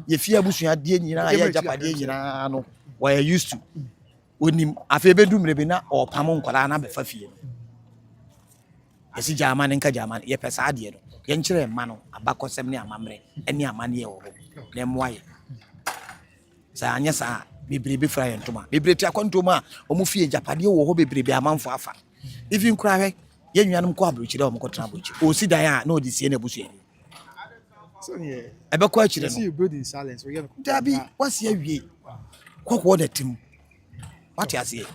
ye fi abusua de nyina ye japade nyina no wa ye used to onim afi bedu mrebe na opam nkwara na befa fie esi jama ne nka jama ye pesa ade no ye nkire ma no abakosem ne amamre ene amane ye wo na moaye sa anya sa bebrebe fra yentoma bebrebe akontoma omu fie japade wo ho bebrebe amanfo afa even kura hwe ye nnuanom ko abrochire o mko tena abrochi o si dan a na odi sie na busu ani so ye ebe ko akire no see you build in silence we get dabi wasi awie kokwo da tim what you say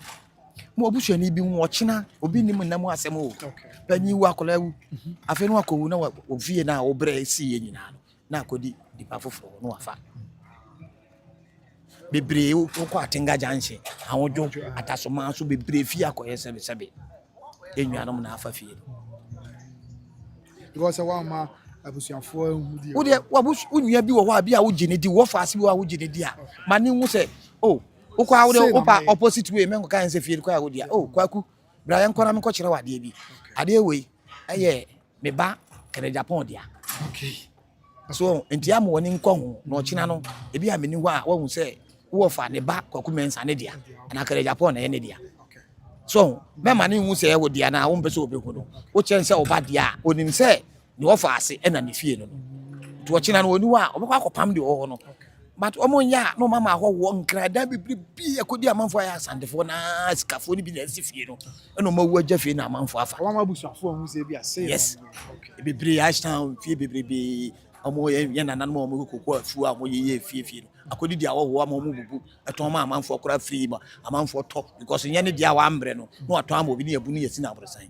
mo busu ani bi wo china obi nim nam asem o panyi wu akola wu afi no akowu na wo fie na wo bre si ye nyina no na akodi dipa foforo no wafa bebre ko atenga janche awodwo atasoma so bebre fie akoye sebe ennuanom na afa fie because one ma abusuafo hu di wo de wabus unya bi wo ho a bi a wo gine di wo faase bi wo gine di a ma ne hu se oh wo kwa wo de opa opposite way men ko kan se fie kwa wo dia oh kwaku bra yan kora me ko kire wade bi ade we aye me ba kere Japan dia okay so enti am woni nko ho no china no e bi a me ni ho a wo hu se wo fa ne ba kwaku mensa ne dia na kere Japan na ye ne dia so me ma ne hu se wo dia na wo mpese obehu no wo chen se oba dia onim se ni wo faase e na ne fie no to china no oni wa obekwa akopam de wo no but omo nya no mama ho wo nkrada bibiri akodi amanfo ya Asantefo na sikafo ni bi na sifie no eno ma wu agya fie na amanfo afa wa ma busuafo hu se bi ase yes bibiri ashtown fie bibiri omo ye nana no omo kokko afu a mo ye fie no akodi dia wo wo ma omo bubu eton ma amanfo kora free ma amanfo top because nya ne dia wa ambre no no aton ama obi ne abu ne yesi na abrosan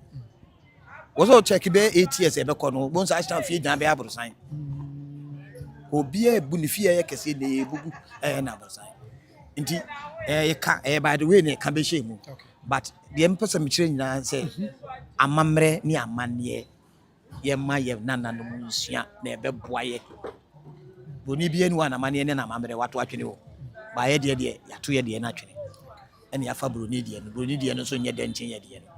wo so check be 8 years e be ko no bon sa ashtown fie jan be abrosan obi e bu ne fie ye kese ne ebugu na abrosan nti ka by the way ne ka be shemu but the emphasis me kire nyina say amamre ni amanne ye ma ye nana no munsua na ebe boaye boni bia ni wana amane ne na amamre wato atwene wo ba ye de yato ye de na atwene ene ya fa broni de no so nye de nchen ye de no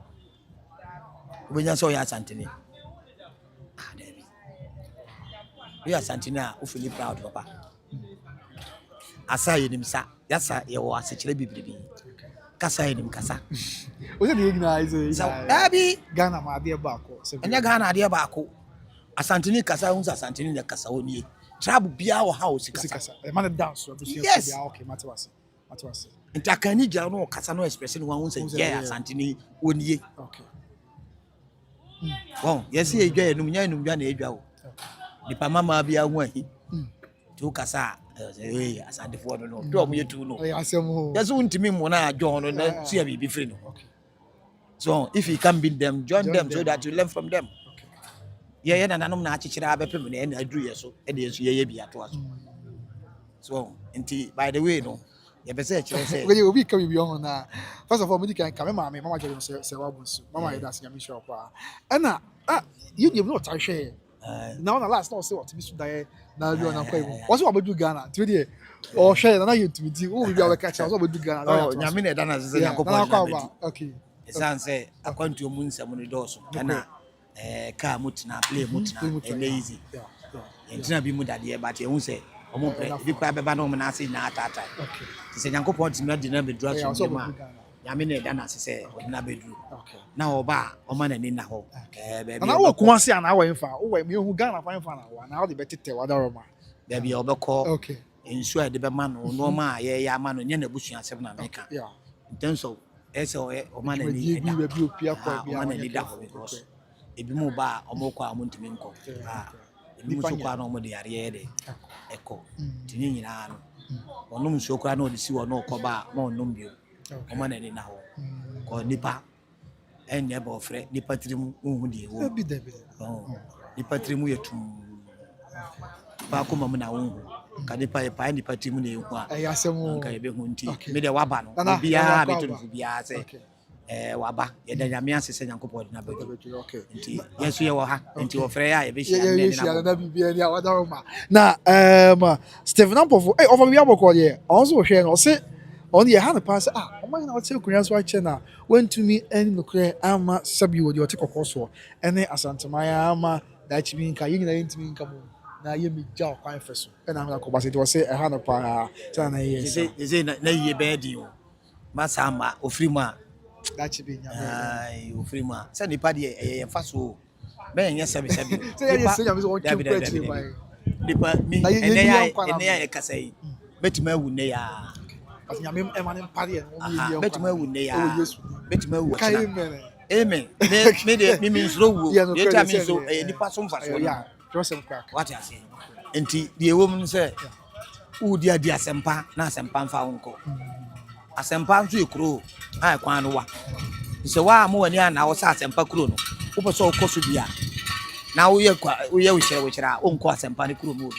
obenya so ya Asantehene David we Asantehene a o feel proud papa asa ye nimsa yasa ye wo asechire biblibi kasa ye nim kasa o se de gina ize Dabi Ghana ma ade ba ko enya Ghana ade ba ko Asantehene kasa hu Asantehene de kasa oni trouble bia wo house kasa e man dance abusuafo bia okay matewase ntakani gya no kasa no expression wa hu se yeah Asantehene oni okay bon yesi edwa enum nya enum dwa na edwa wo nipa mama bia hu ahi tu kasa Asantefo no do mo yetu no asem yes untimi mo na adwo no na tia bibi free no so if you can beat them join them so that you learn from them ye na nanom na achichira abepem na na aduru yeso e de yeso ye bia to aso so nti by the way no ye be say chire say we obi ka bi on na first of all me kan mama jere se wa bunsu mama ye da se nyame show pa na you dey not try share now na last no say what me so die na you na kwa ibu was what do Ghana ti dey o share na you to me o bi a catch so do Ghana oh nyame na da na se yakopon okay sanse akwantu mu nsam no doso na ka mutina play mutina lazy entina bi mu dade but ehun se omo pre bi kwa beba na omo na ase na atata okay se yankopon ti na di na bedura so ma nyame na da na se na bedru na oba oma na ni na ho baby na wo ko ase ana wa mfa wo me hu Ghana fa mfa na wa na wo de betete wa da roma baby obeko okay ensu ade be ma no no ma ye ya ma no nye na busua asem na meka in terms of eso oma na ni da bi opia kwa bia oma na ni da ho because ebi mu ba omo kwa amuntimi nko ebi mu so kwa na omo de yare ye de eko tini nyina no onum so kwa na odi si wo no koba ma onum bio omo na ni na ho ko nipa enye ba ofre nipa trimu unhu de wo nipa trimu yetum ba ko mamu na unhu ka nipa ye pa nipa trimu na ehu a ayasemu ka ye be hu nti me de waba no bia betu bia se waba ye da nyame asese Nyankopɔn na bedu nti yesu ye wo ha nti wo frɛ ya ye be hia na bibia ni awada roma na Stephen Ampofo ofa bibia bɔkɔ de ɔnso hwɛ no ɔse on ye han pass ɔman na ɔte kunya so akyɛ na wantumi ani nokre ama sabi wo de ɔte kɔkɔ so ɛne Asantehema ama da chibi nka ye nyina yentumi nka mo na ye mi ja ɔkwan fɛ so ɛna na kɔ base de ɔse han pa tana na ye se na ye be di o masama ofiri mu a da chibi nya ai ofiri mu a se nipa de ye fa so be yen sabi se ye se nya me so wɔn kɛ kwa chi mai nipa mi ene ya kasa yi betuma wu ne ya as nyame emane mpare no mi betuma wu ne ya betuma wu amen me de mi nsro wu de ta mi so nipa so mfa so ya trust crack what you say enti de ewo mu se u di adi asempa na asempa mfa wonko asempa nso ekuro ai kwan no wa se wa mo wani ana wo sa asempa kuro no wo pe so ko so bia na wo ye wo kyerɛ onko asempa ne kuro mu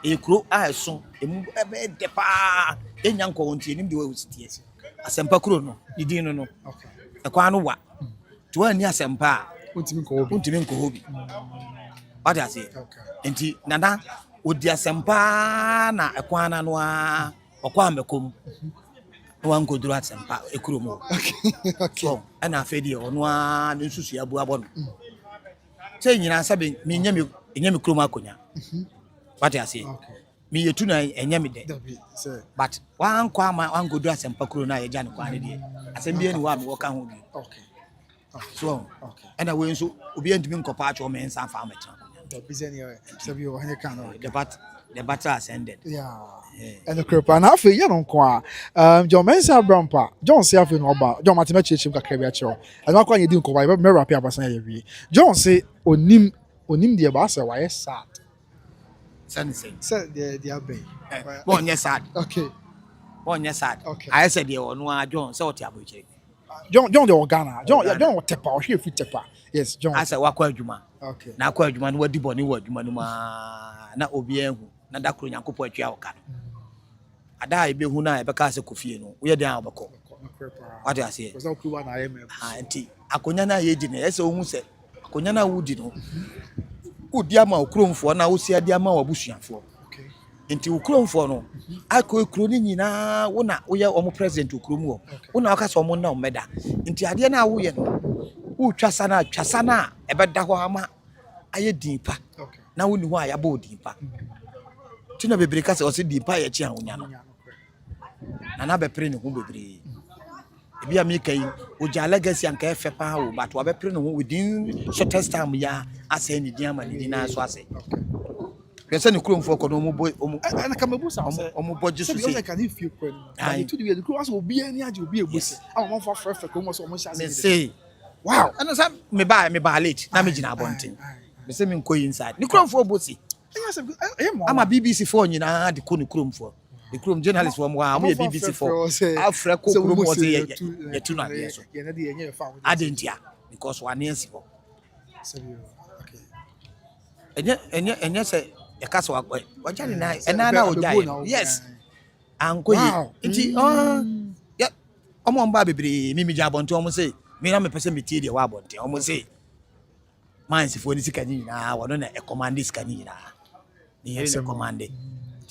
ekuro ai so emu ebe de pa enya nko wontie nim de wo sitie asempa kuro no idi no e kwan no wa to ani asempa untimi nko hobi What I say? Enti nana odi asempa na ekwana no a okwa mekom. No one go do asempa ekuromo. Okay. So ana afedi ono a nsusu abu abon. Say nyina sabe me nya me kurom akonya. What I say? Me yetu na enya me de. But one kwama one go do asempa kuro na ye gya ne kwane de. Asem bia ni wa me wo ka ho bi. Okay. So and we nso obi antimi nkopa acho me nsa fa metra. The business here, so we were kind of the battle ascended. Yeah. And the crap and half a year on qua. John Mensa Brampa, John Self in Oba, John Matimachi Cacabiacho, and not quite you didn't call my rapper Basan. John say, Onim the Abasa, why sad. Sensei. Said the abbey. One yes sad. Okay. One yes sad. Okay. I said you or no John, so what you John the Organa, John Tepper, or here fit Tepper. Yes, John. I said, Wakwa Juma. Okay. Now, Kwa Juma, what the bonny word, Manuma, not Obien, not that Kunya Kupo Chiaoka. I die be Huna, because of Kufino. We are down Bako. What I say? Was no clue I am. Auntie, Akonyana Yedin, as almost said, Akonyana Woodino. Who Diama Otumfuo na Usia Diama or Bushian for. Okay. Into Otumfuo no. I could crooning na wona we are almost present to Krumo. Una Casomo no meda. Into Adiana Wuyen. Who Chasana, a bed Dahama. I deeper. Okay. Now we know why I bought deeper. Tina be because or see deeper at Chian. Nana be praying who be. Be a maker, would your legacy and care for power, but what be praying within shortest time ya as any diamond in our swase. There's any crew for Konomo boy, and I come about some budget. I can if you I to the crew will be any idea will be a bus. I want for first almost as say. Wow, and some me buy late. Namijin abonting. The same in inside. The crew for Bossy. I'm a BBC phone, you know, the Kunu for. The Chrome journalist from one BBC for Africa was a tuna. I didn't ya because 1 year ago. And yes, a castle. What and I know, yes, I'm going. Yeah, I'm on Baby, Mimi Jabon to almost say, me, I'm a person material. Wabont, almost say, mine's for this canina, or not a command this canina. The commanded.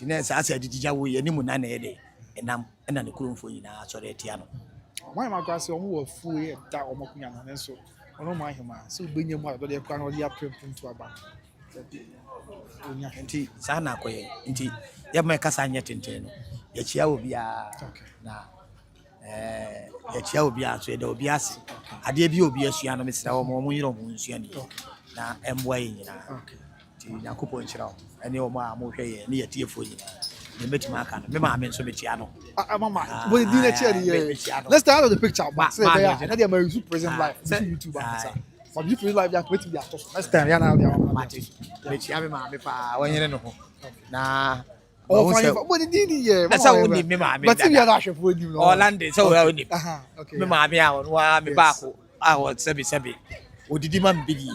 Tinesa asa dijija wo ye nimu na na ede enam na ne kurom fo nyina so de tia no why my grass omo wo fu e da omo kunya na nso ono ma hema so benye mu ado de kwa no de aprempum to aba onya nti sa na koye nti ye ma kasa anye tenten no ye chia obi a na ye chia obi a so de obi ase ade bi obi asua no mesra wo mo yiro mo nsua ni na emwa yi nyina ti Yakopo nchira ene o ma mo hwe ye ne ye tiefo nyina ne metima aka no me ma me nso metia no mama we di na cheer here let's start out the picture but say there na dey my present life YouTube answer for you feel like that wetin be attention next time ya na dey mama metia me ma me pa wanyere no ho na oh fine but di ni ye that's how we me ma me but you na hwe for you no Orlando so we ni okay me ma me a wa me ba ko a wo sebi odidi ma mbidi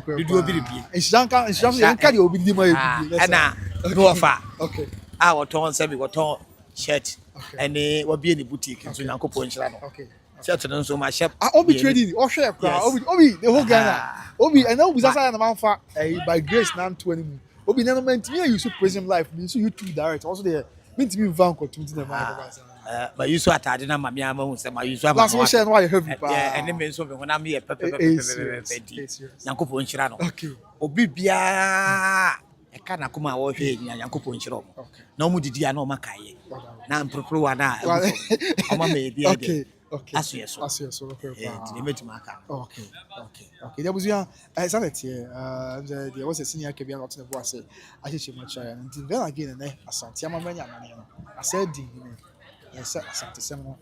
dudu obiri bi inshallah kan you obidi ma ebidi na no offer okay a wo ton sebi wo ton shirt ene wo bi ni boutique so Yakopo nchira no okay shirt no so ma shop obi trading o share kra obi the whole Ghana obi and now bizasa na manfa by grace na 20 mu obi na no mentimi you so present life me so YouTube direct also there mentimi van ko 20 na ma but you so atade na mama ya mahu se ma you so ama last one share no heavy pa ene me so me na me ye pepe Yakopo nchira no okay obi bia e ka na kuma wo hwe Yakopo nchira mo na omu didi ya na o makaye na mpropro wa na o ma me bia okay aso yeso okay the metima aka okay there was ya Asantehene there was a senior kebia not na bo say acheche macha ya until then again na Asantehema manya mane no asedi ni yes Asantehema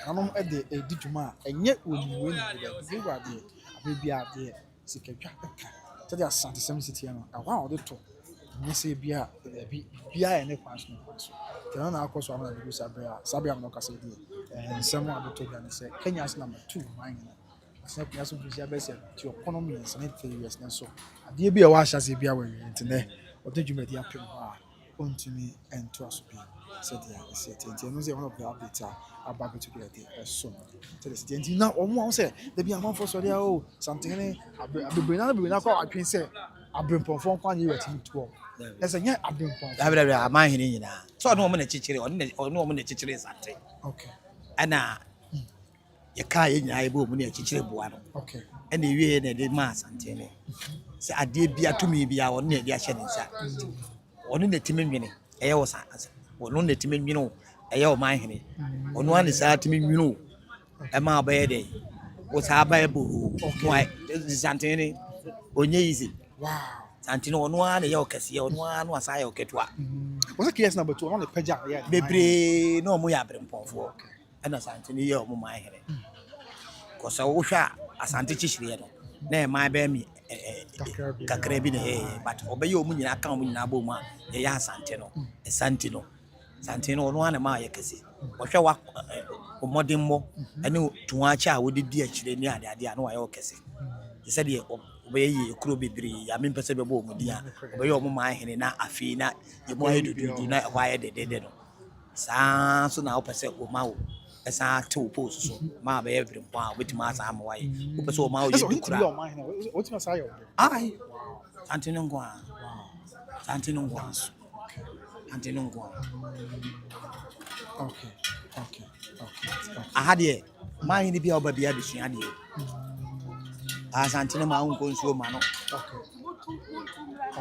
anom e de edidwuma enye oniwe ni de zigwa de abia de sikatwa aka tell Asantehema city no awa o de to ni se bia ene kwanso tell na akoso amana bi sabia no kasa di nsemo adoto bia ne se Kenya's number 2 mine na Kenya so bi bese ti economy and sanitary years na so ade bia wa hyase bia wa ntene o de dwuma di apem ha ontumi ento aso bi said ya se tenti no se one of the updates about to get so tell us tenti na o mo say de bia man for so dia o Asantehene abebe na kwa atwen se abrempɔnfo nkwa nye wetin to ɛsɛ nye abrempɔnfo dabra amahene nyina so ɔno ɔmo na chichire ɔno na chichire sante okay ana ye ka ye nyina ye bo ɔmo na chichire boa no okay ana ewie na de ma Asantehene sɛ ade bia tumi bia ɔno na de ahyɛ ne nsa ɔno na timi nwene ɛyɛ wɔ sa ɔno na timi nwene ɛyɛ wɔ mahene ɔno ana saa timi nwene ɛma ɔbɛyɛ de wo saa ba ebo mo Asantehene onye easy wow Asantehene ɔno ana yɛ ɔkɛse ɔno ana no asa yɛ ɔketewa was KS number 2 ɔno le pagya yɛ bebre na ɔmo yɛ abrempɔnfo ɛna Asantehene yɛ ɔmo mahene kɔsɛ wo hwɛ a Asante chichire no na ɛma bɛ mi kakra bi na but ɔbɛyɛ ɔmo nyina ka ɔmo nyina bɔ mu a yɛ Asante no Asante no ɔno ana ma yɛ kɛse ɔhwɛ wa ɔmɔdemmɔ ɛne tuwaakye a wode di akyire ne ade a na wayɛ ɔkɛse sɛ deɛ ɔbɛyɛ yɛ kuro bebre ya me mpɛ sɛ bɛbɔ ɔmo di a ɔbɛyɛ ɔmo mahene na afei na yɛ mo ayɛ dudu na ɛhɔ ayɛ dedede no saa so na wopɛ sɛ ɔma wo ɛsan te wo post so ma bɛyɛ brempɔn a wobɛtumi asa ama wayɛ wopɛ sɛ ɔma wo yɛ dukura wotumi asa yɛ ai Asantehene nko a Asantehene nko a Asantehene nko a okay aha deɛ mahene bia ɔba bia desua deɛ Asantehene ma wo nko nsuo ma no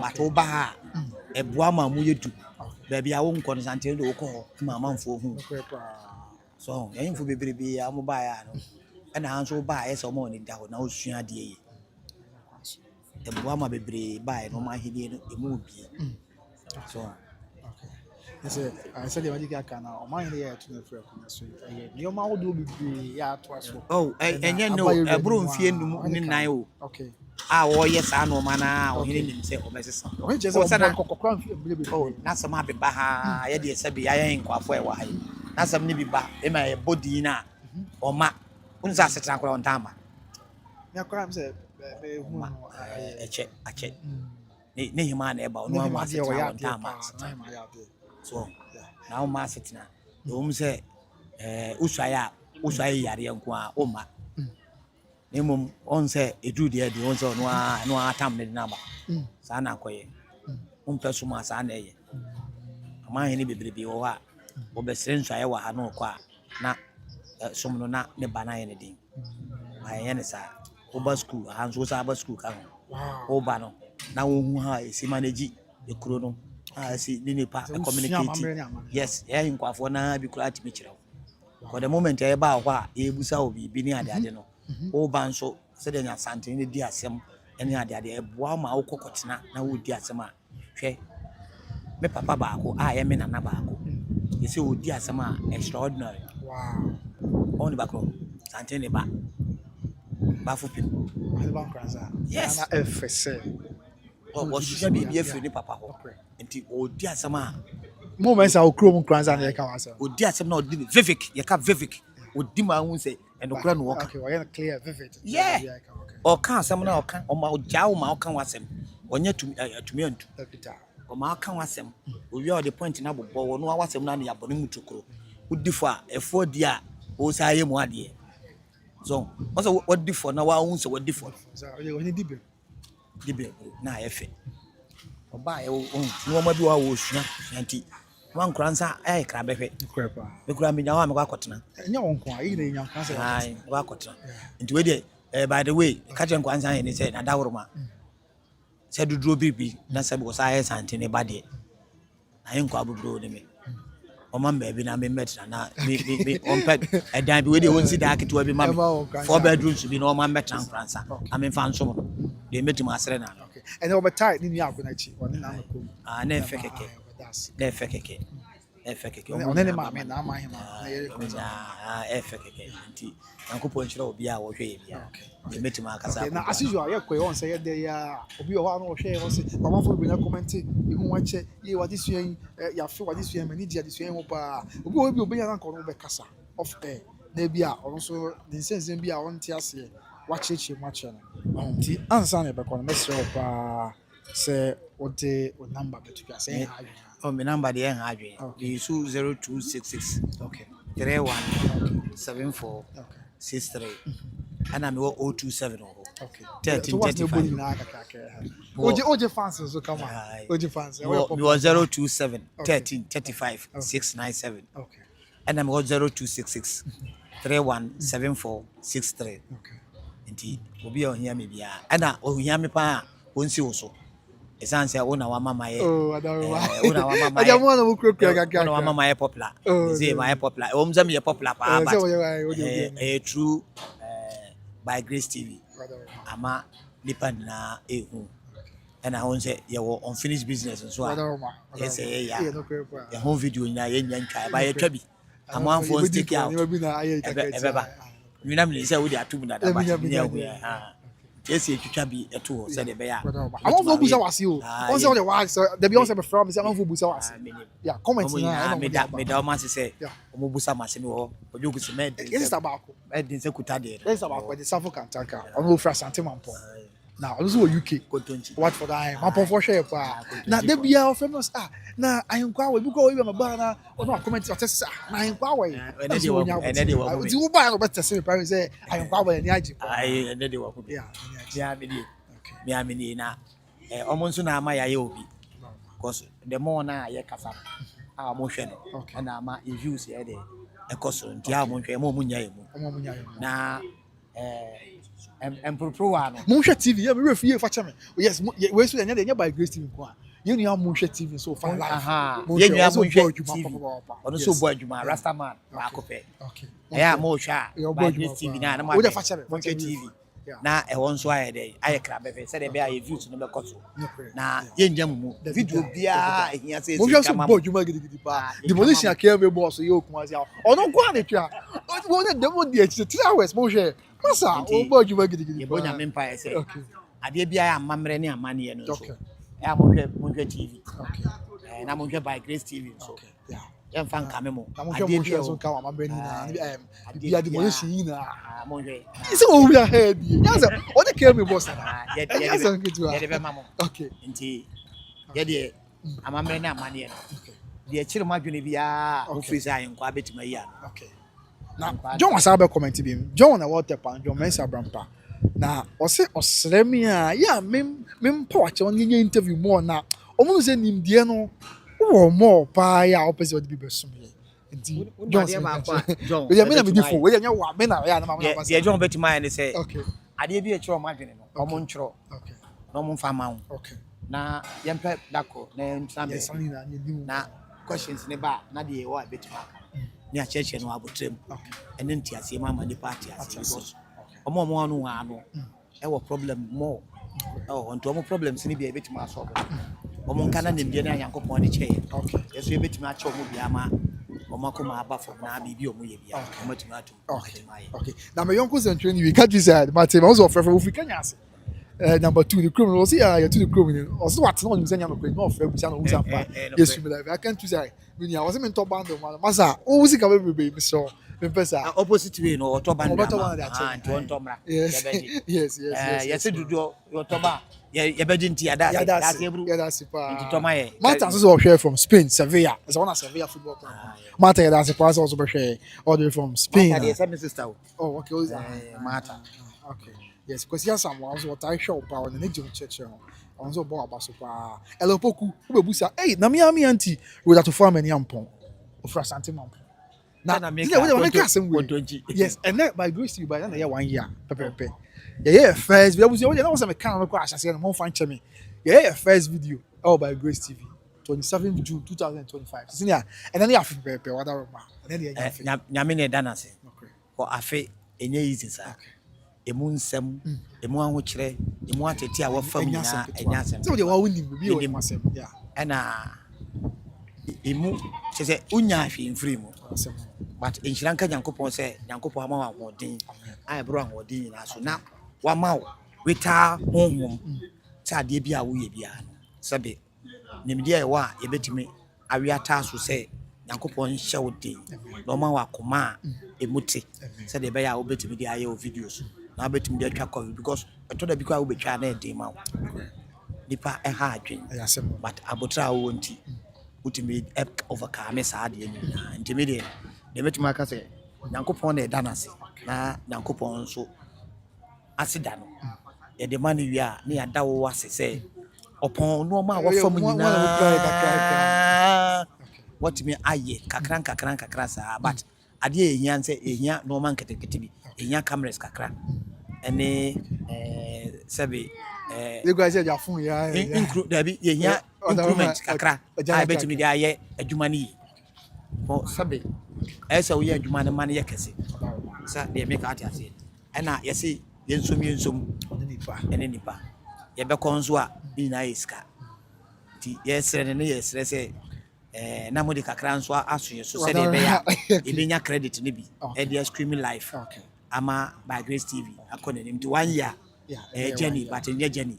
but wo ba ha ɛboa ma mo yɛ du baabi a wo nkɔ no Asantehene de wo kɔ hɔ ma amanfoɔ hu so yɛnyimfo bebrebe a mo ba ya no ɛna ha nso wo ba yɛ sɛ ɔma ɔne da hɔ na wo sua deɛ yi ɛboa ma bebree ba yɛ no mahene no ɛmu obi so ɛsɛ ɛsɛ deɛ wadi ka na ɔman yɛ to na frɛ ko so ɛyɛ ne ɔma wodo bebree yɛ ato aso ɛnyɛ no ɛboro mfie num ne nan o okay a wɔyɛ saa no ma na ɔhene nim sɛ ɔbɛsesa ɔhene kyerɛ sɛ ɔkɔkɔkora mfie bebree na sɛm abeba ha yɛ deɛ sɛ bi ayɛ nkwafo ɛwɔ ha yi na sɛm ne bi ba ɛma yɛ body na ɔma wonu sɛ asetena koraa ɔntama ne akora sɛ hu akyɛ ne hima na ɛba ɔno ama asetena ɔntama so na ɔma asetena ɔmu sɛ usua yare nko a ɔma ne mom on sɛ edu deɛ de on sɛ ɔno atam ne naba saa na akɔyɛ ɔmpɛ so ma saa na ɛyɛ amahene bebrebe wɔ hɔ a wɔbɛsrɛ nsuayɛ wɔ ha no kɔ a na som no na ne ba na yɛ ne din ayɛ ne saa woba school ha nso saa ba school ka ho woba no na wohu ha esi manage ekuro no si ne nipa communicate yes yɛ nkwafoɔ na bi kura atimi kyerɛ wo for the moment yɛ ba hɔ a yɛbusa wo bi ne ade no woba nso sɛ de Asantehene di asɛm ne ade ɛboa ma wo kɔkɔtena na wo di asɛm a hwɛ me papa baako a yɛ me nana baako yɛsɛ wo di asɛm a extraordinary ɔne bakɔ Asantehene ba bafo pim yes na ɛfɛsɛ wɔhwehwɛ biribi afiri ne papa hɔ nti ɔdi asɛm a moment a okuro mu kranza na yɛka wasɛm ɔdi asɛm na ɔdi vivic yɛka vivic ɔdi ma ho sɛ ɛnokora no wɔka okay wɔyɛ clear vivid yeah ɔka asɛm na ɔka ɔma ɔgya wo ma ɔka wasɛm ɔnyɛ tumi antu ɔma ɔka wasɛm ɔwia ɔde point na bobɔ wɔ no wasɛm na ne yabɔ ne mu tokoro wodi fo a ɛfo di a ɔsa yɛ mu adeɛ so ɔsɛ wɔdi fo na wahu sɛ wɔdi fo ɔyɛ dibe na ayɛfɛ ɔba yɛ nneɛma bi wɔ sua nti wankora nsa ɛyɛ kra bɛhwɛ mekura menya hɔ a mekɔ akɔtena ɛnyɛ wɔn nko a yi na enya nkwa ai mekɔ akɔtena nti wei deɛ by the way ka kyerɛ nkwa nsa yɛ ne sɛ nadaworoma sɛ duduro biribi na sɛ bɛkɔ saa yɛ Asantehene ba deɛ na yɛ nkwa bobro ne me ɔma mbaabi na memmɛtena na ɔmpɛ ɛdan bi wei deɛ wɔnsi daa ketewa bi ma me 4 bedrooms bi na ɔma mbɛtena nkora nsa na memfa nsom no deɛ mɛtumi asrɛ na no ɛnɛ ɔbɛtae ne nua akɔna akyi ɔne na akɔ mu na ɛfɛ kɛkɛ na ɛfɛ kɛkɛ ɛfɛ kɛkɛ ɔne ne maame na ama hema na yɛre ɛfɛ kɛkɛ nti Nyankopɔn nkyerɛ obi a wɔhwɛ yɛ bia deɛ mɛtumi akasa na as usual yɛkɔ yɛ wɔn sɛ yɛde yɛ obi wɔ hɔ a na ɔhwɛ yɛ hɔ sɛ ɔmanfo bi na kɔmɛnte ihu wakyɛ yɛ wade sua yi yɛafe wade sua yi ma ne di ade sua yi ho paa obi wɔ hɔ bi obɛnya na nkɔ no bɛkasa off air na bi a ɔno nso ne nsɛnsɛm bi a ɔnte aseɛ wakyerɛkyerɛ mu akyerɛ no nti ansa na yɛbɛkɔ no mɛsrɛ wɔ paa sɛ wode wo number bɛto sɛ yɛ ha adwene me number de yɛ ha adwene yɛsu 0266 31 74 63 ana mewɔ 027 wɔ hɔ Okay. 13 35. OJ fans so come on. OJ fans. We was 027 13 35 697. Okay. And I'm got 0266 317463. Okay. Indeed, will be on here maybe. And I will hear me pa won't see also. It's answer one of my I don't know. I don't want want to to my popular. Say my popular. Homes are popular. A true by Grace TV. Ama nipa na ehu. And I won't say you were unfinished business and so on. Yes, yeah. The home video in a young try by a chubby. I'm one for stick out. You know, me say we are 2 minutes. Yes, you can be a tool, said the bear. I want to boost our seal. Also, the wife, so the Beyonce from is I want to boost our yeah, comment. Me that man say, Omubusa Masino, or you could made it's about it's about the Suffolk and Tanka. I know for Asantehemaa. Now, also UK. What for that? My for share. Now, they be our famous. Now, I inquire because we have a banner or not comment. I inquire. And then you buy a better say, parents say, I inquire in the IG. And then they were good. Yeah, I mean, now, almost now, my IOB. Because the more now, I have our motion. And I'm use here a costume. Diamond, more munya. Now, and Pro Musha TV, yeah, we refuse for channel. Yes, we should end by Grace TV. You know Musha TV so far. Musha TV. Also boy Juma Rastaman. Okay. Yeah, Musha. By Grace TV now. I'm with Musha TV. Now I want to I crab said they be a view to number cost. Now yen video bia here says Musha boy Juma the Malaysian came boss you come as or no go on it. What the one the 3 hours Musha. Masa, boy Juma gidi. Boy na empire say. Okay. Ade bia amamre ne amane no so. I Musha TV. Okay. Na Musha by Grace TV so. Okay. Yeah. Yan fan kamemo. Na Musha so ka amamre ni na. Bia the Malaysian na. Musha. Is o we ahead. Yes, o the came boss na. Yes, ye be mamo. Okay. Nti ye de amamre ne amane no. Okay. De chire madwene bia o free ayen kwa betima yi ano. Okay. Now, John was able to comment to him. John, I want to pan John Mensa Brampa. Now, or say, or Slemia, yeah, mem watch on the interview more now. Almost in Indiano or more pie opposite the people. Indeed, John, we are men before. We are now men. Yeah, John Betty Mine say, okay, I did be a chore margin, or Montro, okay, no moon farm, okay. Now, young pet Daco, name something. Now, questions never, not the what bit. Near church and Wabutrim, and then Tia Mama the party as more no one. Our problem more. Oh, and to more problems in a bit more solved. Omon Canan in Vienna and Copon the chain. Okay, yes, we bit much of Mubiama, or Makoma Buffer, Nabi, Muyabia, okay. Now, my uncles and training, we can't decide. My team also offer for Kenyas. Number 2, the criminals here to the criminal. Also, what's not saying I'm a great no friend, yes, I can't say. I wasn't in top band of Massa. Oh, was it coming baby? So, opposite to me, or top band. Yes, yes, yes, you do your toba. Yeah, bedinti, that's Martin also share from Spain, Sevilla. As one of Sevilla football club. Martin, that's a pass also share order from Spain. Oh, okay, Martin. Okay. Yes, because he has someone also what I show power in the church. Also bought about super Elopoku, who busa, hey, Namiami auntie, with that to farm any ampon of Asantehemaa. Now, yes, and that by Grace, you by another 1 year. Yeah, first, there was a mechanical crash. I said, I'm more fine to me. Yeah, first video, all by Grace TV, 27 June 2025. And then you have to pay whatever. And then Yamine Danase, or Afe, and easy, sir. Emu nsem emu ahokyere emu atete a wafam na enyasem so de wa woni bi o masem yeah na emu se unya ahwe mfiri mu but enhira nka Nyankopon se Nyankopon ama wa modin ai bro an modin na so na wa ma weta honhom sa de bia wo ye bia no sabe nimde e wa ye betimi awiata so se Nyankopon hye wo din no ma wa koma emuti se de be ya wo betimi de aye o videos na betim dey twa cover because to da bikwa wo betwa na dey ma nipa e ha adwen but abotra wo nti utimi overcome sa de ni na ntimide de betim aka se Nyankopon na e danase na Nyankopon so asida no ye de man wi a na ya da wo ase say opon no ma wo fam nyina what me aye kakran sa but ade ehia say ehia no man ketekete bi ehia cameras kakra ene sabi you guys say your phone ya include dabi ehia increment kakra ai betumi dia ye adwuma ni ko sabi esa wo ye adwuma ne man ye kese sa de make out ase ena yesi yensom ene nipa ye be konzo a bi na iska ti yesre ne yesre se na modi kakra nso aso so se de be ya ebenya credit ne bi e dey screaming life ama by Grace TV akone nim ti 1 year journey but in journey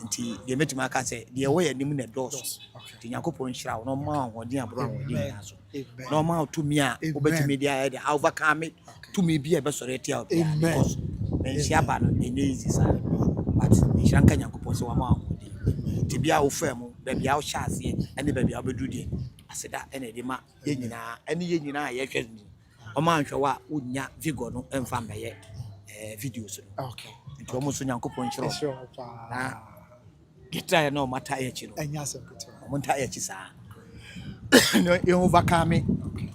nti de metuma aka se de wo ya nim na dos ti yakopon hira wo no ma hodin abro hodin aso no ma tumi a obetumi dia de overcome tumi bi e be sore ti out because men sia ba no easy sa but hira nka yakopon se wa ma hodin ti bia wo fam ba bia wo sha ase ene ba bia obedu de aseda ene de ma ye nyina ene ye nyina ye hwe ni o ma nhwe wa unya vigor no emfa mbeye videos no nti o muso nyankopon chiro na gita no mata ye chiro enya asem ketewa o mata ye chi sa no e overcome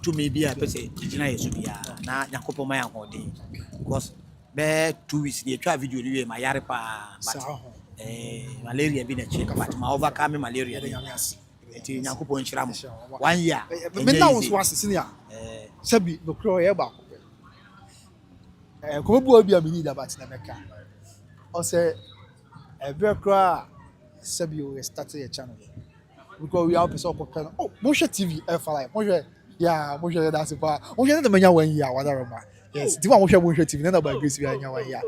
to me bia pese gina yesu bia na nyankopon ma ya hode because be 2 weeks ni twa video ni we ma yare pa but malaria bi na chi but ma overcome malaria de nti nyankopon chira mo 1 year me na won so asese ni a sabi no kro ye ba ko bu obi a me need about na meka o say be kro sabi we start your channel because we have person ko kan oh Moshe TV for life Moshe yeah Moshe that's pa Moshe na manya 1 year wadaroma yes di wa Moshe TV na by Grace we anya 1 year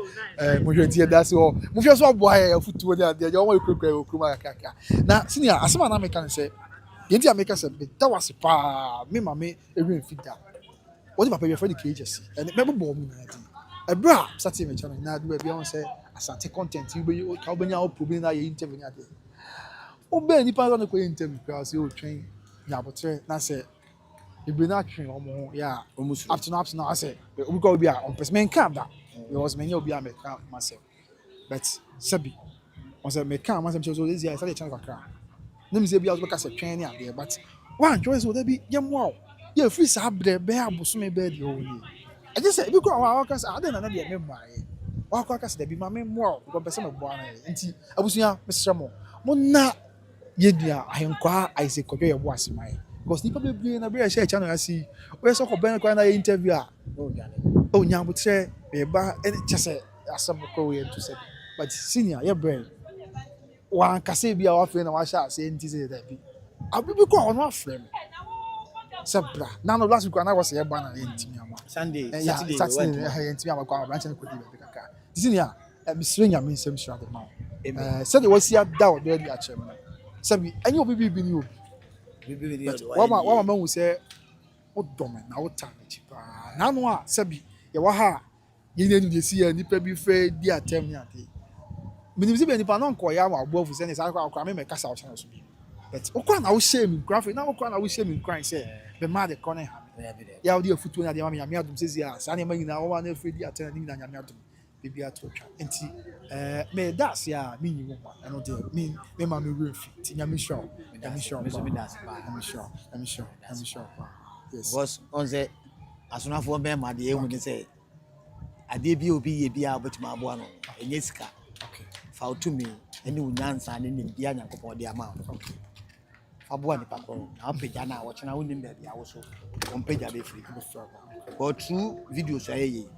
Moshe tie that's all Moshe so abo ya futu de ade yo wan kukura okuma kaka na senior asema na meka say yenti ameka say that was pa me mama every figure what the papa your friend KJC and me bo mu na di ebra starting my channel na do e on say asante content you be ka obenya o problem na ye interview na de o be ni pa no ko interview because you train na botre na say e be na train omo ya afternoon I say we go be on person men calm down because men you be am calm myself but sabi on say me calm myself so this year I start channel kakra na me say be out because train ni ade but one choice wo dey be yemwo ye free sa bre be aboso me be de o ni I just say because wa ka say ade na na de me mai wa ka say be ma me mo because person me bo ana nti abusuya me sremo mo na ye dia ahenkwa I say kodwo ye bo asemai because nipa be na be share channel asi we so ko ben kwa na interview a o nya botre be ba chese asem ko we to say but senior ye brain wa ka say bia wa fe na wa sha say nti say that bi abi ko ono afrem sabra na no last week na was ye ba na ntimi ama Sunday Saturday ntimi ama kwa branch na ko di be kaka senior me srenya me nsem sha de ma said was ya da o de a chem sabi any obi bi ni obi wa ma hu say o dome na o ta chi pa na no a sabi ye wa ha ye ni de si ya nipa bi fe di atem ni ade minim se be nipa no nko ya wa bofu se ni sa kwa me kasa o channel so bi but o kwa na o shame graphic na o kwa na o shame crying say be mad the corner ha ya o di afutu na de ma me adum se ya sa ne ma nyina o wa na fe di atem ni na nyame adum bibia to twa enti me das ya me nyi wo eno de me ma me refi ti nyame show me das ba me show yes was on the asunafo be ma de ehu ni say ade bi obi ye bia obetima abo ano enye sika fa otumi ene unyansa ne ne bia nyankopon de ama fa bo ani pakoro na opeja na wo chena woni bia bia wo so on peja be free but true videos ayeye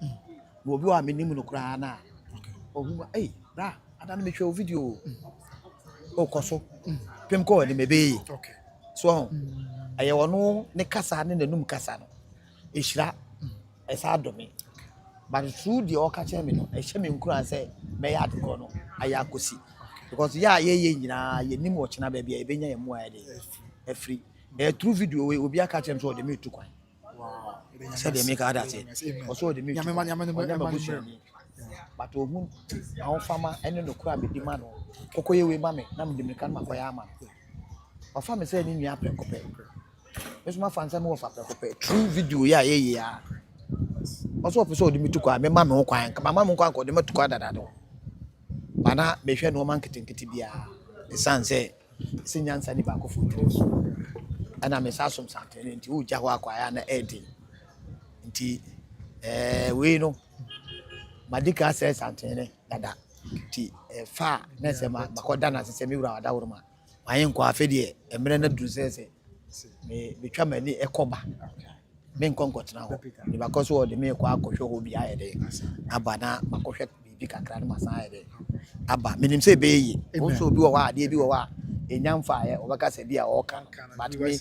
bo bi wa menim no kra na ohuma bra ada na me hwe video o koso pem ko de mebe so aye wono ne kasa ne nanum kasa no ehira esa adome but through the okache me no ehye me nkura say me ya de ko no aya kosi because ya ye nyina ye nim wo chena ba bia e benya ye mo aye de free true video we obi aka chem so de me tukwan said they make other say also the me but ohun awon fama ene no kura be di ma no kokoye we ma me na me de me kan makoya ama ofa me say ni nua prekope meso ma fansa no ofa prekope true video ya ye ya also ofa so de me tukwa me ma me kwan ka ma me kwan ko de me tukwa dada do bana mehwe no man ketenkete bia esanse sinyansa ni ba ko foto ana mesasom Asantehene nti uja ho akwaya na edi nti we no madika se Asantehene dada nti fa na se makoda na se mi wura wada worma ayen kwa afedie emre na duru se me betwa mani ekoba me nkonkotena ho ni bakoso o de me kwa akohwe ho bia yede aba na makohwe bibi kakra na masan yede aba menim se be yi so bi wo wa de bi wo wa enyamfa ye obaka se bia o kan but me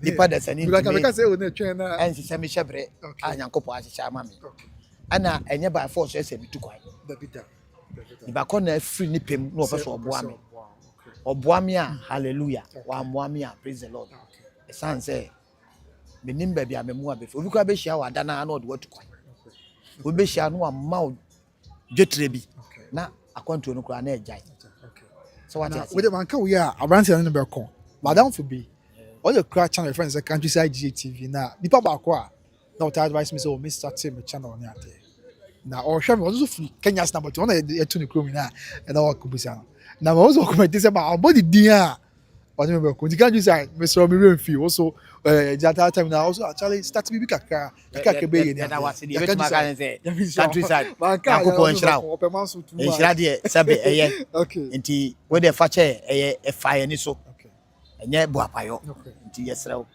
nipa da sani bi ka se o na twen na ensi se me hyebre anyankopo ahyecha ama me ana enye by force ese bitu kwan ni bakona free ni pem no ofaso oboa me oboa me a hallelujah wa moa me a praise the lord esanse menim ba bia memu abefu obi kwa be hia wa da na ode watu kwan obi be hia no ama dwetre bi na akwantu no kura na ejai so what is we the man can we are abrante na be kon madam for be all the crack channel friends that Countryside GTV na nipa ba ko a na what advice me say o me start my channel ni ate na o hwe me also free Kenya's number 2 na e to ni chrome na e na work busa na ma also comment say ba body din a o ni me ko di Countryside me so me real feel also jata time na also actually start me kakra be ye ni na wase di betima kan say Countryside akopon nshira de sabe eye nti we de fa che eye e fa ye ni so enye bu apayo nti yesrew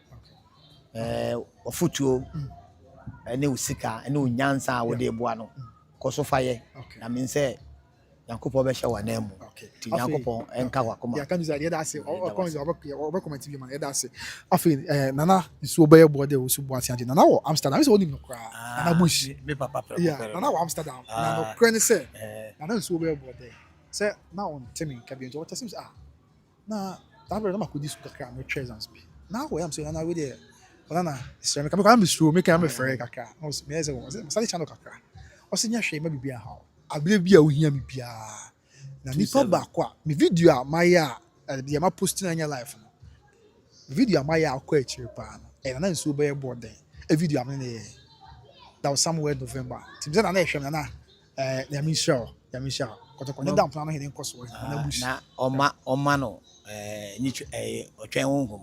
ofutuo ene usika ene unyansa we de bua no koso fa ye na min say Yankopon be hye wanam ti Yankopon enka wakoma ya kan use dey that say o kon use o comment bi man dey that say afi nana isu obaye bo dey usu bo ati nana wo Amsterdam so onim no kra nana bush me papa pre nana wo Amsterdam na no kra ni say nana isu obaye bo dey say na on temi kabi nto what seems na tabere na makodi su kakra me treasures bi na wo am say nana we dey nana so me kam be sure me kam be free kakra no me say wo say channel kakra o se nya hwe ma bibia ha abile bia wo hia me bia na nipa ba kwa me video a maya bia ma post na nya live no video a maya akwa achire pa no na nso be board e video am na that was somewhere November tim say na na ehwem na ya mi show koto ne dam plan no hidden cost na bush na oma no ni otwen honhom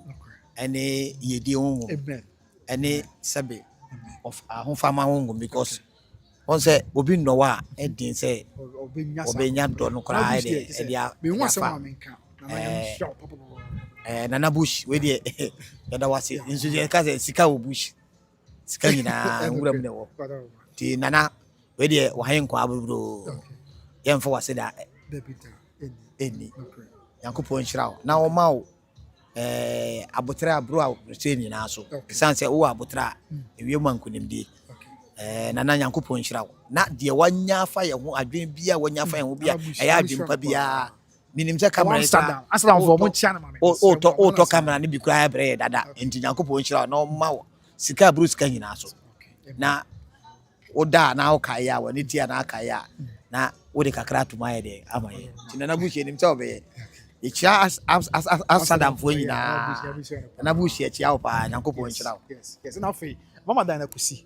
ene yedi honhom ene sabe of ahofama honhom because on say obi no wa edin say obenya do no kra e dia me hu asema menka nana bush we dia da wase nso dia ka say sika wo bush sika nyina wuram ne wo ti nana we dia wo han kwa aburo yemfa wase da eni Yankopon hira na wo ma wo abotra aburo a retain nyina so sanse wo abotra ewie mankunim die nana Yankopon hira na de wanya fa ye ho adwen bia wanya fa ye ho bia eya adwen pa bia minim se camera Amsterdam for mo chia na ma o to camera ne bi kura bre dada enti Yankopon hira na ma sika bru sika nyina so na oda na o kai ya wani dia na kai ya na wo de kakra to ma ye de amaye ti nana buhie nim se obe e chia Amsterdam for nyina nana buhie chia o pa Yankopon hira yes na fe mama dan na kusi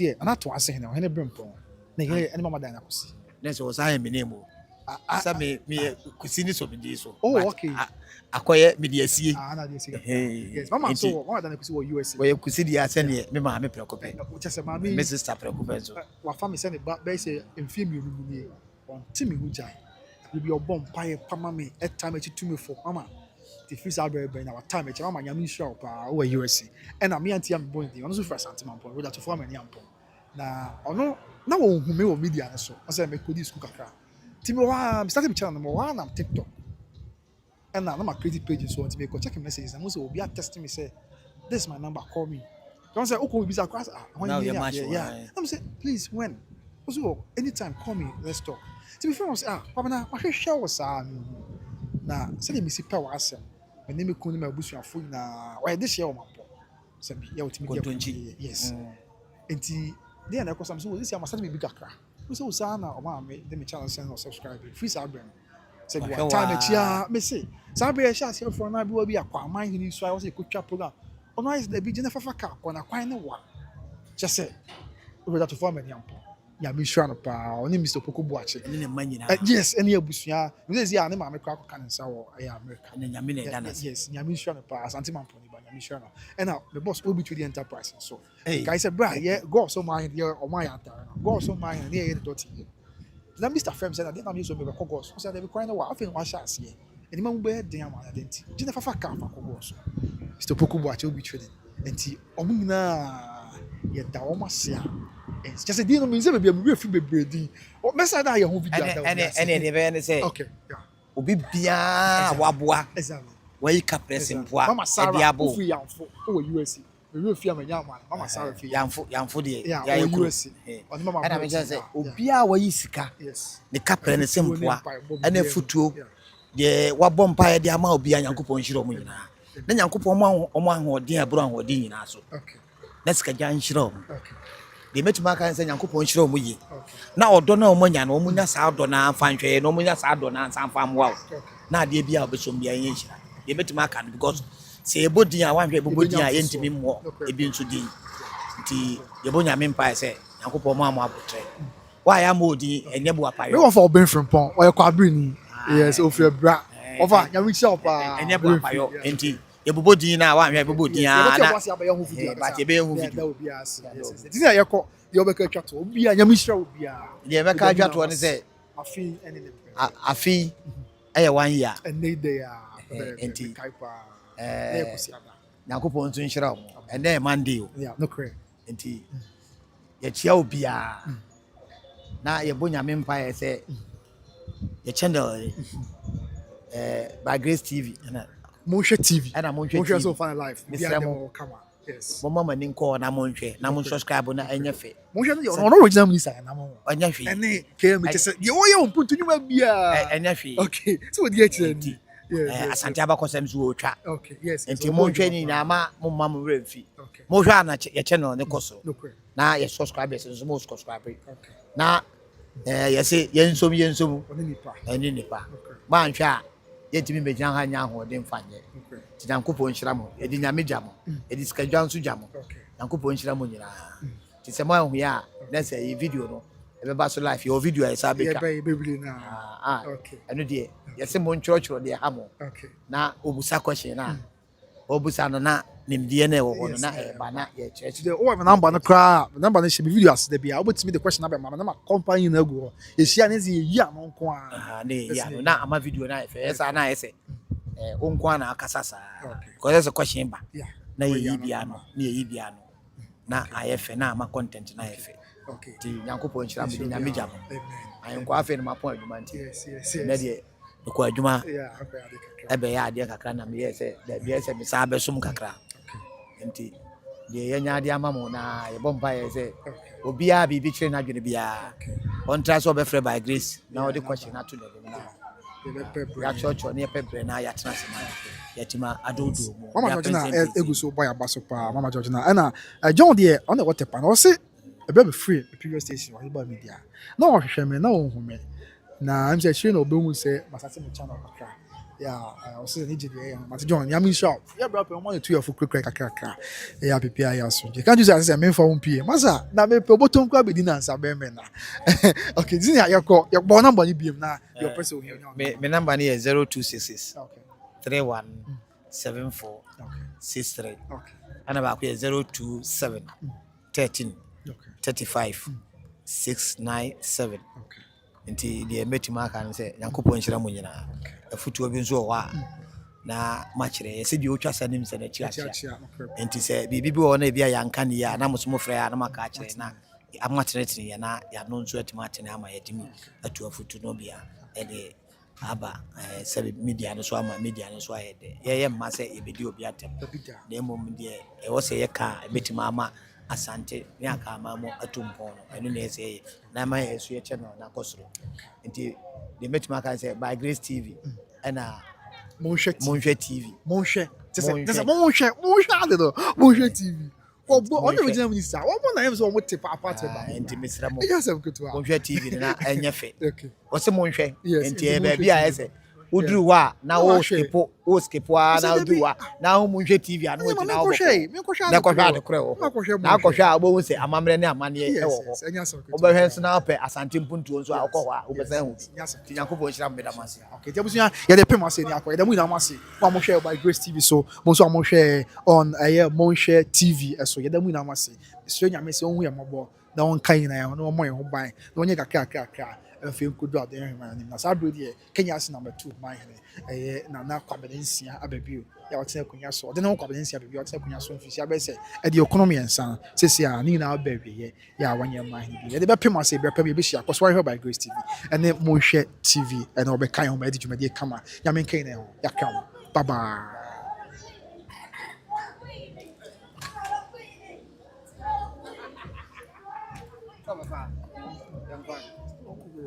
e anato Asantehene o hene brempon na ye ene mama dan na kusi na so sa me name o sa me kusi ni so bi so oh okay akoye me de asie na de asie yes mama so mama dan na kusi wo USA we kusi di ase ne me ma me prekope o chese ma me sister prekope so wa family se ne ba say enfie mi ru ni on timi hu jai bi obom pae pama me etime chi tumi for mama the fees are very na time e mama nyame show pa o USA and na me anti am boy dey ono so for Asantehemaa we that to form any ampo na ono na wo hu me wo media so o say me kodi school kakra timi wa started channel mo wa na TikTok and na my credit page so until me go check messages and so obi test me say this is my number call me don't say okay we be across when you yeah I'm say please when also anytime call me let's talk to be fair papa na ma hwehwe wo sa na say me si pa wa asem me me kunu ma busuafo na why this year o mapo say be ya otimi get yes enti dey na kwasam so this year ma start me big kakra so sa na o ma me dey me channel send or subscribe free sabem say go time e chia me say sabe sha say for na bi wa bi akwa man hini so I was a kutwa program ono is the bi jena fafa ka kwa na kwan ne wa just say we that to form any ampo Nyame hwira no pa oni Mr. Poko Boache ne manyina yes any abusua we say ya ne ma me kwa ka nsa wo America ne nyame ne da na yes Nyame hwira no pa Asantehemaa mponi ba Nyame hwira no and now the boss obi to the enterprise so guys say bra yeah go so my here o my anta go so my here here dot na Mr. Fem said that na so me ko go so say they be crying wa afin wa sha ase e ma mu be den ama identity gina fafa ka fa ko go so Mr. Poko Boache obi trading enti omu nyina ye da o ma se a just a deal means be am refi bebredi o mesa da ye ho video da ene de be ne say okay yeah obi bia waboa exactly wai ka presimpoa e bia bo fu yanfo o USA me refi amanya ma mama Sarah fi yanfo de ya USA on mama ana me say obi a wai sika yes ne ka presimpoa ene futuo de wabɔ mpae de ama obi a Nyankopɔn hyira omo nyina na Nyankopɔn omo ahoɔden aburo ahoɔden nyina so okay na sika gya nhyira omo okay de metuma kan sɛ Nyankopɔn hyira omo yi na ɔdɔ na omo nya na omo nya saa ɔdɔ na amfa nhwɛ na omo nya saa ɔdɔ na amfa mmoa na ade bia obesom bia yɛ nhyira de metuma kan because sɛ ebodin a wanhwɛ ebodin a yɛntimi mmɔ ebi nso din nti yɛbɔ Nyame mpae sɛ Nyankopɔn mo amo abotre wa ya modi enye bo apayo me won for ben frimpon o ye kwabri ni yes o free bra over Nyame hia pa enye bo apayo enti yebubo din na wa hwe yebubo din na ba te be hu video this na yeko ye obeka twato obi a Nyame hia obi a ye beka twato ne se afi ene ne afi eye 1 year ene dey a enti kaipa Nyankopɔn nso nhyira wo ene Monday o yeah no correct enti ye chia obi a na yebo Nyame mpae se ye channel by Grace TV na Monhwe TV ana monhwe so fun life bia dem come yes mo mama nin ko na monhwe na mon subscribe na enya fe monhwe no original minister na mo enya fe ene ke me tese ye wo ye mpuntu nyuma bia enya fe okay so we dey here ndi asante abakosem so otwa okay yes enti monhwe ni na ma mo mama remfi monhwe ana ye channel ne koso na ye subscribers so mo subscribe okay na ye say yensom oni nipa ba nhwe a yetimi mejan ha nya ho de mfanye ti Nyankopɔn nhyira mo edi Nyame gya mo edi sikadwa nso gya mo Nyankopɔn nhyira mo nyina ti sɛ mo ahu ya na sɛ yi video no e be ba so life your video esa be twa e be bibli na okay eno de yese mo nkyerɛkyerɛ de ha mo na obusa question na obusa no na nimdie na e wo no na e ba na ye kyerɛkyerɛ o we number no kra number no she be video as de bia obetimi the question na be mama na company na gu ho ehia ne ze yi a no nko a ne ya no na ama video na e fe esa na ese onkwa na akasa sa because the question ba na yi bia no na yi bia no na ayefe na ama content na ayefe okay ti Nyankopɔn nhyira me nya meja mo ayenkɔ afi no mapon adwuma nti na de ko adwuma ebe ya ade kakra na me yese da bia se me sa be sum kakra nti de yenya ade ama mo na ye bomba yese obi a bibi kire na dwene bia on try so be free by Grace na odi question na to dem na ya church ne pepper na ya tena sema yatima adodo mo mama Georgina eguso boy abaso pa mama Georgina na John de on the water pan o se e be free the previous station wa Iba Media na o hwehwe me na o hu me na am say shey na obehu se masase mo channel kakra ya o se ni jide ya but John Nyame shop ya bra pe mo ye 2 year for quick kakra ya pipia ya so je kan you say me for one pie masa na me pe botom kwa bedi na nsa be me na okay this ya yakọ yakọ number ni biem na your person here me number ni 0266 okay 3174 63 okay ana ba ku 027 13 35 697 okay nti de metima kan se Nyankopɔn nhyira mo nyina afutuo bi nso wa na machire se bi otwa sanim se na chiachia nti se bibi bi wo na bia yanka ne ya na muso mo frɛ ya na maka kire na amatenetene ya na ya no nso atimatene ama yadimi atu afutu no bia de aba se media no so ama media no so ayede ye mma se ebedi obi atem na emom de e wo se ye ka ebetima ama asante ne aka ama mo Otumfuo no eno na ese na ma yesu ye channel na kosoro nti de metima kan se by Grace TV ana Monhwe TV monhwe ade do monhwe TV obo on the original minister obo na yemso omo te papa te ba nti mesra mo yes am kutu Monhwe TV na enye fe okay o se monhwe nti e ba bia ese Udru wa na o skipo na udru wa na ho munhwe TV anu oti na na kohwa de kore wo na kohwa agbo se amamre ne amane e wo obehwe nso na pe asante mpuntuo nso akọhwa obesa hu tinyankopɔ hira mmeda mase okay tebusia ya de pem ase ni akọ ya de mu na mase wa mo share by Grace TV so mo so mo share on mo share TV so ya de mu na mase so nya me se ohun ya mobo na won kan na ya no mo ye ho ban na onye kakra afei nkodo ade hema ni na sabro die Kenyase number 2 man he na kwabedensia ababio ya wote akunya so de na kwabedensia ababio wote akunya so mfisi abese e de economy ensan sesi a ni na ababie ya wanye man he bi de be pem ase be pem be hia kwso here by Grace TV ene mo hwe TV ene obe kan ho ma de dwumade kama ya men kan na ho ya kan bye bye.